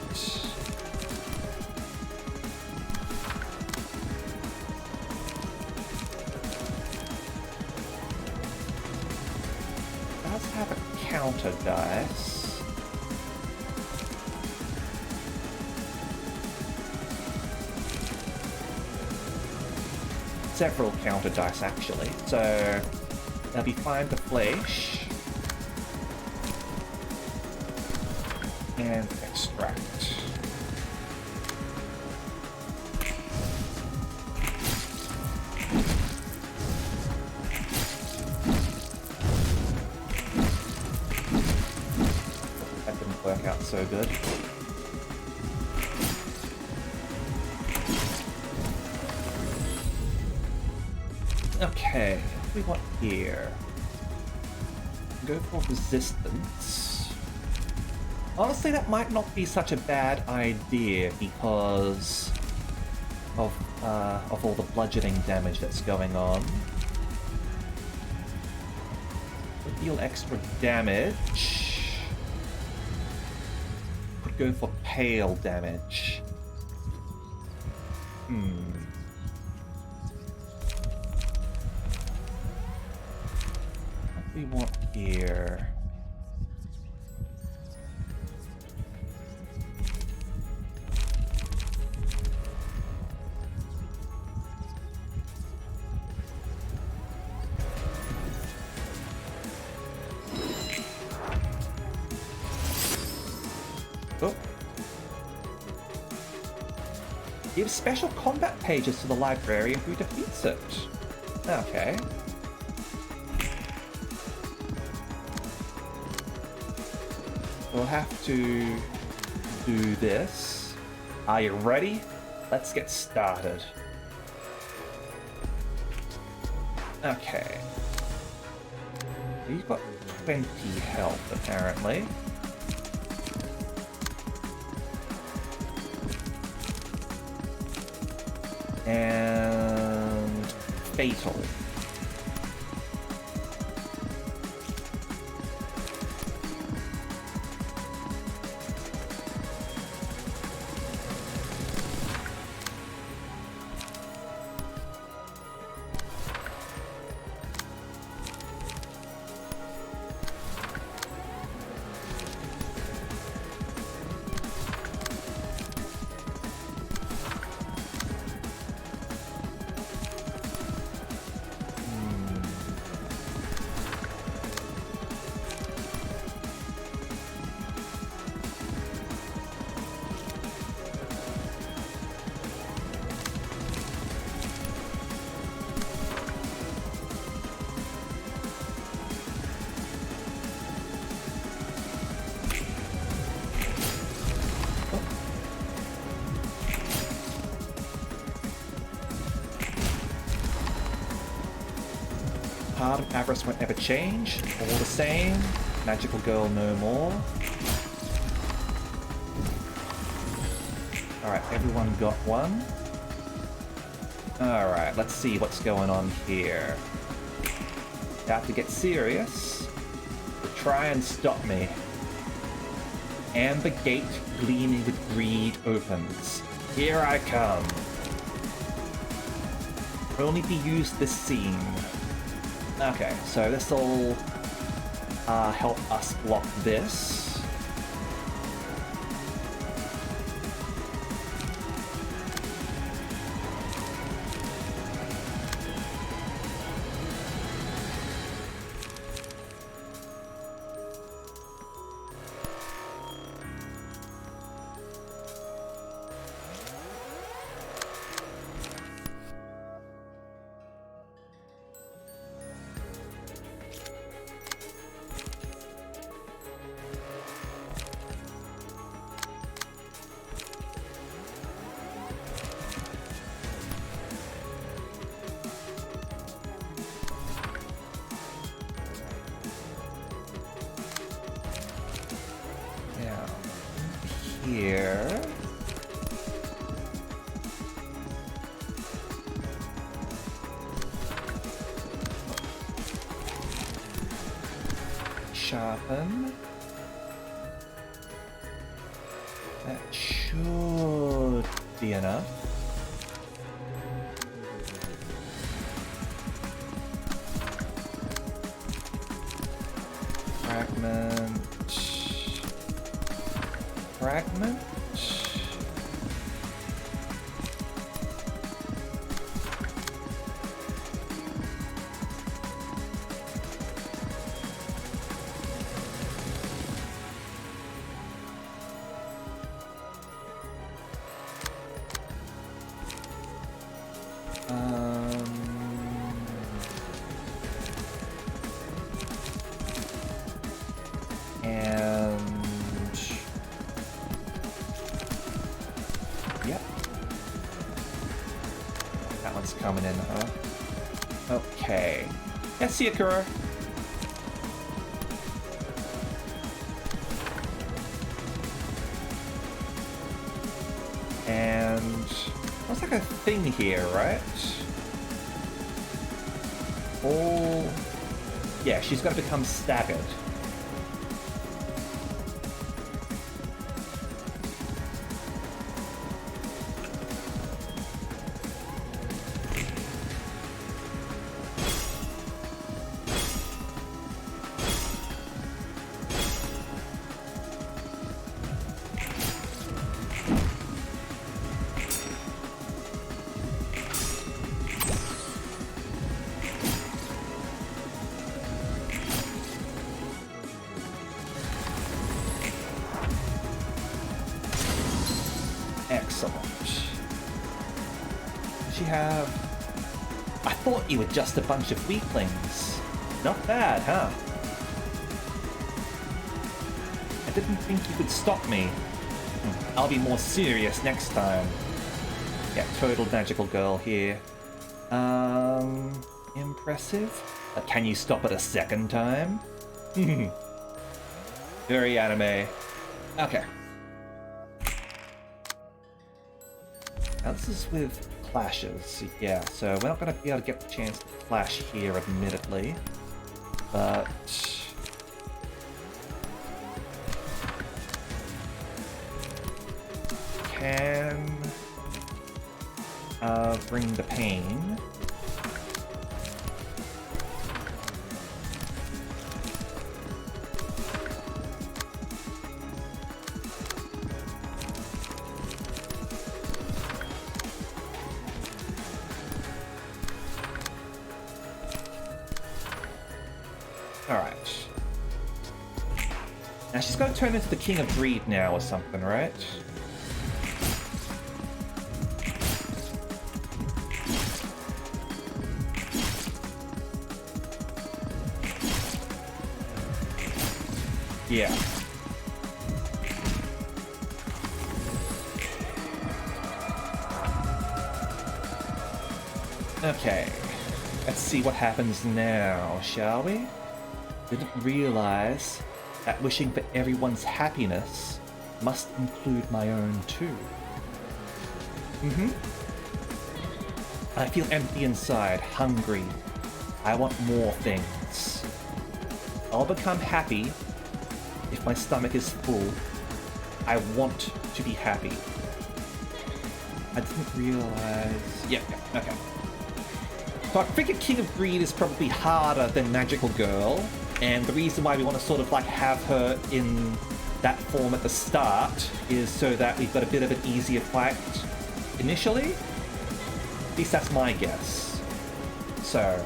Does have a counter dice. Several counter dice actually, so that'll be Find the Flesh and Extract. That didn't work out so good. Okay, what do we want here? Go for resistance. Honestly, that might not be such a bad idea because of all the bludgeoning damage that's going on. Could deal extra damage. Could go for pale damage. What do we want here? Oh. Give special combat pages to the librarian who defeats it. Okay. We'll have to do this. Are you ready? Let's get started. Okay. We've got 20 health, apparently. And fatal. Part of avarice won't ever change. All the same. Magical girl no more. Alright, everyone got one. Alright, let's see what's going on here. About to get serious. Try and stop me. Amber gate gleaming with greed opens. Here I come. Only be used this scene. Okay, so this'll help us block this. here. Sharpen. That should be enough. Fragment. Fragment. And yep, that one's coming in, huh? Okay. Yes, see you, Kuro. And looks like a thing here, right? All... yeah, she's got to become staggered. Excellent. Does she have... I thought you were just a bunch of weaklings. Not bad, huh? I didn't think you could stop me. I'll be more serious next time. Yeah, total magical girl here. Impressive. But can you stop it a second time? Very anime. Okay. Now this is with clashes, yeah, so we're not going to be able to get the chance to flash here, admittedly, but... can... bring the pain. Alright. Now she's got to turn into the King of Greed now or something, right? Yeah. Okay. Let's see what happens now, shall we? Didn't realize that wishing for everyone's happiness must include my own too. I feel empty inside, hungry. I want more things. I'll become happy if my stomach is full. I want to be happy. I didn't realize... yeah, okay. So I figured King of Greed is probably harder than Magical Girl, and the reason why we want to sort of like have her in that form at the start is so that we've got a bit of an easier fight initially. At least that's my guess. So,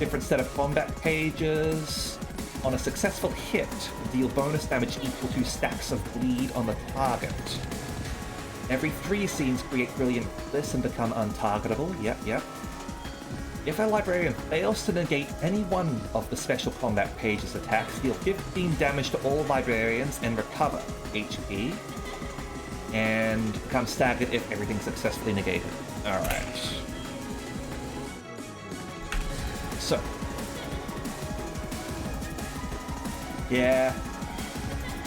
different set of combat pages. On a successful hit, deal bonus damage equal to stacks of bleed on the target. Every 3 scenes create brilliant bliss and become untargetable. Yep. If a librarian fails to negate any one of the special combat page's attacks, deal 15 damage to all librarians and recover HP. And become staggered if everything's successfully negated. Alright. So. Yeah.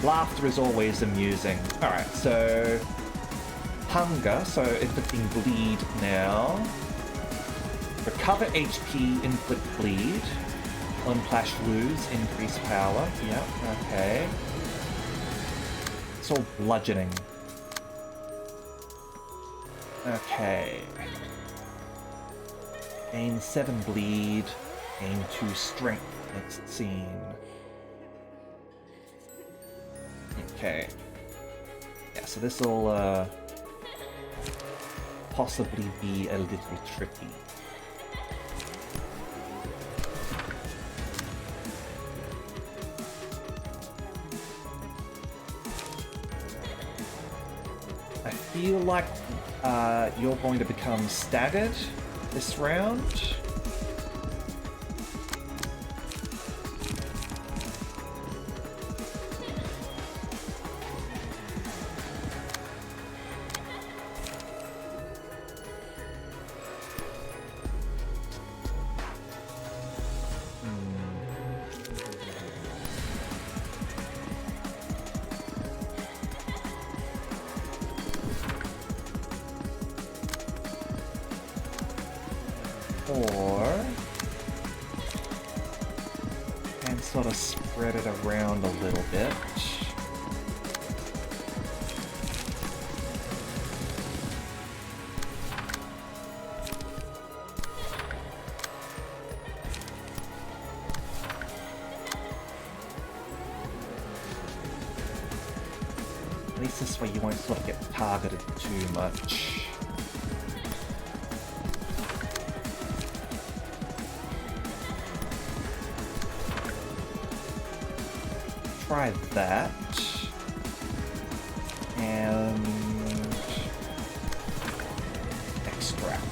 Laughter is always amusing. Alright, so... Hunger, so inflicting bleed now. Recover HP, inflict bleed. Unplash lose, increase power. Yep, okay. It's all bludgeoning. Okay. Gain 7 bleed, gain 2 strength. Next scene. Okay. Yeah, so this'll possibly be a little tricky. I feel like you're going to become staggered this round. Or and sort of spread it around a little bit. At least this way you won't sort of get targeted too much. Try that. And extract.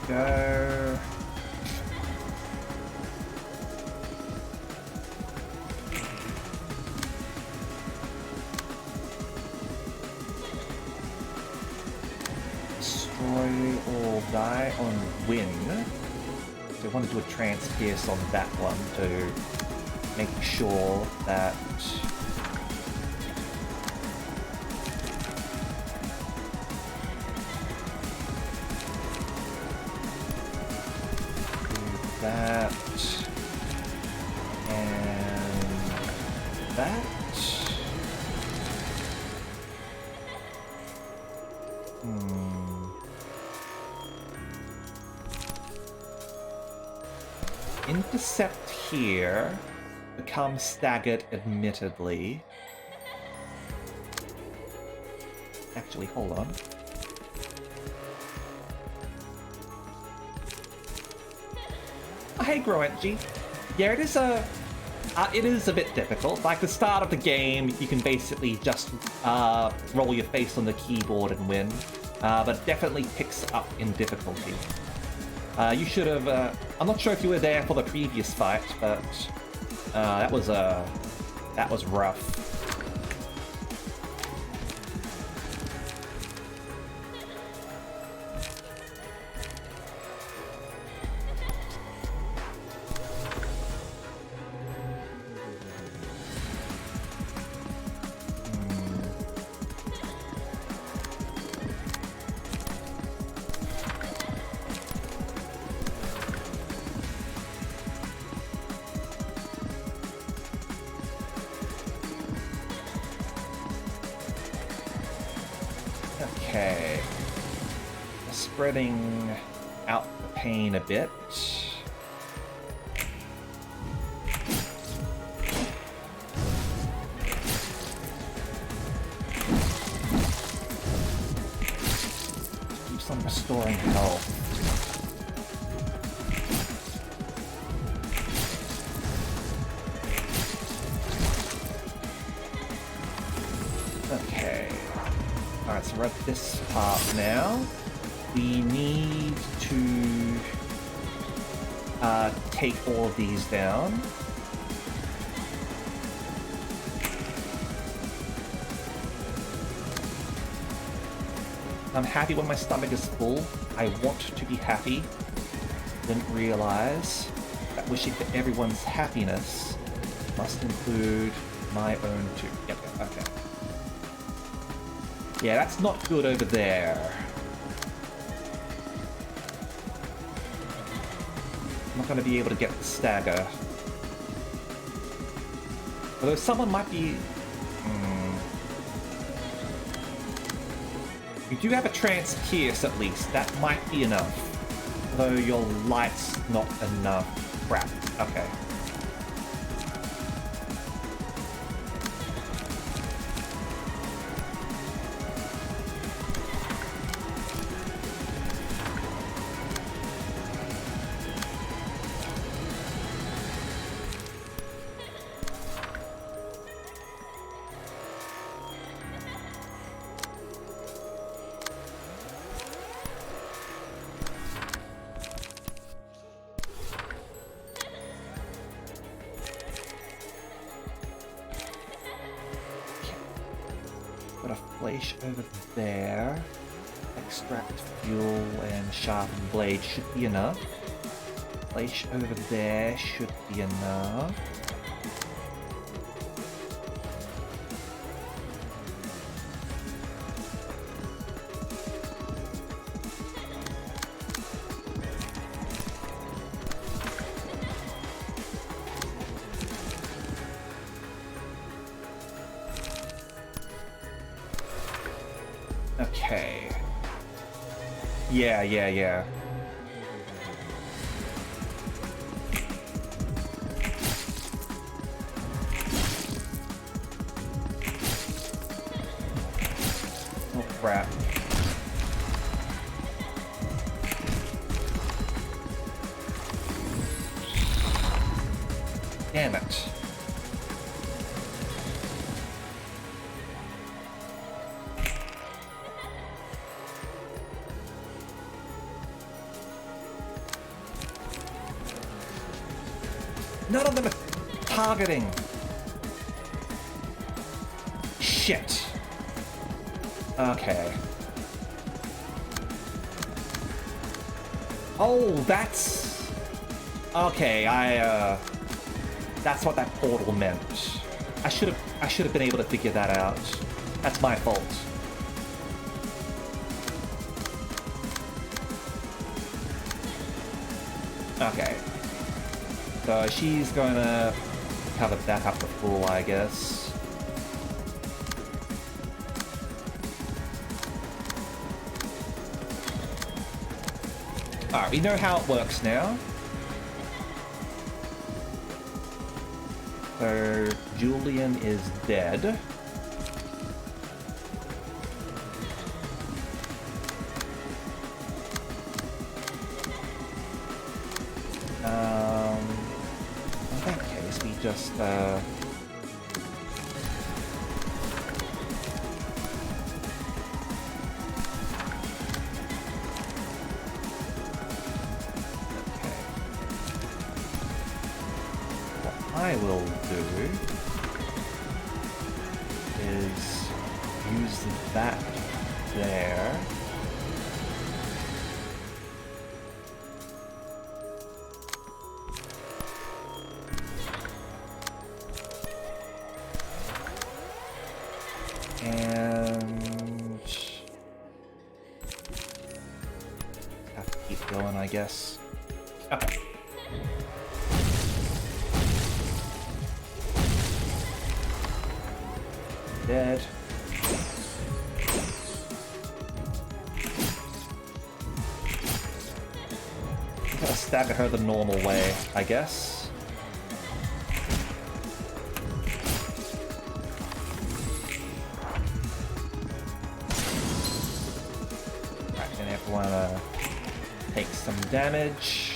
Go. Destroy or die on win. So I want to do a Transpierce on that one to make sure that that and that. Intercept here. Become staggered, admittedly. Actually, hold on. Hey, Groenji. Yeah, it is a bit difficult. Like the start of the game, you can basically just roll your face on the keyboard and win, but it definitely picks up in difficulty. You should have. I'm not sure if you were there for the previous fight, but that was rough. Okay. Spreading out the pain a bit. Keeps on restoring health. Okay. Alright, so we're at this part now. we need to take all of these down. I'm happy when my stomach is full. I want to be happy. Didn't realize that wishing for everyone's happiness must include my own too. Yep, okay. Yeah, that's not good over there. I'm not going to be able to get the stagger. Although someone might be... You do have a trance pierce at least. That might be enough. Though your light's not enough. Crap. Okay. Got a flash over there. Extract fuel and sharpen blade should be enough. Flash over there should be enough. Okay. Yeah. Oh crap. Damn it. None of them are targeting. Shit. Okay. Oh, that's... Okay, that's what that portal meant. I should have been able to figure that out. That's my fault. Okay. So she's gonna cover that up the full, I guess. Alright, we know how it works now. So Julian is dead. In that case, we just I will do is use that there. And have to keep going, I guess. Okay. Dead. Gotta stagger her the normal way, I guess. Right, and everyone take some damage.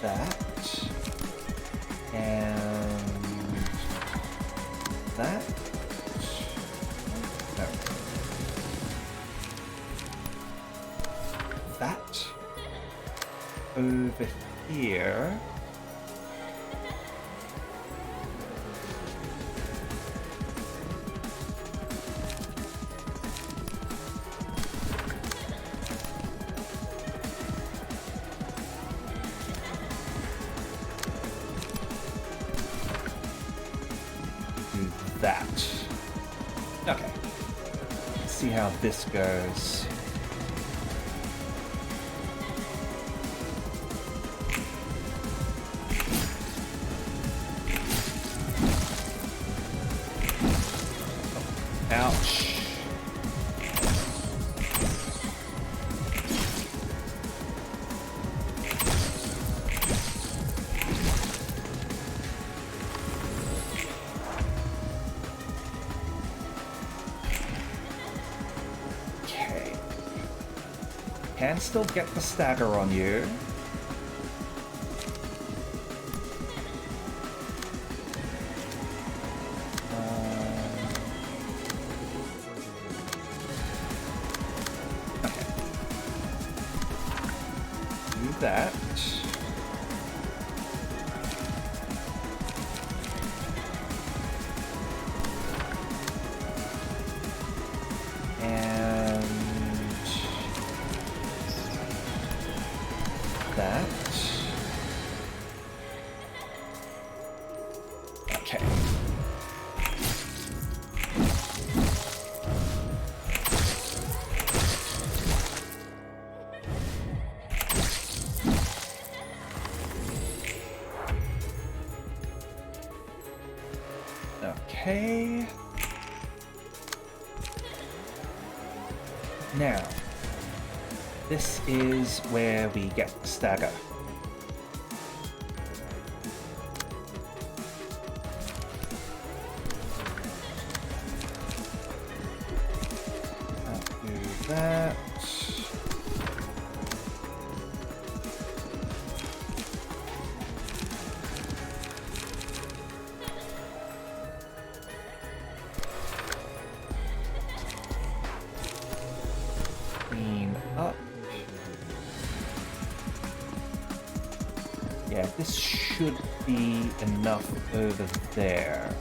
that. And that. No. That. Over here. Do that. Okay. Let's see how this goes. Ouch. Okay. Can still get the stagger on you. That. And that. Okay. Okay. Now, this is where we get the stagger. I'll do that. Up. Yeah, this should be enough over there.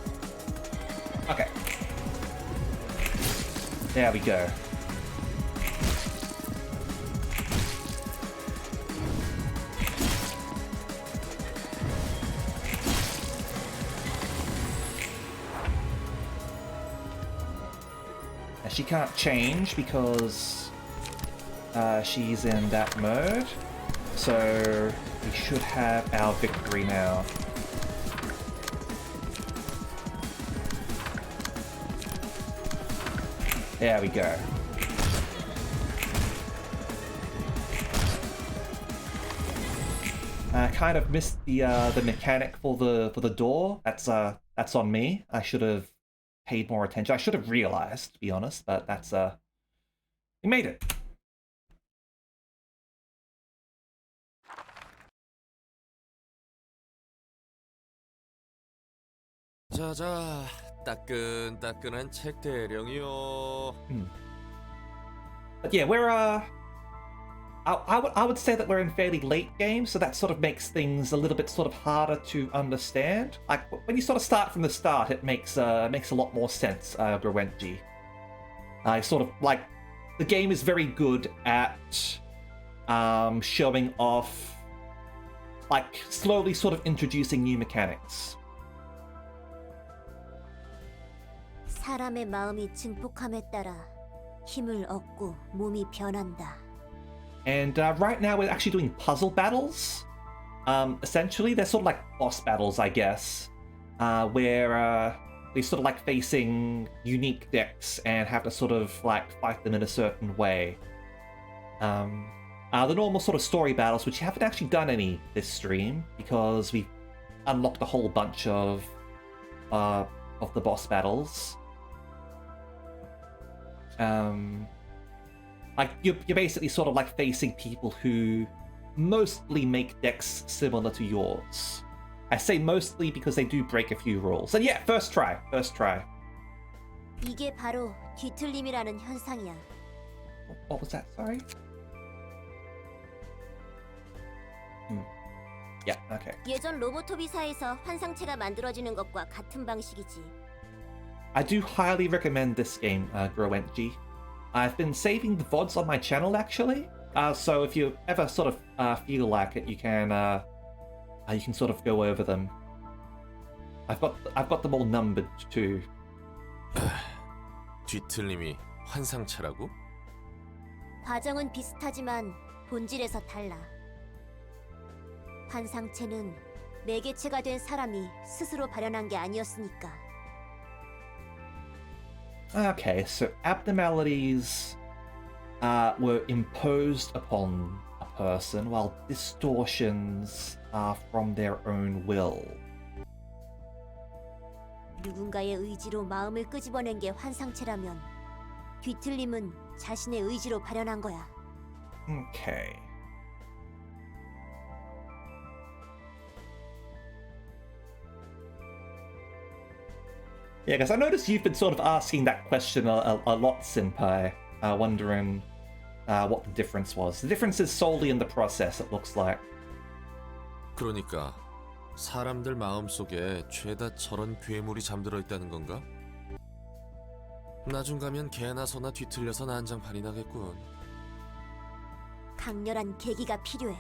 Okay. There we go. Now she can't change because she's in that mode, so we should have our victory now. There we go. I kind of missed the mechanic for the door. That's on me. I should have paid more attention. I should have realized, to be honest, but that's we made it. 자자, 따끈따끈한 책 대령이요. But yeah, we're I would say that we're in fairly late game, so that sort of makes things a little bit sort of harder to understand. Like when you sort of start from the start, it makes a lot more sense. Gruenji. I sort of like the game is very good at showing off, like slowly sort of introducing new mechanics. 사람의 마음이 증폭함에 따라 힘을 얻고 몸이 변한다. And right now we're actually doing puzzle battles. Essentially, they're sort of like boss battles, I guess, where they sort of like facing unique decks and have to sort of like fight them in a certain way. The normal sort of story battles, which you haven't actually done any this stream because we've unlocked a whole bunch of the boss battles. Like you're basically sort of like facing people who mostly make decks similar to yours. I say mostly because they do break a few rules. And yeah, first try. 이게 바로 뒤틀림이라는 현상이야. What was that? Sorry? Yeah, okay. 예전 로보토비사에서 환상체가 만들어지는 것과 같은 방식이지. I do highly recommend this game, Groentji. I've been saving the VODs on my channel actually. So if you ever sort of feel like it, you can sort of go over them. I've got them all numbered too. 뒤틀림이 환상체라고? 과정은 비슷하지만 본질에서 달라. 환상체는 매개체가 된 사람이 스스로 발현한 게 아니었으니까. Okay, so abnormalities were imposed upon a person, while distortions are from their own will. 누군가의 의지로 마음을 끄집어낸 게 환상체라면 뒤틀림은 자신의 의지로 발현한 거야. Okay. Yeah, because I noticed you've been sort of asking that question a lot, Senpai, wondering what the difference was. The difference is solely in the process, it looks like. 그러니까 사람들 마음속에 죄다 저런 괴물이 잠들어 있다는 건가? 나중 가면 개나 소나 뒤틀려서 난장판이 나겠군. 강렬한 계기가 필요해.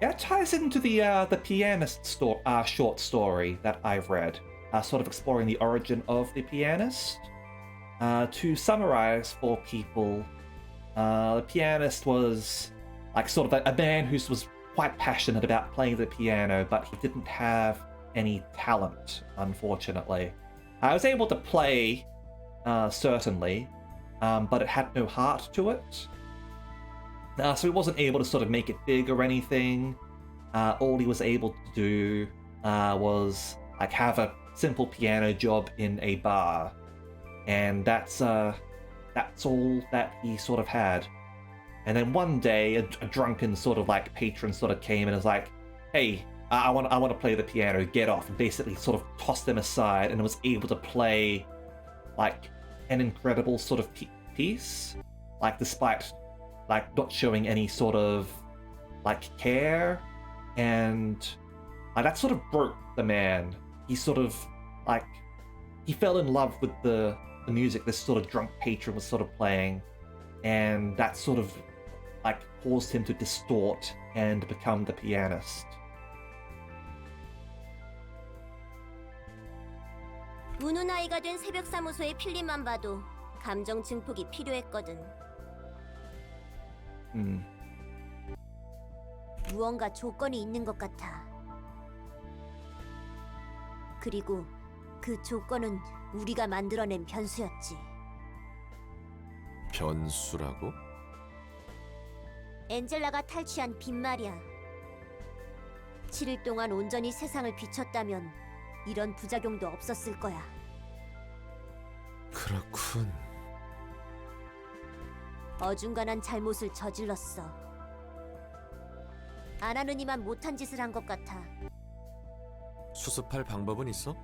Yeah, it ties into the pianist short story that I've read, sort of exploring the origin of the pianist. To summarize for people, the pianist was like sort of a man who was quite passionate about playing the piano, but he didn't have any talent, unfortunately. I was able to play, certainly, but it had no heart to it. So he wasn't able to sort of make it big or anything. All he was able to do was like have a simple piano job in a bar, and that's all that he sort of had. And then one day, a drunken sort of like patron sort of came and was like, "Hey, I want to play the piano. Get off!" And basically sort of tossed them aside, and was able to play like an incredible sort of piece, like despite like not showing any sort of like care, and that sort of broke the man. He sort of like he fell in love with the music this sort of drunk patron was sort of playing, and that sort of like caused him to distort and become the pianist. 우는 아이가 된 새벽 사무소의 필름만 봐도 감정 증폭이 필요했거든. 무언가 조건이 있는 것 같아. 그리고 그 조건은 우리가 만들어낸 변수였지. 변수라고? 엔젤라가 탈취한 빛 말이야. 7일 동안 온전히 세상을 비췄다면 이런 부작용도 없었을 거야. 그렇군. 어중간한 잘못을 저질렀어. 안 하는 이만 못한 짓을 한 것 같아. 수습할 방법은 있어?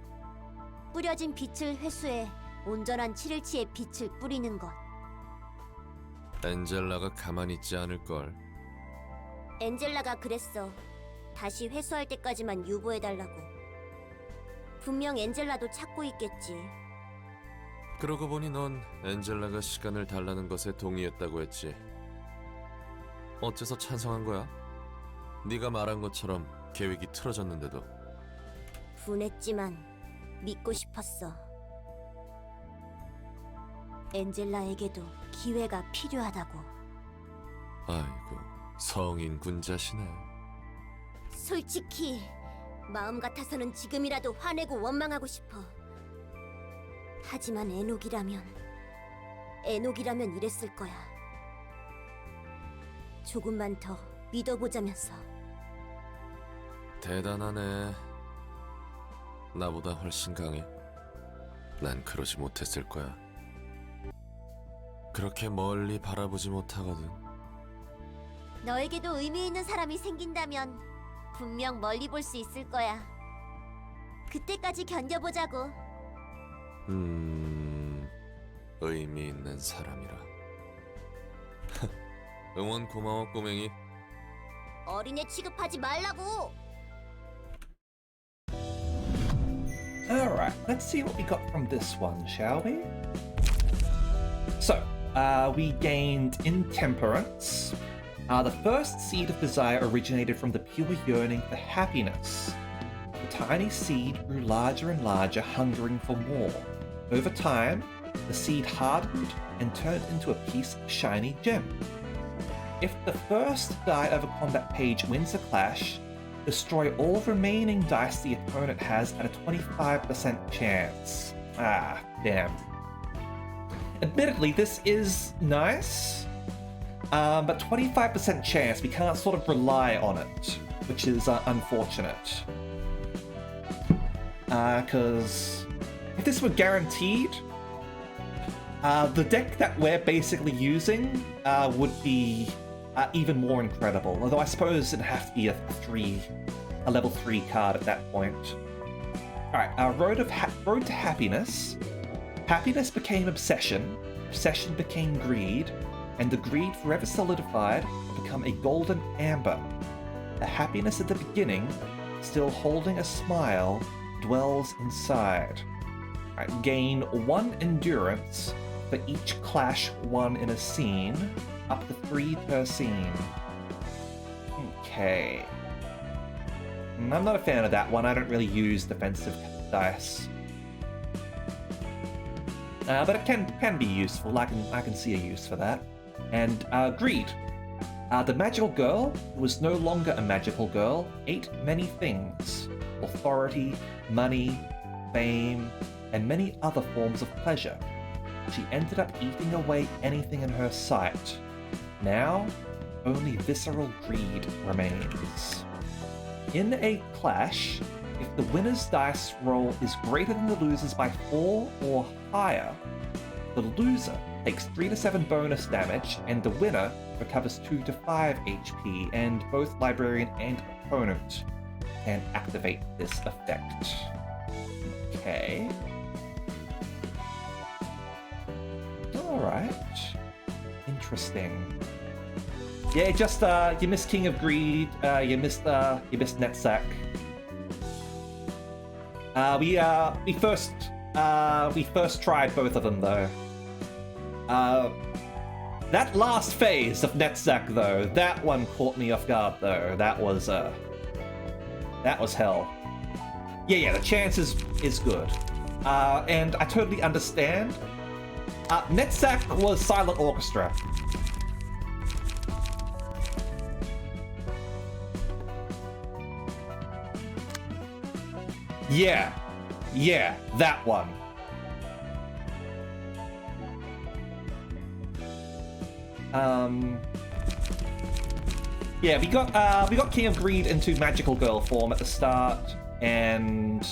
뿌려진 빛을 회수해 온전한 7일치의 빛을 뿌리는 것. 엔젤라가 가만히 있지 않을걸. 엔젤라가 그랬어. 다시 회수할 때까지만 유보해달라고. 분명 엔젤라도 찾고 있겠지. 그러고 보니 넌 엔젤라가 시간을 달라는 것에 동의했다고 했지. 어째서 찬성한 거야? 네가 말한 것처럼 계획이 틀어졌는데도. 분했지만 믿고 싶었어. 엔젤라에게도 기회가 필요하다고. 아이고, 성인 군자시네. 솔직히 마음 같아서는 지금이라도 화내고 원망하고 싶어. 하지만 에녹이라면 이랬을 거야. 조금만 더 믿어보자면서. 대단하네. 나보다 훨씬 강해. 난 그러지 못했을 거야. 그렇게 멀리 바라보지 못하거든. 너에게도 의미 있는 사람이 생긴다면 분명 멀리 볼 수 있을 거야. 그때까지 견뎌보자고. 의미 있는 사람이라. 응원 고마워, 꼬맹이. 어린애 취급하지 말라고. Alright, let's see what we got from this one, shall we? So, we gained Intemperance. The first seed of desire originated from the pure yearning for happiness. The tiny seed grew larger and larger, hungering for more. Over time, the seed hardened and turned into a piece of shiny gem. If the first die over combat page wins a clash, destroy all remaining dice the opponent has at a 25% chance. Ah, damn. Admittedly, this is nice, but 25% chance, we can't sort of rely on it, which is unfortunate. Because if this were guaranteed, the deck that we're basically using would be even more incredible. Although I suppose it'd have to be a level 3 card at that point. Alright, Road to Happiness. Happiness became obsession, obsession became greed, and the greed forever solidified to become a golden amber. The happiness at the beginning, still holding a smile, dwells inside. Alright, gain 1 endurance for each clash won in a scene, up to 3 per scene. Okay. I'm not a fan of that one. I don't really use defensive dice. But it can be useful. I can see a use for that. And greed. The magical girl, who was no longer a magical girl, ate many things: authority, money, fame, and many other forms of pleasure. She ended up eating away anything in her sight. Now, only visceral greed remains. In a clash, if the winner's dice roll is greater than the loser's by 4 or higher, the loser takes 3 to 7 bonus damage, and the winner recovers 2 to 5 HP, and both librarian and opponent can activate this effect. Okay. Alright. Interesting. Yeah, just you missed King of Greed, you missed Netsack. We first tried both of them though. That last phase of Netsack though, that one caught me off guard though. That was hell. Yeah, the chance is good. And I totally understand. Netsack was Silent Orchestra. Yeah, that one. Yeah, we got King of Greed into Magical Girl form at the start, and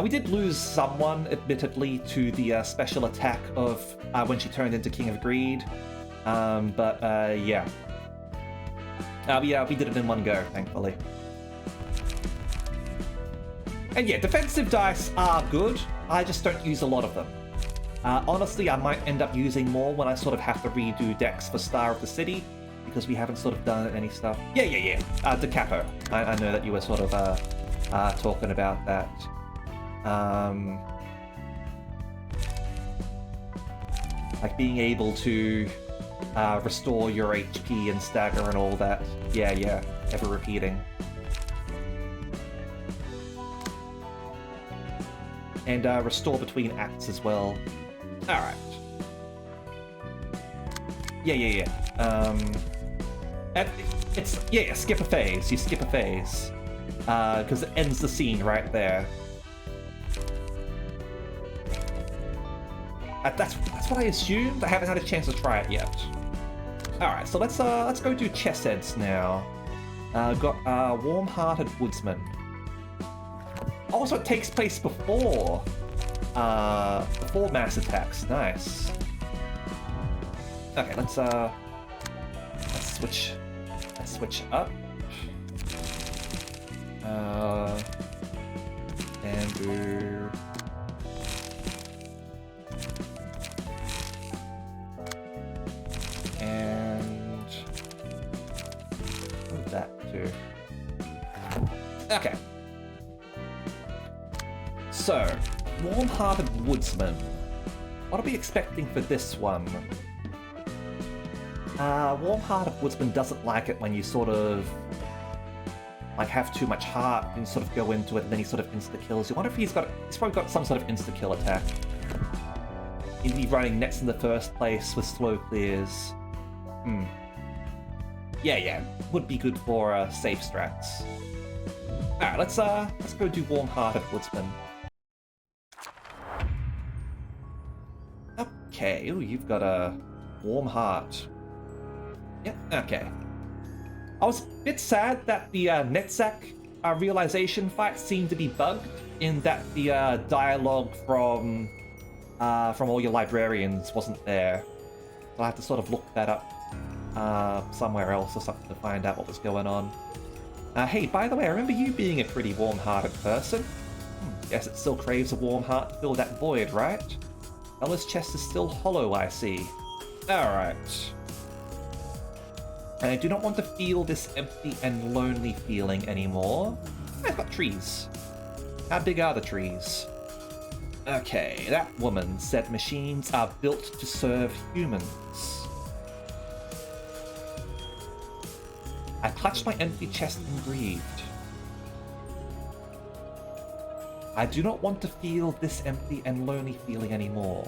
we did lose someone, admittedly, to the special attack of when she turned into King of Greed. But yeah. We did it in one go, thankfully. And yeah, defensive dice are good, I just don't use a lot of them. Honestly, I might end up using more when I sort of have to redo decks for Star of the City, because we haven't sort of done any stuff. Yeah. Da Capo. I know that you were sort of talking about that. Like being able to restore your HP and stagger and all that. Yeah, ever repeating. And restore between acts as well. Alright. Yeah. Skip a phase. You skip a phase. Because it ends the scene right there. That's what I assumed. I haven't had a chance to try it yet. Alright, so let's go do chess heads now. Got Warm-Hearted Woodsman. Also, it takes place before mass attacks. Nice. Okay, let's switch up. Bamboo. And what that do? Okay. So, Warm-Hearted Woodsman. What are we expecting for this one? Warm-Hearted Woodsman doesn't like it when you sort of like have too much heart and sort of go into it and then he sort of insta-kills you. I wonder if he's probably got some sort of insta-kill attack. He'd be running next in the first place with slow clears. Yeah, would be good for safe strats. Alright, let's go do Warm-Hearted Woodsman. Okay, ooh, you've got a warm heart. Yep, okay. I was a bit sad that the Netzach realization fight seemed to be bugged, in that the dialogue from all your librarians wasn't there. So I had to sort of look that up somewhere else or something to find out what was going on. Hey, by the way, I remember you being a pretty warm-hearted person. Guess it still craves a warm heart to fill that void, right? Ella's chest is still hollow, I see. Alright. And I do not want to feel this empty and lonely feeling anymore. I've got trees. How big are the trees? Okay, that woman said machines are built to serve humans. I clutched my empty chest and grieved. I do not want to feel this empty and lonely feeling anymore.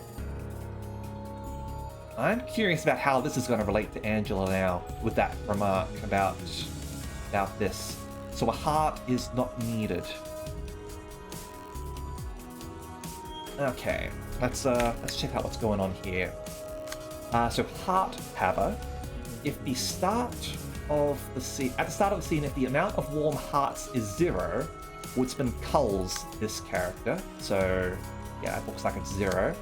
I'm curious about how this is going to relate to Angela now, with that remark about this. So a heart is not needed. Okay, let's check out what's going on here. So heart haver. If the start of the scene, at the start of the scene, if the amount of warm hearts is 0, Woodsman culls this character, so yeah, it looks like it's 0.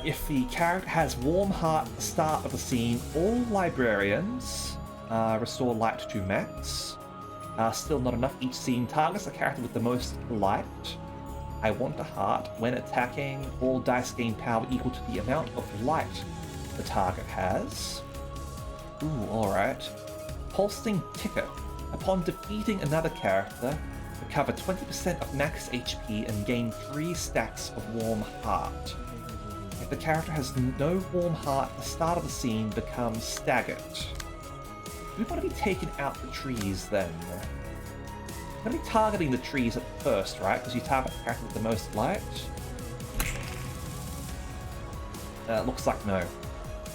If the character has warm heart at the start of the scene, all librarians restore light to max. Still not enough. Each scene targets the character with the most light. I want a heart. When attacking, all dice gain power equal to the amount of light the target has. Ooh, alright. Pulsing Ticket. Upon defeating another character, recover 20% of max HP and gain 3 stacks of Warm Heart. If the character has no Warm Heart, the start of the scene becomes staggered. We want to be taking out the trees then. We're going to be targeting the trees at first, right? Because you target the character with the most light. Looks like no.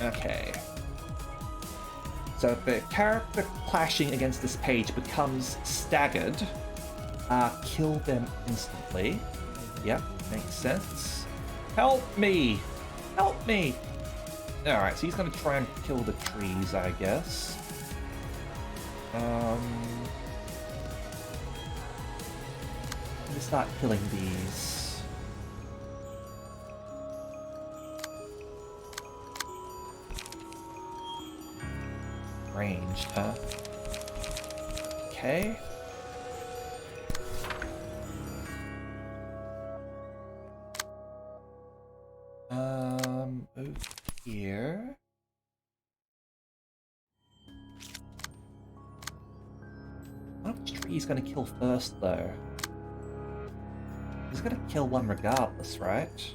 Okay. So if the character clashing against this page becomes staggered, kill them instantly. Yep, makes sense. Help me! Help me! Alright, so he's gonna try and kill the trees, I guess. Let's start killing these. Ranged, huh? Okay. Over here. Which tree is gonna kill first, though? He's gonna kill one regardless, right?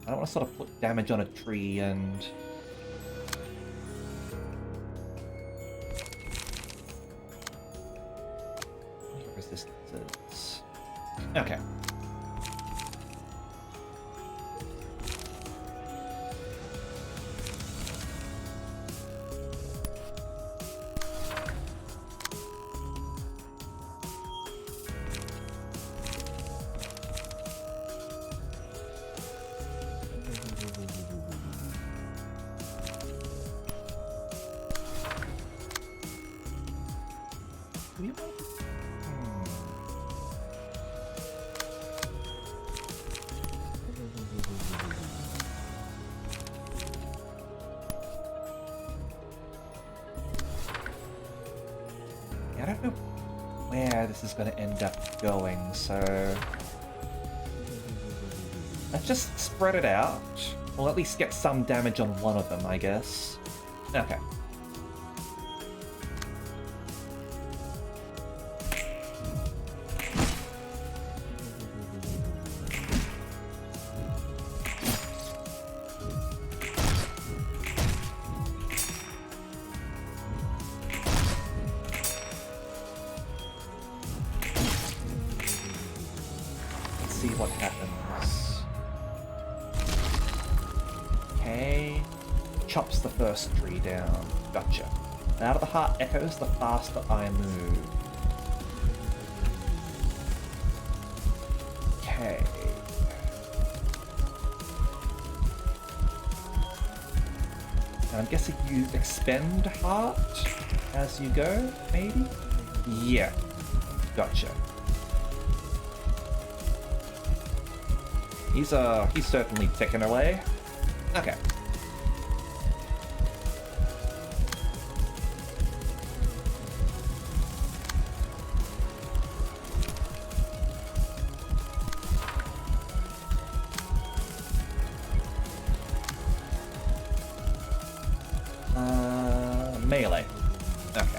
I don't want to sort of put damage on a tree and... resistances. Okay. this is going to end up going, so let's just spread it out. We'll at least get some damage on one of them, I guess. Okay. See what happens. Okay. Chops the first tree down. Gotcha. The louder the heart echoes, the faster I move. Okay. I'm guessing you expend heart as you go, maybe? Yeah. Gotcha. He's certainly ticking away. Okay. Melee. Okay.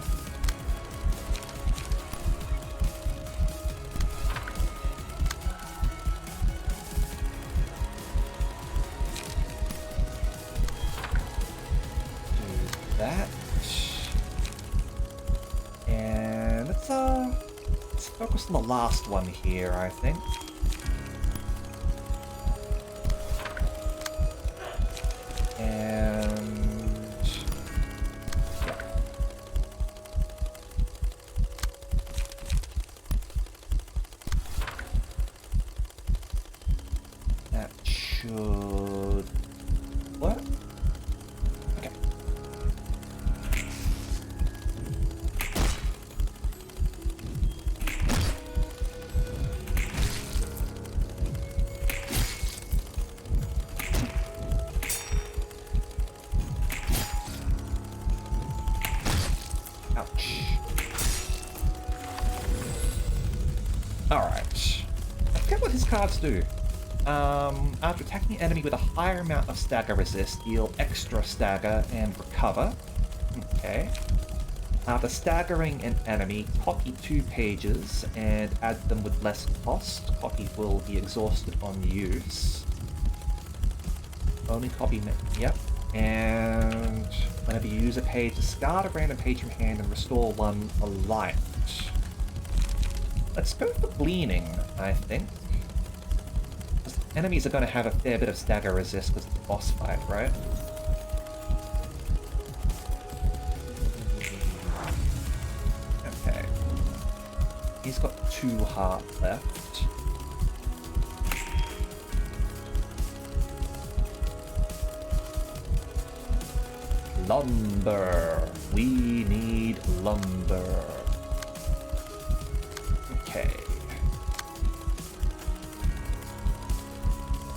That. And let's focus on the last one here, I think. And yeah. That should work. Okay. Ouch. Alright. I forget what his cards do. After attacking an enemy with a higher amount of stagger resist, deal extra stagger and recover. Okay. After staggering an enemy, copy 2 pages and add them with less cost. Copy will be exhausted on use. Only copy, yep. And whenever you use a page, discard a random page from hand and restore one alight. Let's go for Gleaning, I think. Enemies are going to have a fair bit of stagger resist because it's a boss fight, right? Okay. He's got 2 heart left. Lumber. We need lumber. Okay.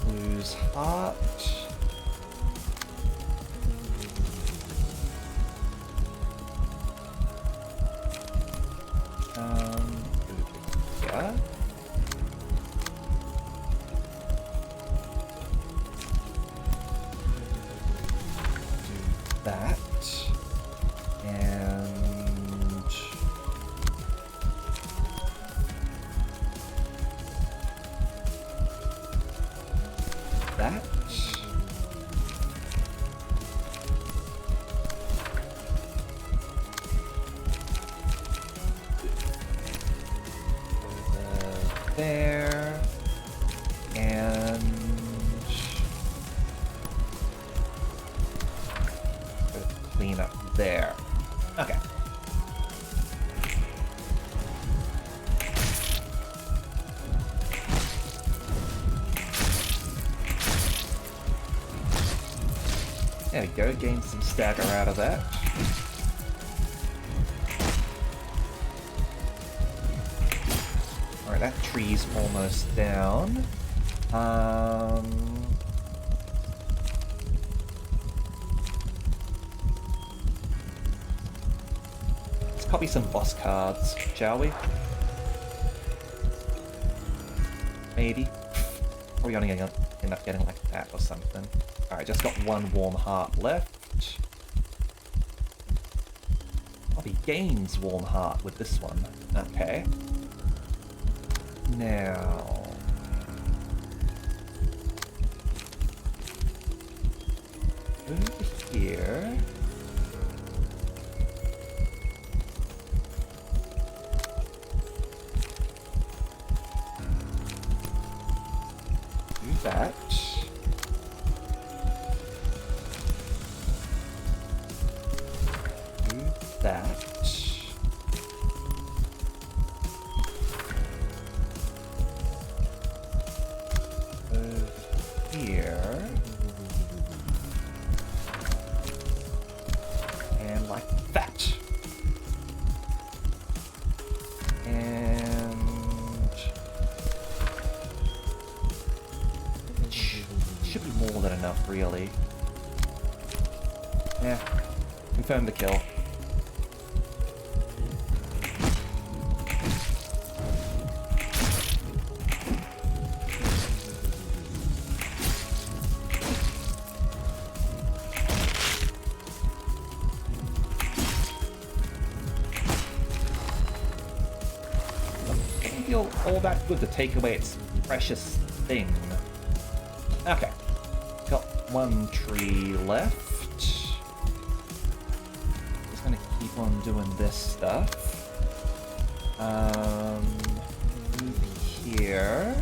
Lose heart. Yeah. Do that. And that. There. And clean up there. Okay. There we go, gain some stagger out of that. Alright, that tree's almost down. Let's copy some boss cards, shall we? Maybe. Probably only gonna end up getting like that or something. Alright, just got one warm heart left. Oh, he gains warm heart with this one. Okay. Now... over here... do that. Do that. Over here. And like that. And should be more than enough, really. Yeah. Confirm the kill. Doesn't feel all that good to take away its precious thing. Okay. Got one tree left. Just gonna keep on doing this stuff. Move here.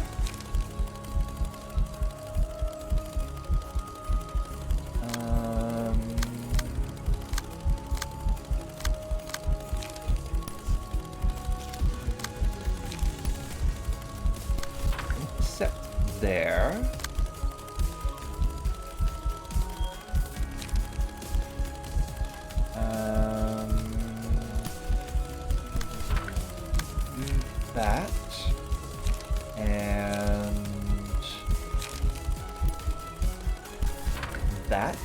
Set there. That and that.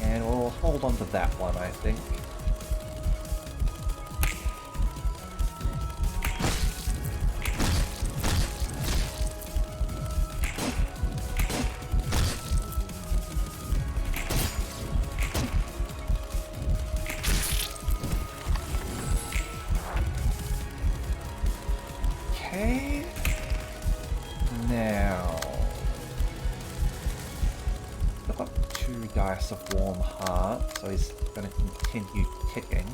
And we'll hold on to that one, I think. Okay. Now, I've got 2 dice of warm heart, so he's going to continue ticking.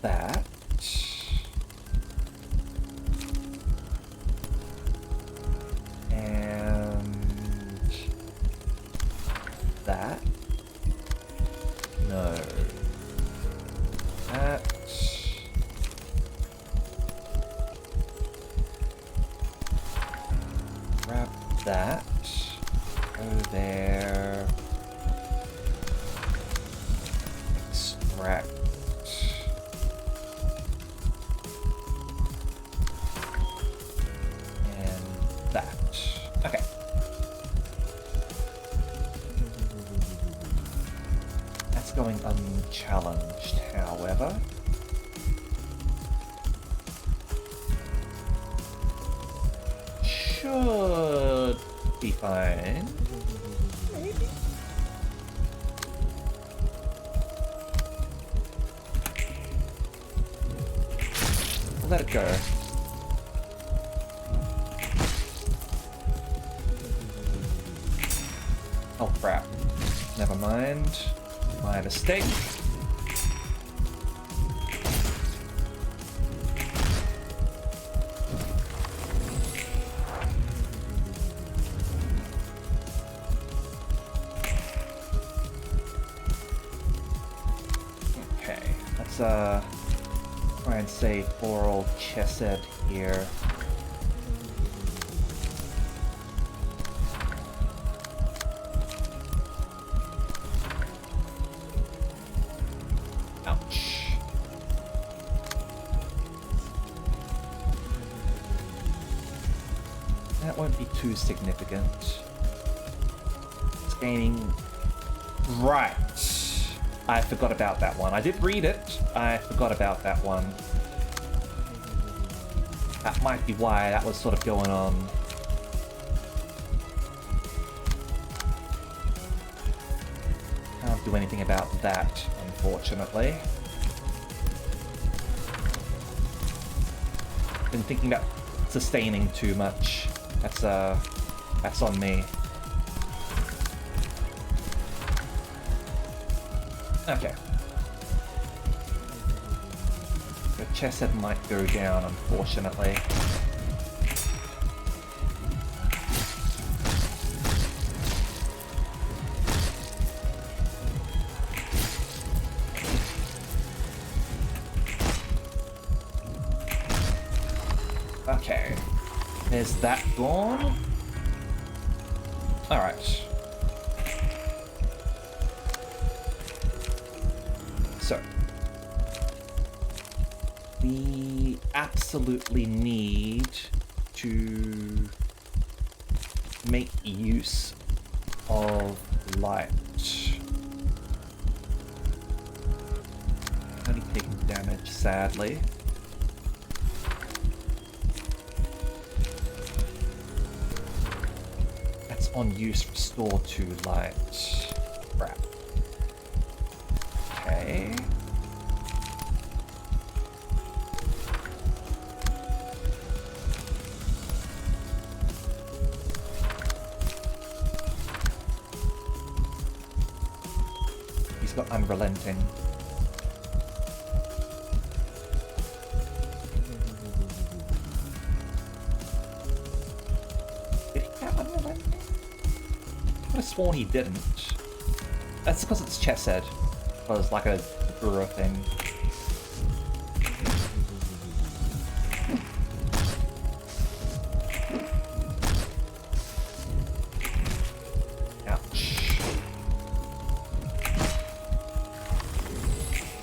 That. And that. No. That. Grab that. Go there. Extract. And that. Okay. That's going unchallenged, however. Should be fine. Maybe. Let it go. Oh crap. Never mind. My mistake. Okay, let's try and save poor old Chesed here. Ouch. be too significant. It's gaining... Right. I forgot about that one. I did read it. I forgot about that one. That might be why that was sort of going on. Can't do anything about that, unfortunately. Been thinking about sustaining too much. That's on me. Okay. The chest head might go down, unfortunately. Okay. There's that gone. Alright. So. We absolutely need to make use of light. Only taking damage, sadly. That's on use, restore to light. Crap. Okay. He's got unrelenting. Did he have unrelenting? I could have sworn he didn't. That's because it's Chesed. Well, it's like a Guru thing. Ouch.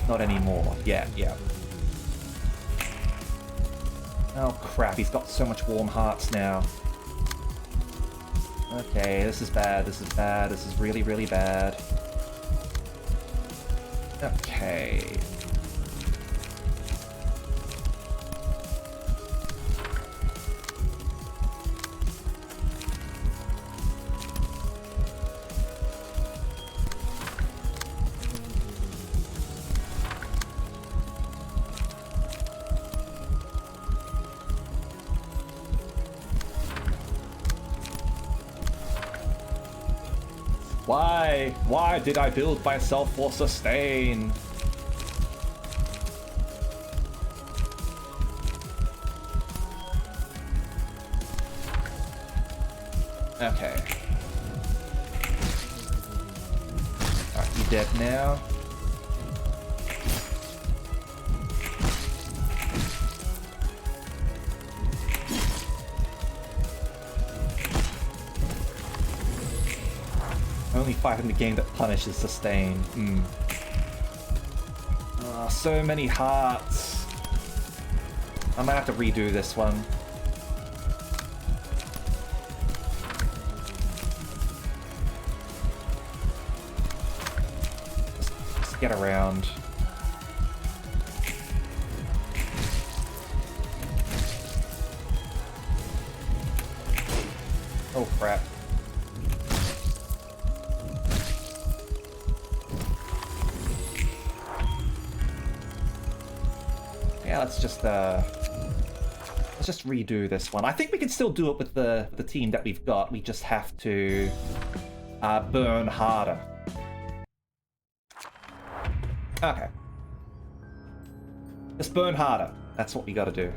Not anymore. Yeah. Oh crap, he's got so much warm hearts now. Okay, this is bad, this is really, really bad. Okay. Why did I build myself for sustain? Okay. Alright, you dead now? Only fight in the game that punishes sustain. So many hearts. I might have to redo this one. Just get around. Oh crap. Yeah, let's just redo this one. I think we can still do it with the team that we've got. We just have to burn harder. Okay. Just burn harder. That's what we gotta do.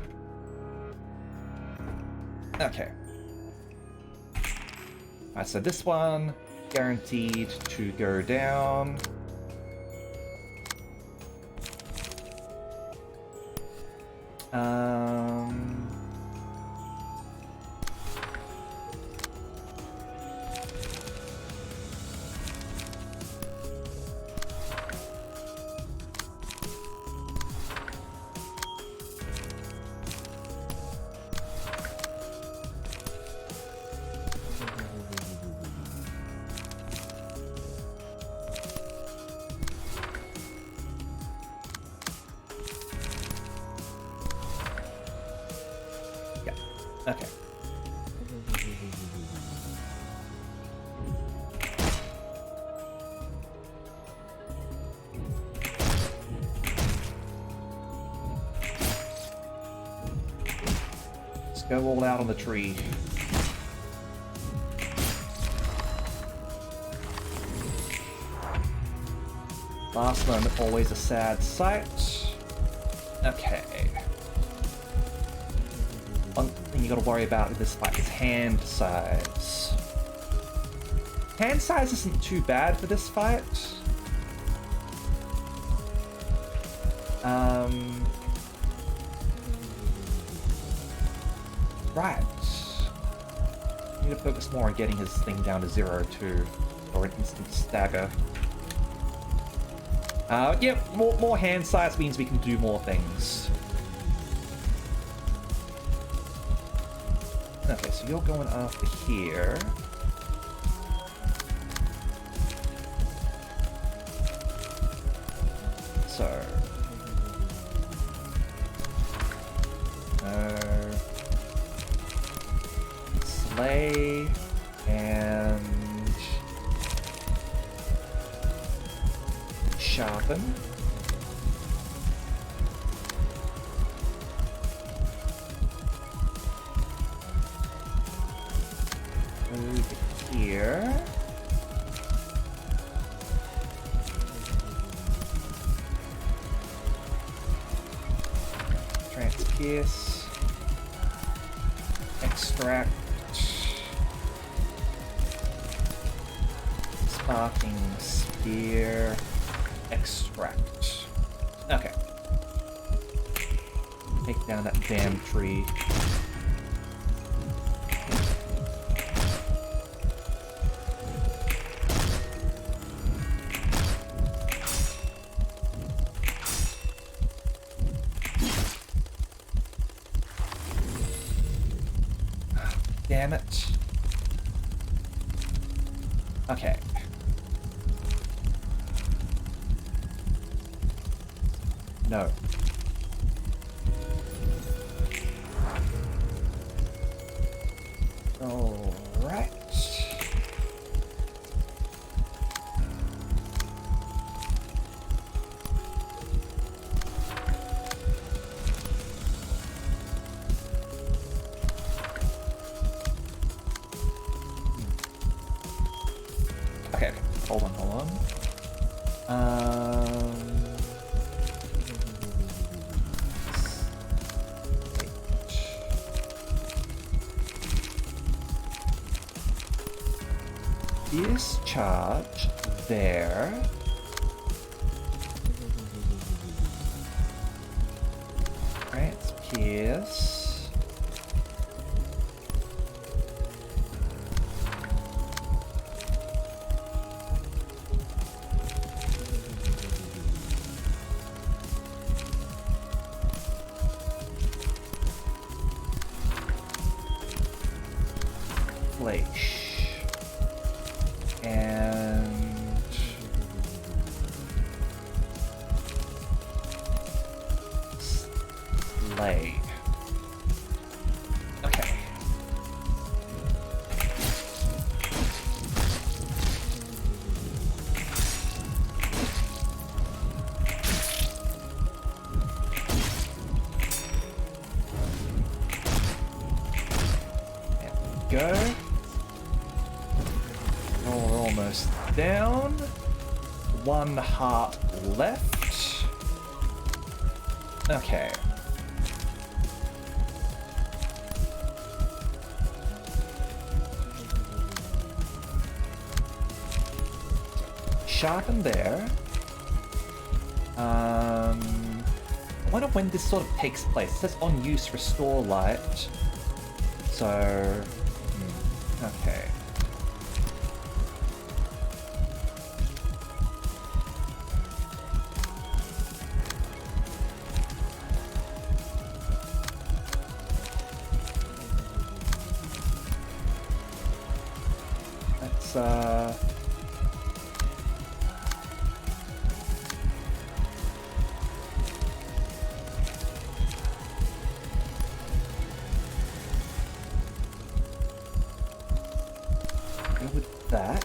Okay. Alright, so this one guaranteed to go down. Okay. Let's go all out on the tree. Last moment, always a sad sight. Okay. One thing you gotta worry about in this fight is hand size. Hand size isn't too bad for this fight. Right. Need to focus more on getting his thing down to 0 too, or an instant stagger. Yeah, more hand size means we can do more things. Okay, so you're going after here. So... Slay... and... Sharpen. Over here. Transpierce. Extract. Sparking Spear. Extract. Okay. Take down that damn tree. Damn it. Okay. No. All right. Okay, hold on. Discharge there. Transpierce. Flesh. And slay. Okay. There we go. We're almost down. 1 heart left. Okay. Sharpen there. I wonder when this sort of takes place. It says on use, restore light. So... okay. Let's that.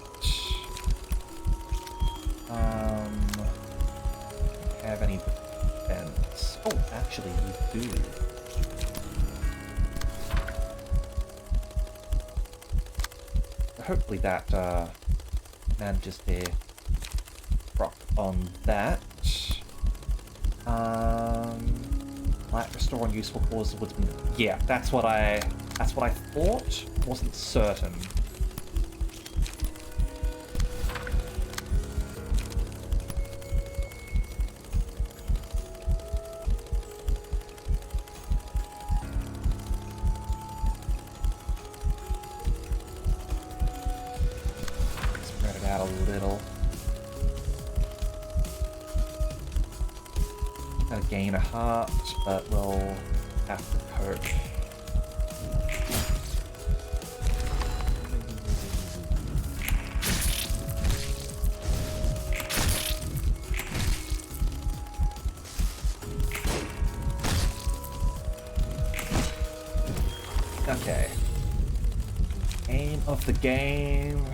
Have any defense? Oh, actually, you do. Hopefully that manages to proc on that. Light restore on useful causes would have been. Yeah, that's what I thought. Wasn't certain. Spread it out a little. Gotta gain a heart, but we'll have to cope. Okay. Aim of the game.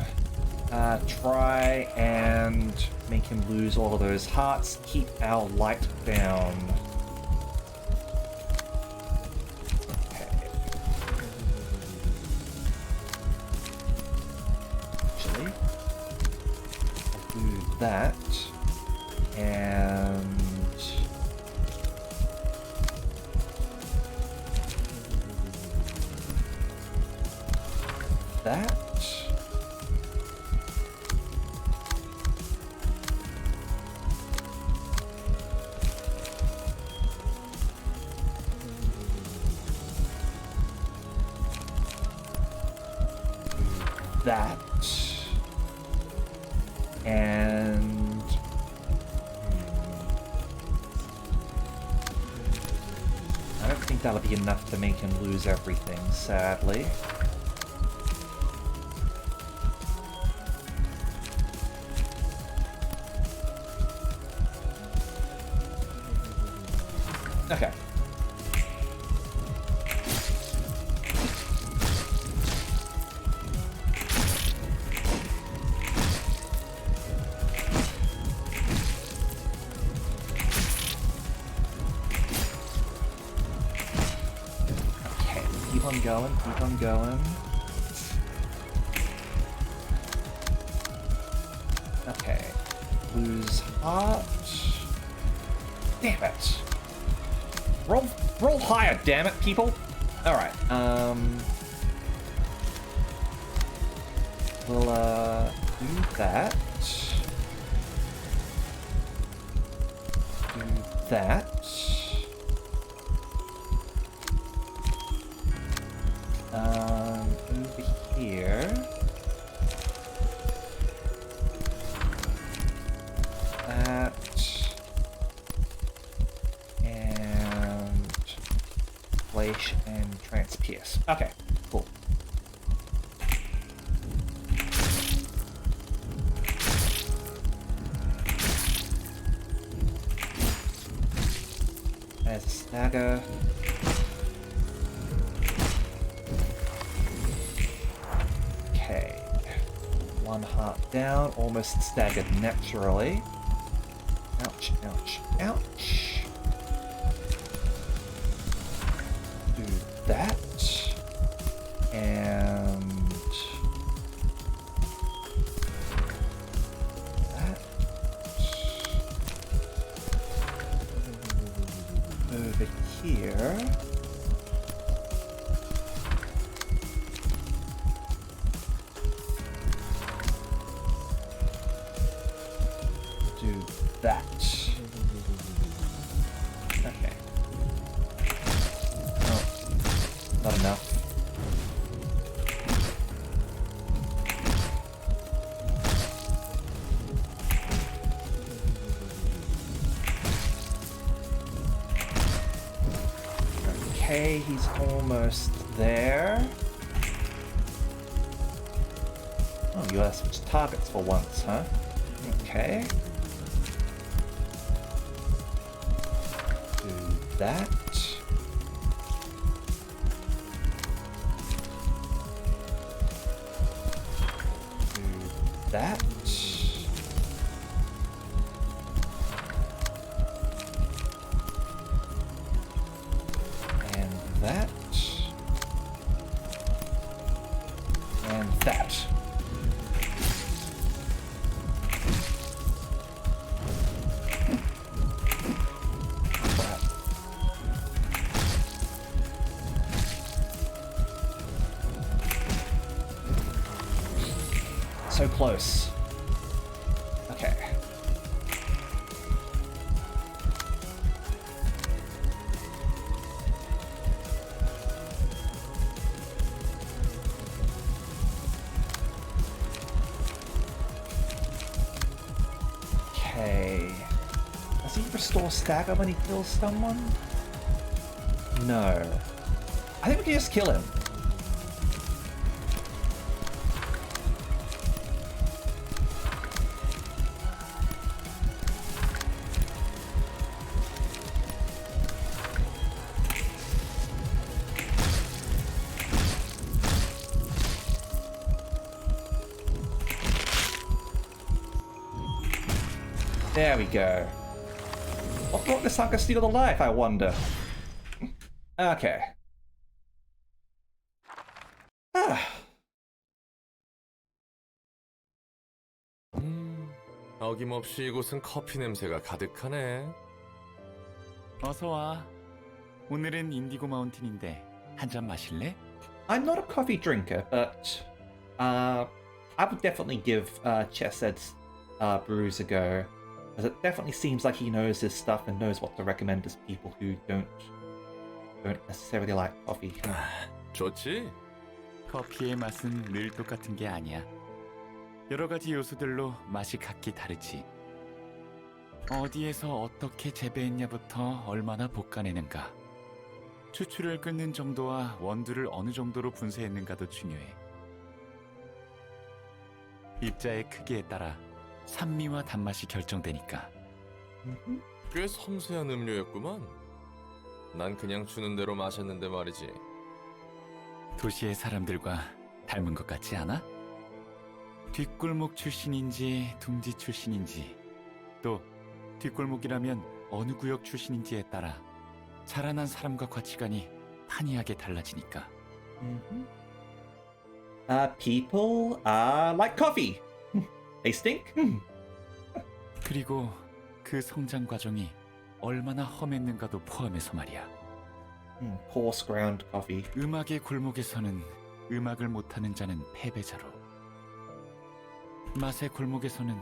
Try and make him lose all of those hearts. Keep our light down. Okay. Actually, I'll do that. And that. That. And I don't think that'll be enough to make him lose everything, sadly. Okay. Keep on going, keep on going. Okay. Lose heart. Damn it. Roll higher, damn it, people. Alright, we'll, do that. Do that. Over here. That. And flash and transpierce. Okay, cool. There's a stagger. Okay. One heart down, almost staggered naturally. Ouch, ouch, ouch. Do that. And that. Over here. Do that. Okay. Oh, not enough. Okay, he's almost there. Oh, you gotta switch targets for once, huh? Okay. Do that. Do close. Okay. Okay. Does he restore stagger when he kills someone? No. I think we can just kill him. There we go. What brought this hunk of steel to life, I wonder? Okay. 어김없이 이곳은 커피 냄새가 가득하네. 어서 와. 오늘은 인디고 마운틴인데 한 잔 마실래? I'm not a coffee drinker, but I would definitely give Chesed's brews a go, as it definitely seems like he knows his stuff and knows what to recommend to people who don't necessarily like coffee. 좋지? 커피의 맛은 늘 똑같은 게 아니야. 여러 가지 요소들로 맛이 각기 다르지. 어디에서 어떻게 재배했냐부터 얼마나 볶아내는가. 추출을 끊는 정도와 원두를 어느 정도로 분쇄했는가도 중요해. 입자의 크기에 따라 산미와 단맛이 결정되니까. 꽤 섬세한 음료였구만. 난 그냥 주는 대로 마셨는데 말이지. 도시의 사람들과 닮은 것 같지 않아? 뒷골목 출신인지 둥지 출신인지, 또 뒷골목이라면 어느 구역 출신인지에 따라 자라난 사람과 가치관이 판이하게 달라지니까. People like coffee. They stink. 그리고 그 성장 과정이 얼마나 험했는가도 포함해서 말이야. Coarse ground coffee. 음악의 골목에서는 음악을 못하는 자는 패배자로, 맛의 골목에서는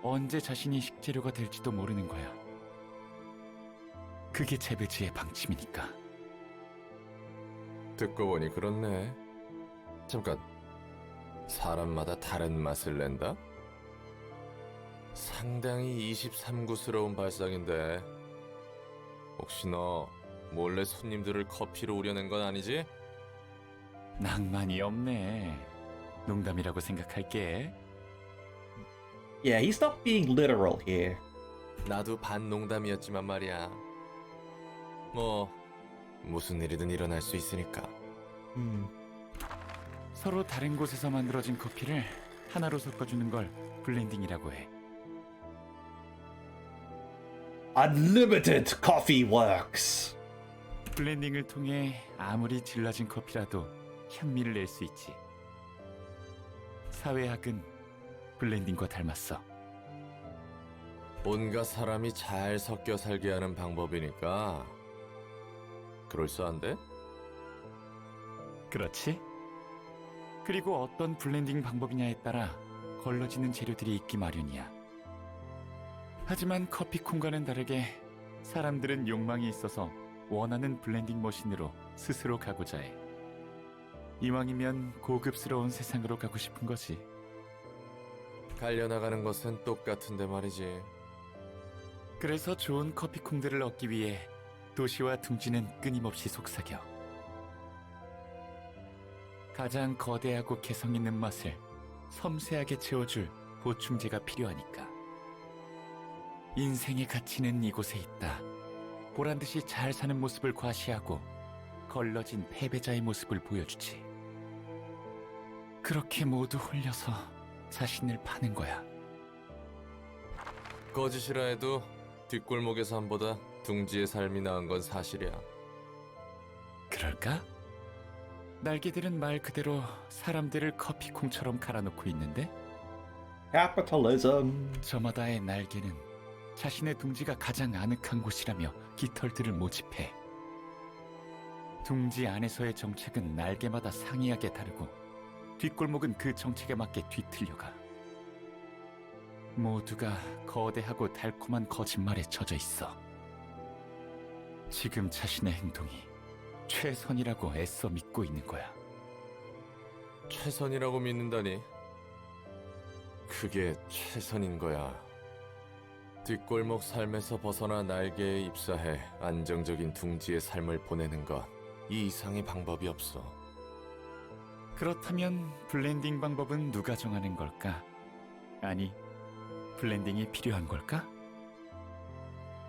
언제 자신이 식재료가 될지도 모르는 거야. 그게 재배지의 방침이니까. 듣고 보니 그렇네. 잠깐, 사람마다 다른 맛을 낸다? 상당히 23구스러운 발상인데, 혹시 너 몰래 손님들을 커피로 우려낸 건 아니지? 낭만이 없네. 농담이라고 생각할게. Yeah, he's not being literal here. 나도 반 농담이었지만 말이야. 뭐 무슨 일이든 일어날 수 있으니까. 서로 다른 곳에서 만들어진 커피를 하나로 섞어주는 걸 블렌딩이라고 해. Unlimited coffee works. 블렌딩을 통해 아무리 질러진 커피라도 향미를 낼 수 있지. 사회학은 블렌딩과 닮았어. 온갖 사람이 잘 섞여 살게 하는 방법이니까 그럴싸한데? 그렇지? 그리고 어떤 블렌딩 방법이냐에 따라 걸러지는 재료들이 있기 마련이야. 하지만 커피콩과는 다르게 사람들은 욕망이 있어서 원하는 블렌딩 머신으로 스스로 가고자 해. 이왕이면 고급스러운 세상으로 가고 싶은 거지. 갈려나가는 것은 똑같은데 말이지. 그래서 좋은 커피콩들을 얻기 위해 도시와 둥지는 끊임없이 속삭여. 가장 거대하고 개성 있는 맛을 섬세하게 채워줄 보충제가 필요하니까. 인생의 가치는 이곳에 있다. 보란듯이 잘 사는 모습을 과시하고 걸러진 패배자의 모습을 보여주지. 그렇게 모두 홀려서 자신을 파는 거야. 거짓이라 해도 뒷골목의 삶보다 둥지의 삶이 나은 건 사실이야. 그럴까? 날개들은 말 그대로 사람들을 커피콩처럼 갈아놓고 있는데, Capitalism. 저마다의 날개는 자신의 둥지가 가장 아늑한 곳이라며 깃털들을 모집해. 둥지 안에서의 정책은 날개마다 상이하게 다르고 뒷골목은 그 정책에 맞게 뒤틀려가. 모두가 거대하고 달콤한 거짓말에 젖어 있어. 지금 자신의 행동이 최선이라고 애써 믿고 있는 거야. 최선이라고 믿는다니? 그게 최선인 거야. 뒷골목 삶에서 벗어나 날개에 입사해 안정적인 둥지의 삶을 보내는 것, 이 이상의 방법이 없어. 그렇다면 블렌딩 방법은 누가 정하는 걸까? 아니, 블렌딩이 필요한 걸까?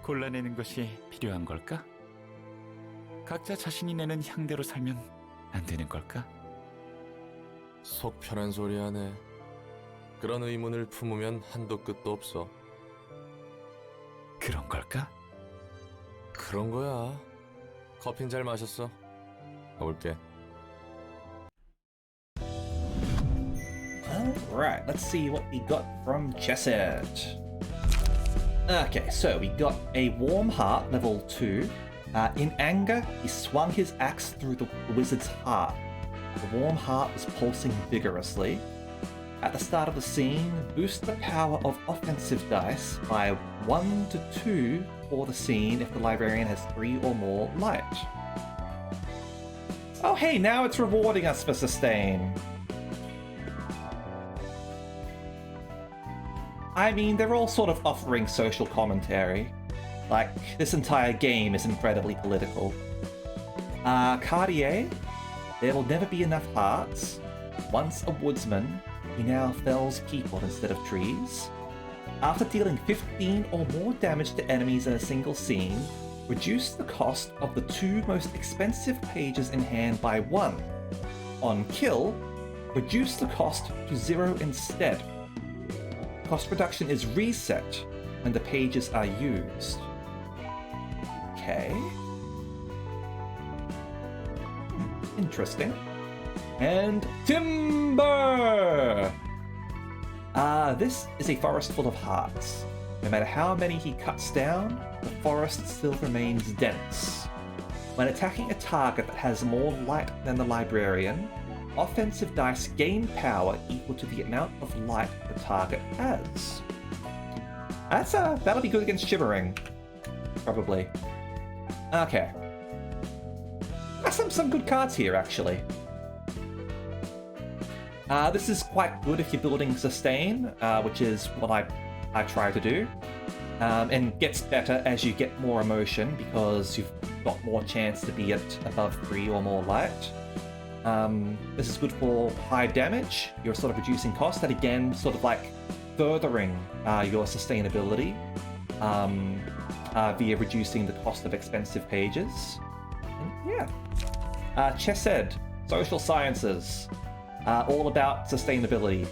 골라내는 것이 필요한 걸까? 각자 자신이 내는 향대로 살면 안 되는 걸까? 속 편한 소리 하네. 그런 의문을 품으면 한도 끝도 없어. 그런 걸까? 그런 거야. 커피는 잘 마셨어. 가볼게. Alright, let's see what we got from Chesed. Okay, so we got a Warm Heart, level 2. In anger, he swung his axe through the wizard's heart. The Warm Heart was pulsing vigorously. At the start of the scene, boost the power of offensive dice by 1 to 2 for the scene if the librarian has 3 or more light. Oh hey, now it's rewarding us for sustain. I mean, they're all sort of offering social commentary. Like, this entire game is incredibly political. Cartier, there will never be enough hearts. Once a woodsman, he now fells people instead of trees. After dealing 15 or more damage to enemies in a single scene, reduce the cost of the 2 most expensive pages in hand by 1. On kill, reduce the cost to 0 instead. Cost reduction is reset when the pages are used. Okay. Interesting. And timber! This is a forest full of hearts. No matter how many he cuts down, the forest still remains dense. When attacking a target that has more light than the librarian, offensive dice gain power equal to the amount of light the target has. That'll be good against shivering. Probably. Okay. Got some good cards here, actually. This is quite good if you're building sustain, which is what I try to do. And gets better as you get more emotion because you've got more chance to be at above 3 or more light. This is good for high damage. You're sort of reducing cost. That again, sort of like furthering your sustainability via reducing the cost of expensive pages. And yeah. Chesed, social sciences. All about sustainability.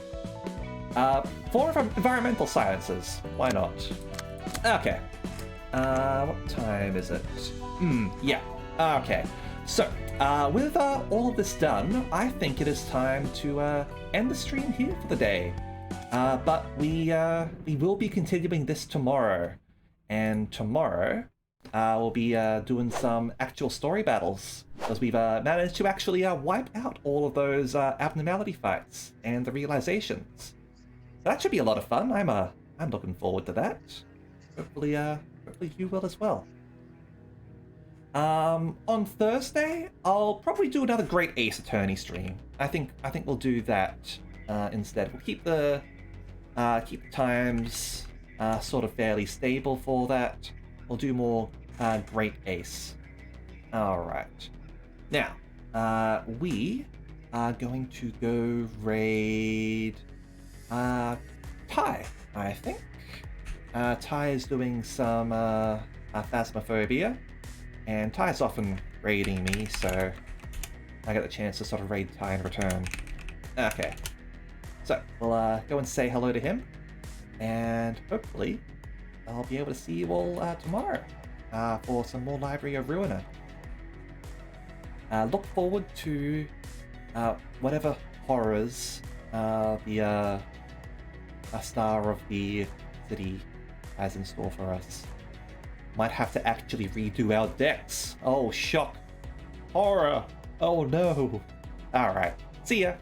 For environmental sciences, why not? Okay. What time is it? Yeah. Okay. So, with all of this done, I think it is time to end the stream here for the day. But we will be continuing this tomorrow, and tomorrow we'll be doing some actual story battles because we've managed to actually wipe out all of those abnormality fights and the realizations. So that should be a lot of fun. I'm looking forward to that. Hopefully you will as well. On Thursday, I'll probably do another Great Ace Attorney stream. I think we'll do that instead. We'll keep the times sort of fairly stable for that. We'll do more Great Ace. All right. Now, we are going to go raid Ty, I think. Ty is doing some Phasmophobia. And Ty's often raiding me, so I get the chance to sort of raid Ty in return. Okay. So, we'll go and say hello to him. And hopefully, I'll be able to see you all tomorrow for some more Library of Ruina. Look forward to whatever horrors the Star of the City has in store for us. Might have to actually redo our decks. Oh, shock. Horror. Oh, no. Alright. See ya.